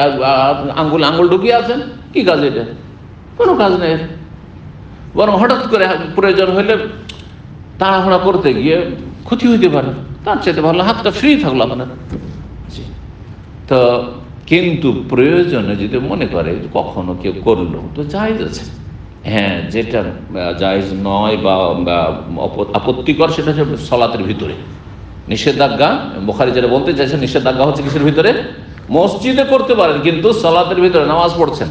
আঙ্গুল ঢুকিয়ে আছেন, কি কাজ এটা? কোনো কাজ নেই। বরং হঠাৎ করে প্রয়োজন হইলে তাড়াহুড়া করতে গিয়ে ক্ষতি হইতে পারে, তার চাইতে ভালো হাতটা ফ্রি থাকলো আপনার। তো কিন্তু প্রয়োজনে যদি মনে করে কখনো কেউ করলো তো জায়েজ আছে। হ্যাঁ, যেটা জায়েজ নয় বা আপত্তিকর সেটা হচ্ছে সালাতের ভিতরে নিষেধাজ্ঞা। বুখারী যেটা বলতে চাইছে, নিষেধাজ্ঞা হচ্ছে কিসের ভিতরে? মসজিদে করতে পারেন, কিন্তু সালাতের ভিতরে নামাজ পড়ছেন,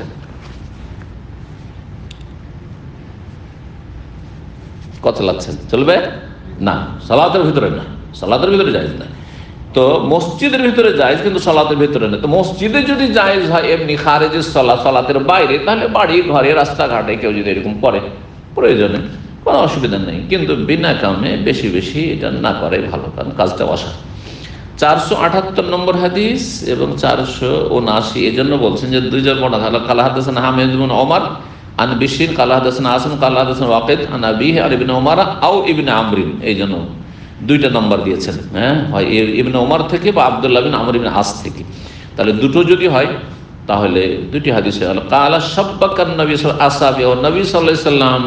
কথা লাগছেন, চলবে না। সালাতের ভিতরে না, সালাতের ভিতরে জায়েজ না। তো মসজিদের ভিতরে জায়েজ, কিন্তু সালাতের ভিতরে না। তো মসজিদে যদি জায়েজ হয় এমনি খারেজের সালাতের বাইরে, তাহলে বাড়ি ঘরে রাস্তাঘাটে কেউ যদি এরকম করে প্রয়োজনে কোনো অসুবিধা নেই, কিন্তু বিনা কারণে বেশি বেশি এটা না করে ভালো, কারণ কাজটা অসা। 478 নম্বর হাদিস এবং 479, এই জন্য বলছেন যে দুইজন বর্ণনা হলো, কালা হাদাসানা হামিদ ইবনে ওমর আন বিশির, কালা হাদাসানা আসিম, কালা হাদাসানা ওয়াকিদ আন আবিহি আর ইবনে ওমর আও ইবনে আমরিন। এই জন্য দুইটা নম্বর দিয়েছেন, হ্যাঁ, হয় ইবনে ওমর থেকে বা আব্দুল্লাহ বিন আমর ইবনে আস থেকে। তাহলে দুটো যদি হয় তাহলে দুটি হাদিসে হলো কালা সাব্বাকান নবী আসহাবে, ও নবী সাল্লাল্লাহু আলাইহি সাল্লাম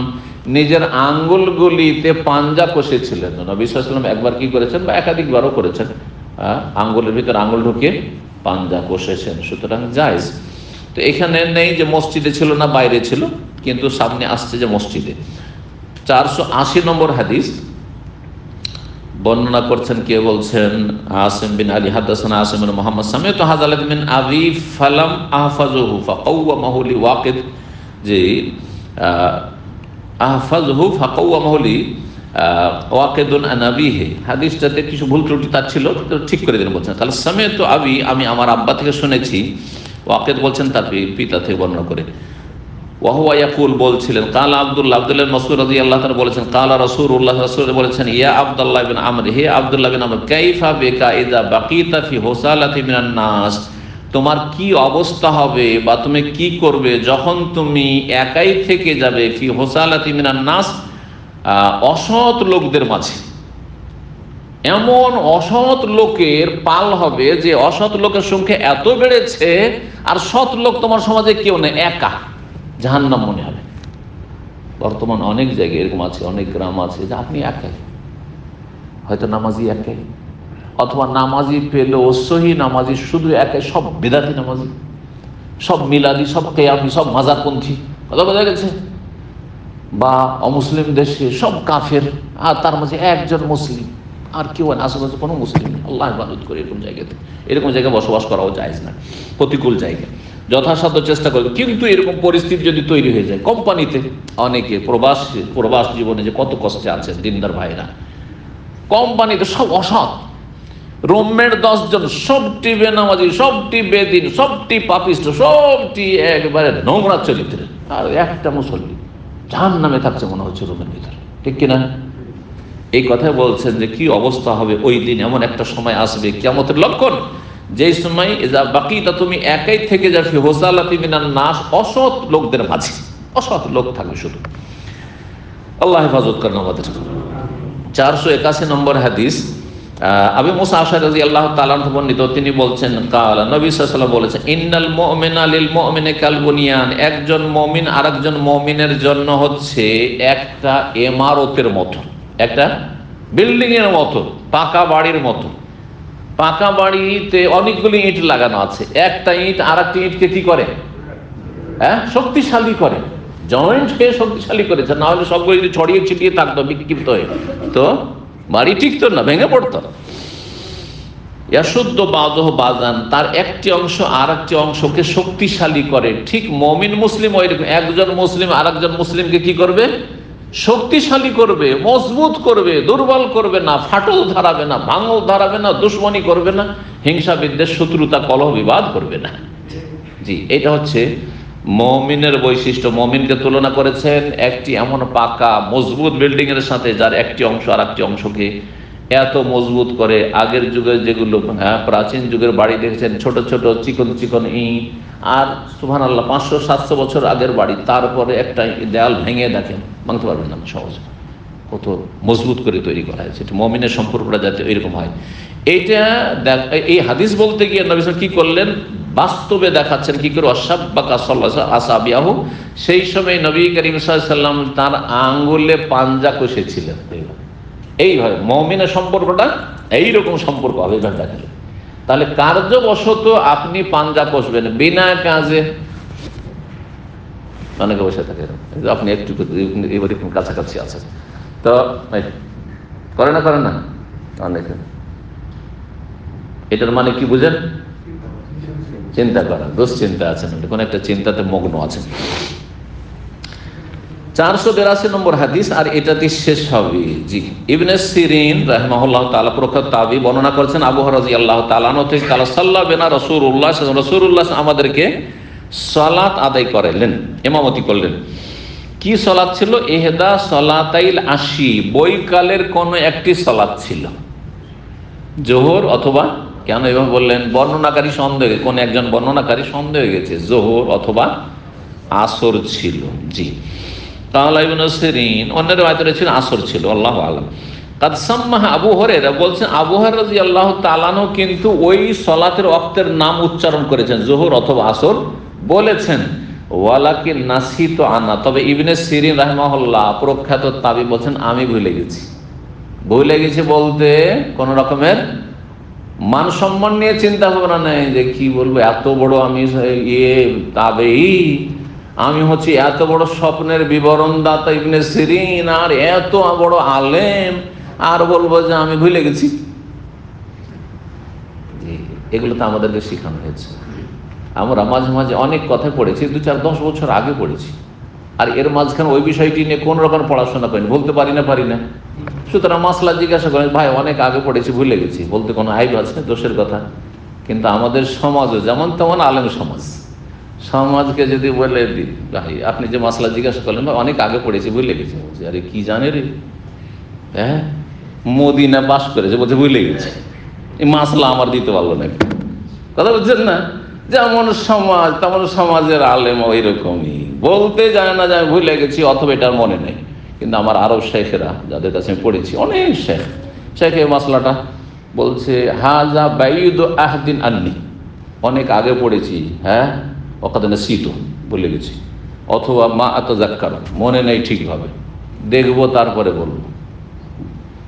নিজের আঙ্গুলগুলিতে পাঞ্জা কষেছিলেন। নবী সাল্লাল্লাহু আলাইহি সাল্লাম একবার কি করেছেন বা একাধিকবারও করেছেন, আঙ্গুলের ভিতরে আঙ্গুল ঢুকিয়ে পাঞ্জা কষেছেন, সুতরাং জায়েজ। তো এখানে নেই যে মসজিদে ছিল না বাইরে ছিল, কিন্তু সামনে আসছে যে মসজিদে। 480 নম্বর হাদিস বর্ণনা করছেন, কে বলছেন? আসিম বিন আলী হাদাসানা আসিম বিন মুহাম্মদ সামি'তু হাযাল মিন আবি ফালাম আহফাযুহু ফাকাওয়ামাহু লি ওয়াকিদ, যে আহফাযুহু ফাকাওয়ামাহু লি ওয়াকিদুন আন আবিহি। হাদিসটাতে কিছু ভুল ত্রুটি তার ছিল, তো ঠিক করে দিলেন। বলছেন তাহলে সামি'তু আবি, আমি আমার আব্বা থেকে শুনেছি। ওয়াকিদ বলছেন তার পিতা থেকে বর্ণনা করে। ওয়াহুয়া ইয়াকুল, বলছিলেন, কালা আব্দুল্লাহ, আব্দুল্লাহ মাসউদ রাদিয়াল্লাহু তাআলা বলেছেন, কালা রাসূলুল্লাহ, রাসূল বলেছেন, ইয়া আব্দুল্লাহ বিন আমর, হে আব্দুল্লাহ বিন আমর, কাইফা বিকা ইযা বাকিতা ফি হুসালাতি মিনান নাস, তোমার কি অবস্থা হবে বা তুমি কি করবে যখন তুমি একাই থেকে যাবে ফি হুসালাতি মিনান নাস, অসৎ লোকদের মাঝে। এমন অসৎ লোকের পাল হবে যে অসৎ লোকের সংখ্যা এত বেড়েছে আর সৎ লোক তোমার সমাজে কেউ নেই, একা, জাহান্নাম মনে হবে। বর্তমান অনেক জায়গায় এরকম আছে, অনেক গ্রাম আছে যে আপনি একাই, হয়তো নামাজি একাই, অথবা নামাজি পেলেও সহি নামাজি শুধু একাই, সব বিদাতি নামাজি, সব মিলাদি, সব কেয়ামি, সব মাজারপন্থী। কথা বোঝা গেছে? বা অমুসলিম দেশে সব কাফের, আর তার মাঝে একজন মুসলিম, আর কেউ আশেপাশে কোনো মুসলিম নেই, আল্লাহ হেফাজত করে এরকম জায়গাতে। এরকম জায়গায় বসবাস করাও যায় না, প্রতিকূল জায়গায় যথাসাধ্য চেষ্টা করবে। কিন্তু এরকম পরিস্থিতি যদি তৈরি হয়ে যায়, কোম্পানিতে অনেকে প্রবাস জীবনে যে কত কষ্টে আছেন দিনদার ভাইরা, কোম্পানিতে সব অসৎ, রুমমেট 10 জন, সবটি বেনামাজি, সবটি বেদিন, সবটি পাপিষ্ট, সবটি একবারে নোংরা চরিত্রের, আর একটা মুসল্লি জাহান্নামে থাকছে মনে হচ্ছে রুমের ভিতরে, ঠিক কিনা? এই কথা বলছেন যে কি অবস্থা হবে ওই দিন। এমন একটা সময় আসবে কিয়ামতের লক্ষণ, যেই সময় বাকিটা তুমি একাই থেকে যাবে হোসালাতি মিনান নাস, অসৎ লোকদের মাঝে অসৎ লোক থাকবে শুধু। আল্লাহ হেফাজত করেন আমাদের। 481 নম্বর হাদিস, আবু মুসা আশআরী রাদিয়াল্লাহু তাআলা আনহু বর্ণিত, তিনি বলছেন কালা, নবী সাল্লাল্লাহু আলাইহি ওয়াসাল্লাম বলেছেন, ইন্নাল মুমিনা লিল মুমিনি কাল বুনিয়ান, একজন মুমিন আরেকজন মুমিনের জন্য হচ্ছে একটা ইমারতের মতো, একটা বিল্ডিং এর মতো, পাকা বাড়ির মতো। পাকা বাড়িতে অনেকগুলি ইট লাগানো আছে, একটা ইট আরেকটা ইটকে কি করে? শক্তিশালী করে, জয়েন্ট হয়ে শক্তিশালী করেছে। না হলে সবগুলো যদি ছড়িয়ে ছিটিয়ে থাকতো বিক্ষিপ্ত হয়ে, তো বাড়ি টিকতো না, ভেঙে পড়তো। ইয়াশুদ্দু বাযুহু বাযান, তার একটি অংশ আর একটি অংশকে শক্তিশালী করে। ঠিক মুমিন মুসলিম ওইরকম, একজন মুসলিম আরেকজন মুসলিমকে কি করবে? শক্তিশালী করবে, মজবুত করবে, দুর্বল করবে না, ফাটল ধরাবে না, ভাঙল ধরাবে না, দুশ্মনী করবে না, হিংসা বিদ্বেষ শত্রুতা কলহ বিবাদ করবে না। জি, এটা হচ্ছে মুমিনের বৈশিষ্ট্য। মুমিনকে তুলনা করেছেন একটি এমন পাকা মজবুত বিল্ডিং এর সাথে, যার একটি অংশ আর একটি অংশকে এত মজবুত করে। আগের যুগে যেগুলো প্রাচীন যুগের বাড়ি দেখেছেন, ছোট ছোট চিকন চিকন ইট, আর সুবহানাল্লাহ 500-700 বছর আগের বাড়ি, তারপরে একটা দেয়াল ভেঙে দেখেন, ভাঙতে পারবেন না সহজে, কত মজবুত করে তৈরি করা হয়েছে। মুমিনের সম্পর্কটা যাতে এরকম হয়, এইটা এই হাদিস বলতে গিয়ে নবী সাল্লাল্লাহু আলাইহি ওয়াসাল্লাম কি করলেন? বাস্তবে দেখাচ্ছেন কি করে। অসাব্বাকা সাল্লাল্লাহু আসাবিয়াহু, সেই সময় নবী করিম সাল্লাল্লাহু আলাইহি ওয়াসাল্লাম তার আঙ্গুলে পাঞ্জা কষেছিলেন। এইভাবে মুমিনের সম্পর্কটা এইরকম সম্পর্ক হবে, এইভাবে দেখালে। তাহলে কার্যবশত আপনি পাঞ্জা কষবেন, বিনা কাজে অনেকে বসে থাকে, আপনি একটু এবার একটু কাছাকাছি আছেন তো করে না অনেকে। এটার মানে কি বুঝেন? চিন্তা করা, দুশ্চিন্তা আছেন, কোন একটা চিন্তাতে মগ্ন আছেন। 482 নম্বর হাদিস, আর এটাতে শেষ হবে। জি, ইবনে সিরিন রাহিমাহুল্লাহ তাআলা প্রখ্যাত তাবী বর্ণনা করেছেন আবু হুরায়রা রাদিয়াল্লাহু তাআলা আনহু থেকে, কালা সাল্লা বিনা রাসূলুল্লাহ আমাদেরকে সালাত আদায় করালেন, ইমামতি করলেন। কি সালাত ছিল? ইহদা সালাতাইল আশি, বৈকালের কোন একটি সালাত ছিল, জোহর অথবা, কেন এভাবে বললেন? বর্ণনাকারী সন্দেহ, কোন একজন বর্ণনাকারী সন্দেহ হয়ে গেছে, জোহর অথবা আসর ছিল। জি, কালা ইবনে সিরিন, অন্যের আয়াতে ছিল আসর ছিল, আল্লাহু আ'লাম। কাদ সাম্মাহা, আবু হুরায়রা বলছেন, আবু হুরায়রা রাদিয়াল্লাহু তাআলা আনহু কিন্তু ওই সালাতের ওয়াক্তের নাম উচ্চারণ করেছেন, জোহর অথবা আসর বলেছেন। ওয়ালাকিন নাসিতু আনা, তবে ইবনে সিরিন রাহিমাহুল্লাহ প্রখ্যাত তাবী বলছেন, আমি ভুলে গেছি বলতে কোন রকমের মান সম্মান নিয়ে চিন্তা ভাবনা নেই, যে কি বলবো, এত বড় আমি তাবেঈ, আমি হচ্ছি এত বড় স্বপ্নের বিবরণ দাতা ইবনে সিরিন, আর এত বড় আলেম, আর বলবো যে আমি ভুলে গেছি। এগুলো তো আমাদেরকে শেখানো হয়েছে। আমরা মাঝে মাঝে অনেক কথা পড়েছি, 2-4-10 বছর আগে পড়েছি, আর এর মাঝখানে ওই বিষয়টি নিয়ে কোন রকম পড়াশোনা করিনি, বলতে পারি না। সুতরাং মাসলা জিজ্ঞাসা করেন, ভাই অনেক আগে পড়েছি, ভুলে গেছি, বলতে কোনো আইব আছে? দোষের কথা। কিন্তু আমাদের সমাজও যেমন তেমন আলেম সমাজকে যদি বলে দিই, ভাই আপনি যে মাসলা জিজ্ঞাসা করলেন, ভাই অনেক আগে পড়েছি, ভুলে গেছি, বলছি আরে কি জানে রে, হ্যাঁ মদিনা বাস করেছে, বলছে ভুলে গেছে, এই মাসলা আমার দিতে পারলো না। কথা বুঝছেন না? যেমন সমাজ তেমন সমাজের আলেম ওই রকমই, বলতে যায় না যে আমি ভুলে গেছি অথবা এটার মনে নেই। কিন্তু আমার আরো শেখেরা যাদের কাছে আমি পড়েছি, অনেক শেখ এই মাসলাটা বলছে, হাজা বাইদু আহদিন আন্নি, অনেক আগে পড়েছি, হ্যাঁ ওকাদনে শীত ভুলে গেছি, অথবা মা আতাযাক্কার, মনে নেই ঠিকভাবে, দেখবো তারপরে বলবো,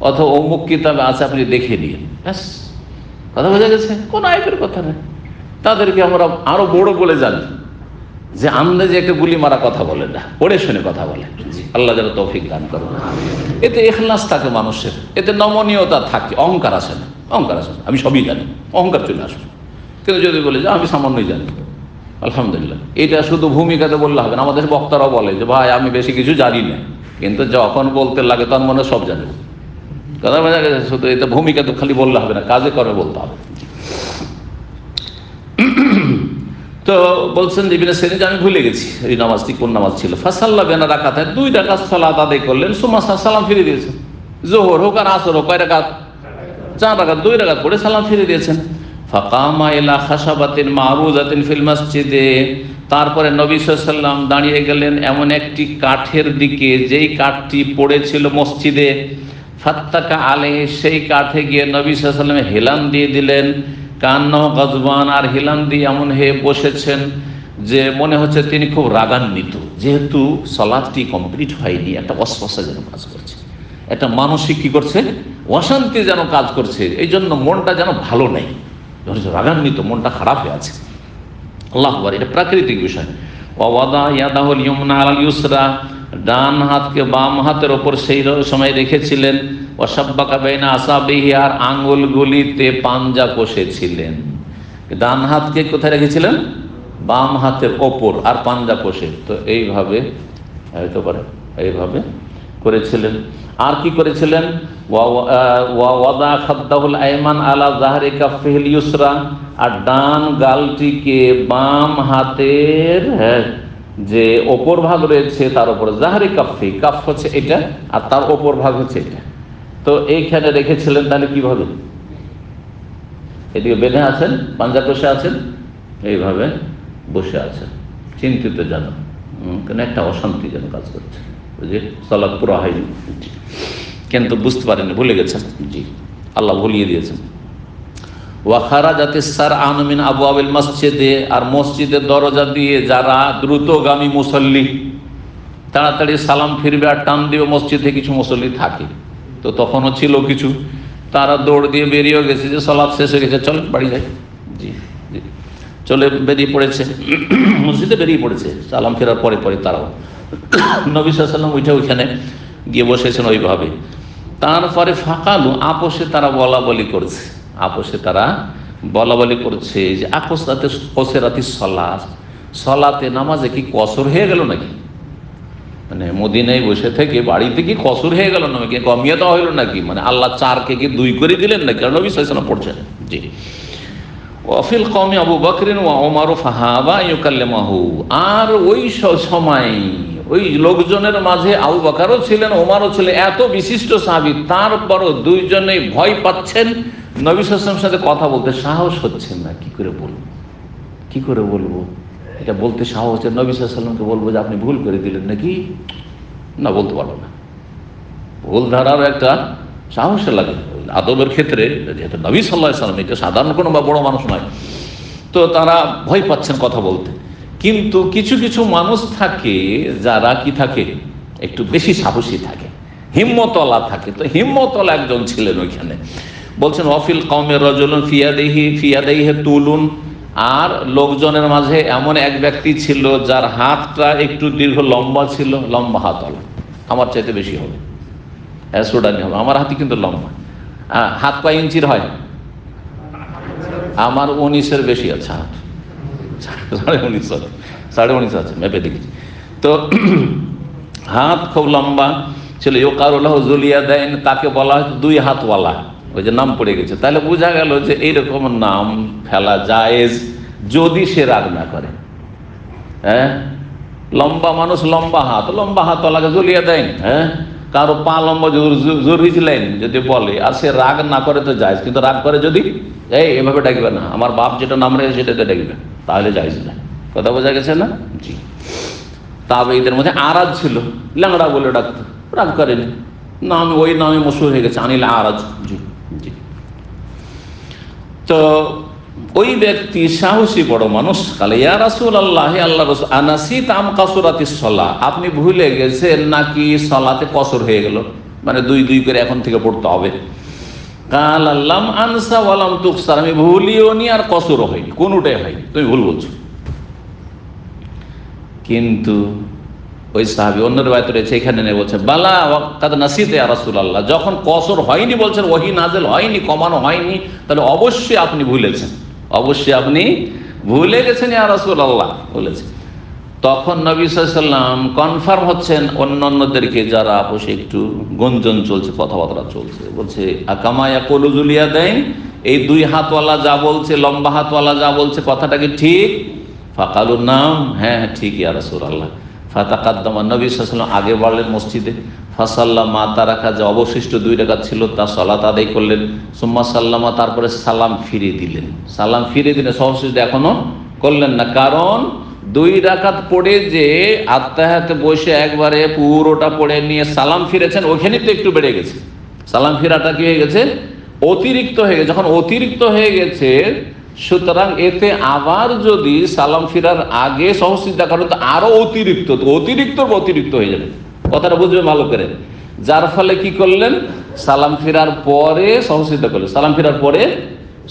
অথবা অমুক কিতাবে আছে আপনি দেখে নিন, ব্যাস। কথা বোঝা গেছে? কোন আইবের কথা নেই। তাদেরকে আমরা আরো বড় বলে জানি, যে আন্দাজে একটা গুলি মারা কথা বলে না, পড়ে শুনে কথা বলে। আল্লাহ যেন তৌফিক দান করে। এতে ইখলাস থাকে মানুষের, এতে নমনীয়তা থাকে, অহংকার আসে না। অহংকার আসে না, আমি সবই জানি, অহংকার চলে আসবে। কিন্তু যদি বলে যে আমি সামান্যই জানি, আলহামদুলিল্লাহ, এটা শুধু ভূমিকাতে বললে হবে না। আমাদের বক্তারাও বলে যে ভাই আমি বেশি কিছু জানি না, কিন্তু যখন বলতে লাগে তখন মনে সব জানে। কথা বোঝা গেছে? শুধু এটা ভূমিকা তো খালি বললে হবে না, কাজে কর্মে বলতে হবে। তো বলছেন যে ইবনে সিরিন, আমি ভুলে গেছি এই নামাজটি কোন নামাজ ছিল। ফাসাল্লা বেনা রাকাতায়, 2 রাকাত সালাত আদায় করলেন। সুম্মা সালাম ফিরে দিয়েছেন। যোহর হোক আর আসর হোক, কয় রাকাত? 4 রাকাত। 2 রাকাত পড়ে সালাম ফিরে দিয়েছেন। ফাকামা ইলা খাশাবাতিন মারুজাতিন ফিল মসজিদে, তারপরে নবী সাল্লাল্লাহু আলাইহি ওয়াসাল্লাম দাঁড়িয়ে গেলেন এমন একটি কাঠের দিকে, যেই কাঠটি পড়েছিল মসজিদে। ফাত্তাকা আলাইহি, সেই কাঠে গিয়ে নবী সাল্লাল্লাহু আলাইহি ওয়াসাল্লাম হেলান দিয়ে দিলেন। কান্নাহ গজবান, আর হেলান দিয়ে এমন হয়ে বসেছেন যে মনে হচ্ছে তিনি খুব রাগান্বিত, যেহেতু সালাতটি কমপ্লিট হয়নি। একটা ওয়াসওয়াসা যেন কাজ করছে, একটা মানসিক কি করছে, অশান্তি যেন কাজ করছে। এই জন্য মনটা যেন ভালো নেই, রাগান্বিত, মনটা খারাপ হয়ে আছে। আল্লাহু আকবার, এটা প্রাকৃতিক বিষয়। ওয়াদা ইয়াদাহুল ইয়ুমনা আলাল ইউসরা, ডান হাতকে বাম হাতের ওপর সেই সময় রেখেছিলেন। ওয়াসাব্বাকা বাইনা আসাবিহি, আর আঙ্গুলগুলিতে পাঞ্জা কষেছিলেন। ডান হাতকে কোথায় রেখেছিলেন? বাম হাতের ওপর, আর পাঞ্জা কষে। তো এইভাবে হতে পারে, এইভাবে করেছিলেন। আর কি করেছিলেন? ওয়াদা খাদ্দাহুল আইমান আলা যাহরি কাফিহিল ইউসরা, আর ডান গালটিকে বাম হাতের যে ওপর ভাগ রয়েছে তার উপর, যাহরি কাফি, কাফ হচ্ছে এটা, আর তার ওপর ভাগ হচ্ছে এটা। তো এইখানে রেখেছিলেন। তাহলে কিভাবে? এদিকে বেঁধে আছেন, পাঞ্জা কষে আছেন, এইভাবে বসে আছেন, চিন্তিত যেন, কেন একটা অশান্তি যেন কাজ করছে, বুঝলি? সালাত পুরা হয়নি, কিন্তু বুঝতে পারেননি, ভুলে গেছেন। জি, আল্লাহ ভুলিয়ে দিয়েছেন। ওয়াখারাজাতিস সারআনু মিন আবওয়াবিল মসজিদে, আর মসজিদের দরজা দিয়ে যারা দ্রুতগামী মুসল্লি তাড়াতাড়ি সালাম ফিরবে আর টান দিবে, মসজিদে কিছু মুসল্লি থাকে। তো তখনও ছিল কিছু, তারা দৌড় দিয়ে বেরিয়েও গেছে যে সালাত শেষ হয়ে গেছে, চল বাড়ি যাই। জি জি, চলে বেরিয়ে পড়েছে, মসজিদে বেরিয়ে পড়েছে সালাম ফেরার পরে পরে। তারাও নবী সাল্লাল্লাহু আলাইহি ওয়াসাল্লাম উঠে ওইখানে গিয়ে বসেছেন ওইভাবে। তারপরে ফাঁকালু, আপোষে তারা বলা বলি করছে, আপোষে তারা বলা বলি করছে যে আকসরাতে কসরাতি সলাত, সলাতে নামাজে কি কসর হয়ে গেল নাকি? মানে মদিনায় বসে থেকে বাড়িতে কি কসর হয়ে গেল নাকি, কমিয়ে দেওয়া হইল নাকি? মানে আল্লাহ 4কে কি 2 করে দিলেন নাকি? নবী সাল্লাল্লাহু আলাইহি ওয়াসাল্লাম পড়ছেন। জি, ওয়াফিল কওমি আবু বকরিন ওয়া ওমর ফাহাবা ইউকাল্লিমাহু, আর ওই সময় ওই লোকজনের মাঝে আবু বকরও ছিলেন, ওমরও ছিলেন, এত বিশিষ্ট সাহাবী, তারপরও দুইজনেই ভয় পাচ্ছেন, নবী সাল্লাল্লাহু আলাইহি ওয়াসাল্লামের সাথে কথা বলতে সাহস হচ্ছেন না। কি করে বলবো, কি করে বলবো? এটা বলতে সাহস হচ্ছে, নবী সাল্লাল্লাহু আলাইহি ওয়াসাল্লামকে বলবো যে আপনি ভুল করে দিলেন নাকি? না, বলতে পারবো না। ভুল ধারার একটা সাহস লাগে আদবের ক্ষেত্রে, যেহেতু নবী সাল্লাল্লাহু আলাইহি ওয়াসাল্লাম, এটা সাধারণ কোনো বা বড় মানুষ নয়। তো তারা ভয় পাচ্ছেন কথা বলতে। কিন্তু কিছু কিছু মানুষ থাকে যারা কি থাকে, একটু বেশি সাহসী থাকে, হিম্মতওয়ালা থাকে। তো হিম্মতওয়ালা একজন ছিলেন ওইখানে। বলছেন ওয়াফিল কওমে রাজুলুন ফিয়াদাইহি তুলুন, আর লোকজনের মাঝে এমন এক ব্যক্তি ছিল যার হাতটা একটু দীর্ঘ লম্বা ছিল, লম্বা হাতওয়ালা, আমার চাইতে বেশি হবে, সুডানি হবে। আমার হাতই কিন্তু লম্বা। হাত কয় ইঞ্চির হয়? আমার 19-এর বেশি আছে হাত, 19.5 আছে, মেপে দেখেছি। তো হাত খুব লম্বা ছিল। ইউকারুল্লাহ জুলিয়াদাইন, তাকে বলা হয় 2 হাতওয়ালা, ওই যে নাম পড়ে গেছে। তাহলে বোঝা গেল যে এইরকম নাম ফেলা জায়েজ, যদি সে রাগ না করে। হ্যাঁ, লম্বা মানুষ, লম্বা হাতওয়ালাকে জুলিয়াদাইন। হ্যাঁ, কারো পা লম্বা জরুরিছিলেন যদি বলে, আর সে রাগ না করে তো জায়েজ, কিন্তু রাগ করে যদি এভাবে ডাকবে না, আমার বাপ যেটা নাম রেখে সেটাতে ডাকবে, তাহলে জায়েজ না। কথা বোঝা গেছে না? জি। তাবেঈদের মধ্যে আরাজ ছিল, ল্যাংড়া বলে ডাকতো, রাগ করেনি, নাম ওই নামে মশহুর হয়ে গেছে, আনিল আরাজ। জি জি। তো ওই ব্যক্তি সাহসী বড় মানুষ, কালে ইয়া রাসূলুল্লাহ, আল্লাহ রাসূল, আনাসিত আম কাসরাতিস সালাহ, আপনি ভুলে গেছেন নাকি সালাতে কসর হয়ে গেল, মানে 2 করে এখন থেকে পড়তে হবে? কাল আল্লাম আনসা ওয়ালাম তুকসার, আমি ভুলিও নি আর কসরও হয়নি, কোনটাই হয়নি, তুমি ভুল বলছো। কিন্তু ওই সাহাবী অন্য রিওয়ায়াত রয়েছে, এখানে নেই, বলছে বালা ওয়াকাদ নাসিতে ইয়া রাসূলুল্লাহ, যখন কসর হয়নি, বলছেন ওহী নাযিল হয়নি, কমানো হয়নি, তাহলে অবশ্যই আপনি ভুলেছেন, অবশ্যই আপনি ভুলে গেছেন ইয়া রাসূলুল্লাহ বলেছেন। তখন নবী সাল্লাল্লাহু আলাইহি ওয়াসাল্লাম কনফার্ম হচ্ছেন অন্যান্যদেরকে, যারা বসে একটু গঞ্জন চলছে, কথাবার্তা চলছে, বলছে আকামা ইয়াকুলু যুল ইয়াদাইন, এই দুই হাতওয়ালা যা বলছে, লম্বা হাতওয়ালা যা বলছে, কথাটা কি ঠিক? ফাকালু নাম, হ্যাঁ ঠিক ইয়া রাসূলুল্লাহ। ফাতাকাদ্দামা, নবী সাল্লাল্লাহু আলাইহি ওয়াসাল্লাম আগে বাড়লেন মসজিদে, ফাসাল্লা মা তারাকা, যে অবশিষ্ট 2 রাকাত ছিল তা সালাত আদায় করলেন, সুম্মা সাল্লামা, তারপরে সালাম ফিরিয়ে দিলেন, সালাম ফিরিয়ে দিলেন, সহসিদ্ধ এখনো করলেন না, কারণ 2 রাকাত পড়ে যে আত্তাহিয়াতে বসে একবারে পুরোটা পড়ে নিয়ে সালাম ফিরেছেন, ওখানেই তো একটু বেড়ে গেছে, সালাম ফিরাটা কি হয়ে গেছে? অতিরিক্ত হয়ে গেছে। যখন অতিরিক্ত হয়ে গেছে, সুতরাং এতে আবার যদি সালাম ফিরার আগে সহসিদ্ধা করেন তো আরো অতিরিক্ত, তো অতিরিক্ত হয়ে যাবে, কথাটা বুঝবে ভালো করে। যার ফলে কি করলেন, সালাম ফিরার পরে সহসিদ্ধা করলেন, সালাম ফিরার পরে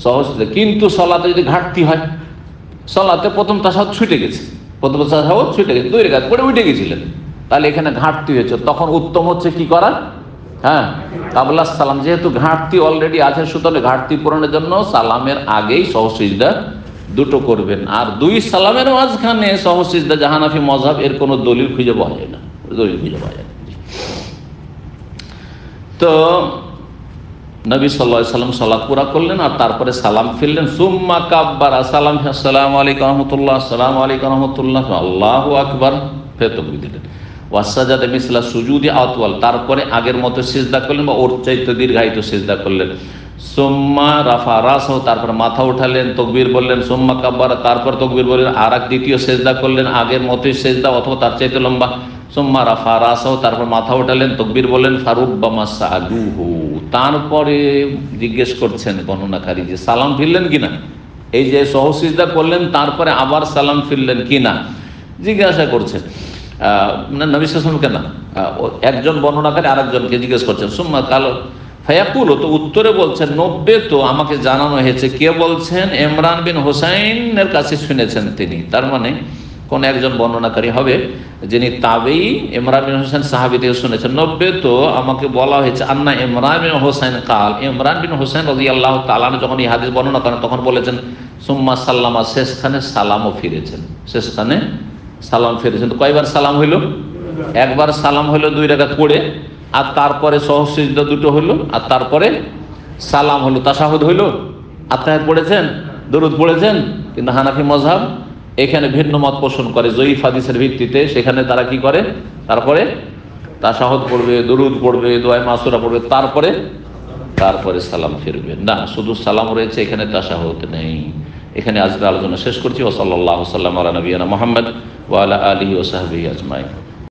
সহসিদ্ধা। কিন্তু সলাতে যদি ঘাটতি হয়, সলাতে প্রথম তাশাহুদ ছুটে গেছে, 2 রাকাত পড়ে উঠে গেছিলেন, তাহলে এখানে ঘাটতি হয়েছে, তখন উত্তম হচ্ছে কি করা, হ্যাঁ কাবলা সালাম, যেহেতু ঘাটতি অলরেডি আছে, সুতরাং ঘাটতি পূরণের জন্য সালামের আগেই সহসিজদা 2টো করবেন। আর 2 সালামের মাঝখানে সহসিজদা হানাফি মাযহাব এর কোনো দলিল খুঁজে পাওয়া যায় না, দলিল খুঁজে পাওয়া যায় না। তো নবী সাল্লাল্লাহু আলাইহি ওয়াসাল্লাম সালাত পুরা করলেন আর তারপরে সালাম ফিরলেন, সুম্মা কাব্বারা, সালাম, আসসালামু আলাইকুম ওয়া রাহমাতুল্লাহ, আসসালামু আলাইকুম ওয়া রাহমাতুল্লাহ, আল্লাহু আকবার, ফের তাকবীর দিলেন, ওয়াসাজাদা মিসলা সুজুদি আতওয়াল, তারপরে আগের মতো সিজদা করলেন বা ওর চাইতে দীর্ঘায়িত সিজদা করলেন, সুম্মা রাফা রাসাহু, তারপর মাথা উঠালেন, তাকবীর বললেন, সুম্মা কাব্বারা, তারপর তাকবীর বললেন, আর এক দ্বিতীয় সিজদা করলেন, আগের মতোই সিজদা অথবা তার চাইতে লম্বা, সুম্মা রাফা রাসাহু, তারপর মাথা উঠালেন, তাকবীর বললেন, ফারুব্বামা সাআলুহু, তারপরে জিজ্ঞেস করছেন বর্ণনাকারী যে সালাম ফিরলেন কিনা, এই যে সহসিজদা করলেন তারপরে আবার সালাম ফিরলেন কিনা জিজ্ঞাসা করছেন নবী সাল্লাল্লাহু আলাইহি ওয়াসাল্লাম, একজন বর্ণনাকারী আরেকজনকে জিজ্ঞেস করছেন, সুম্মা কালো ফায়াকুলু, তো উত্তরে বলছেন 90 তো আমাকে জানানো হয়েছে, কে বলছেন? ইমরান বিন হুসাইনের কাছে শুনেছেন তিনি, তার মানে কোন একজন বর্ণনাকারী হবে যিনি তাবেঈ, ইমরান বিন হুসাইন সাহাবী থেকে শুনেছেন। 90 তো আমাকে বলা হয়েছে আন্না ইমরান বিন হুসাইন কাল, ইমরান বিন হুসাইন রাদিয়াল্লাহু তাআলা যখন এই হাদিস বর্ণনা করেন তখন বলেছেন সুম্মা সাল্লামা, শেষখানে সালামও ফিরেছেন, শেষখানে সালাম ফিরেছেন। তো কয়বার সালাম হইল? একবার সালাম হইল 2 রাকাত পড়ে, আর তারপরে সহসিজদা 2টো হইল, আর তারপরে সালাম হলো, তাশাহুদ হইল, আত্তাহিয়াত পড়েছেন, দরুদ পড়েছেন। কিন্তু হানাফি মাযহাব এখানে ভিন্ন মত পোষণ করে জয়ীফ হাদিসের ভিত্তিতে, সেখানে তারা কি করে, তারপরে তাশাহুদ পড়বে, দরুদ পড়বে, দোয়া মাসুরা পড়বে, তারপরে সালাম ফিরবে না, শুধু সালাম রয়েছে, এখানে তাশাহুদ নেই। এখানে আজকের আলোচনা শেষ করছি। ওয়া সাল্লাল্লাহু সাল্লাম আলা নবিয়িনা মুহাম্মদ ওয়া আলা আলিহি ওয়া সাহবিহি আজমাইন।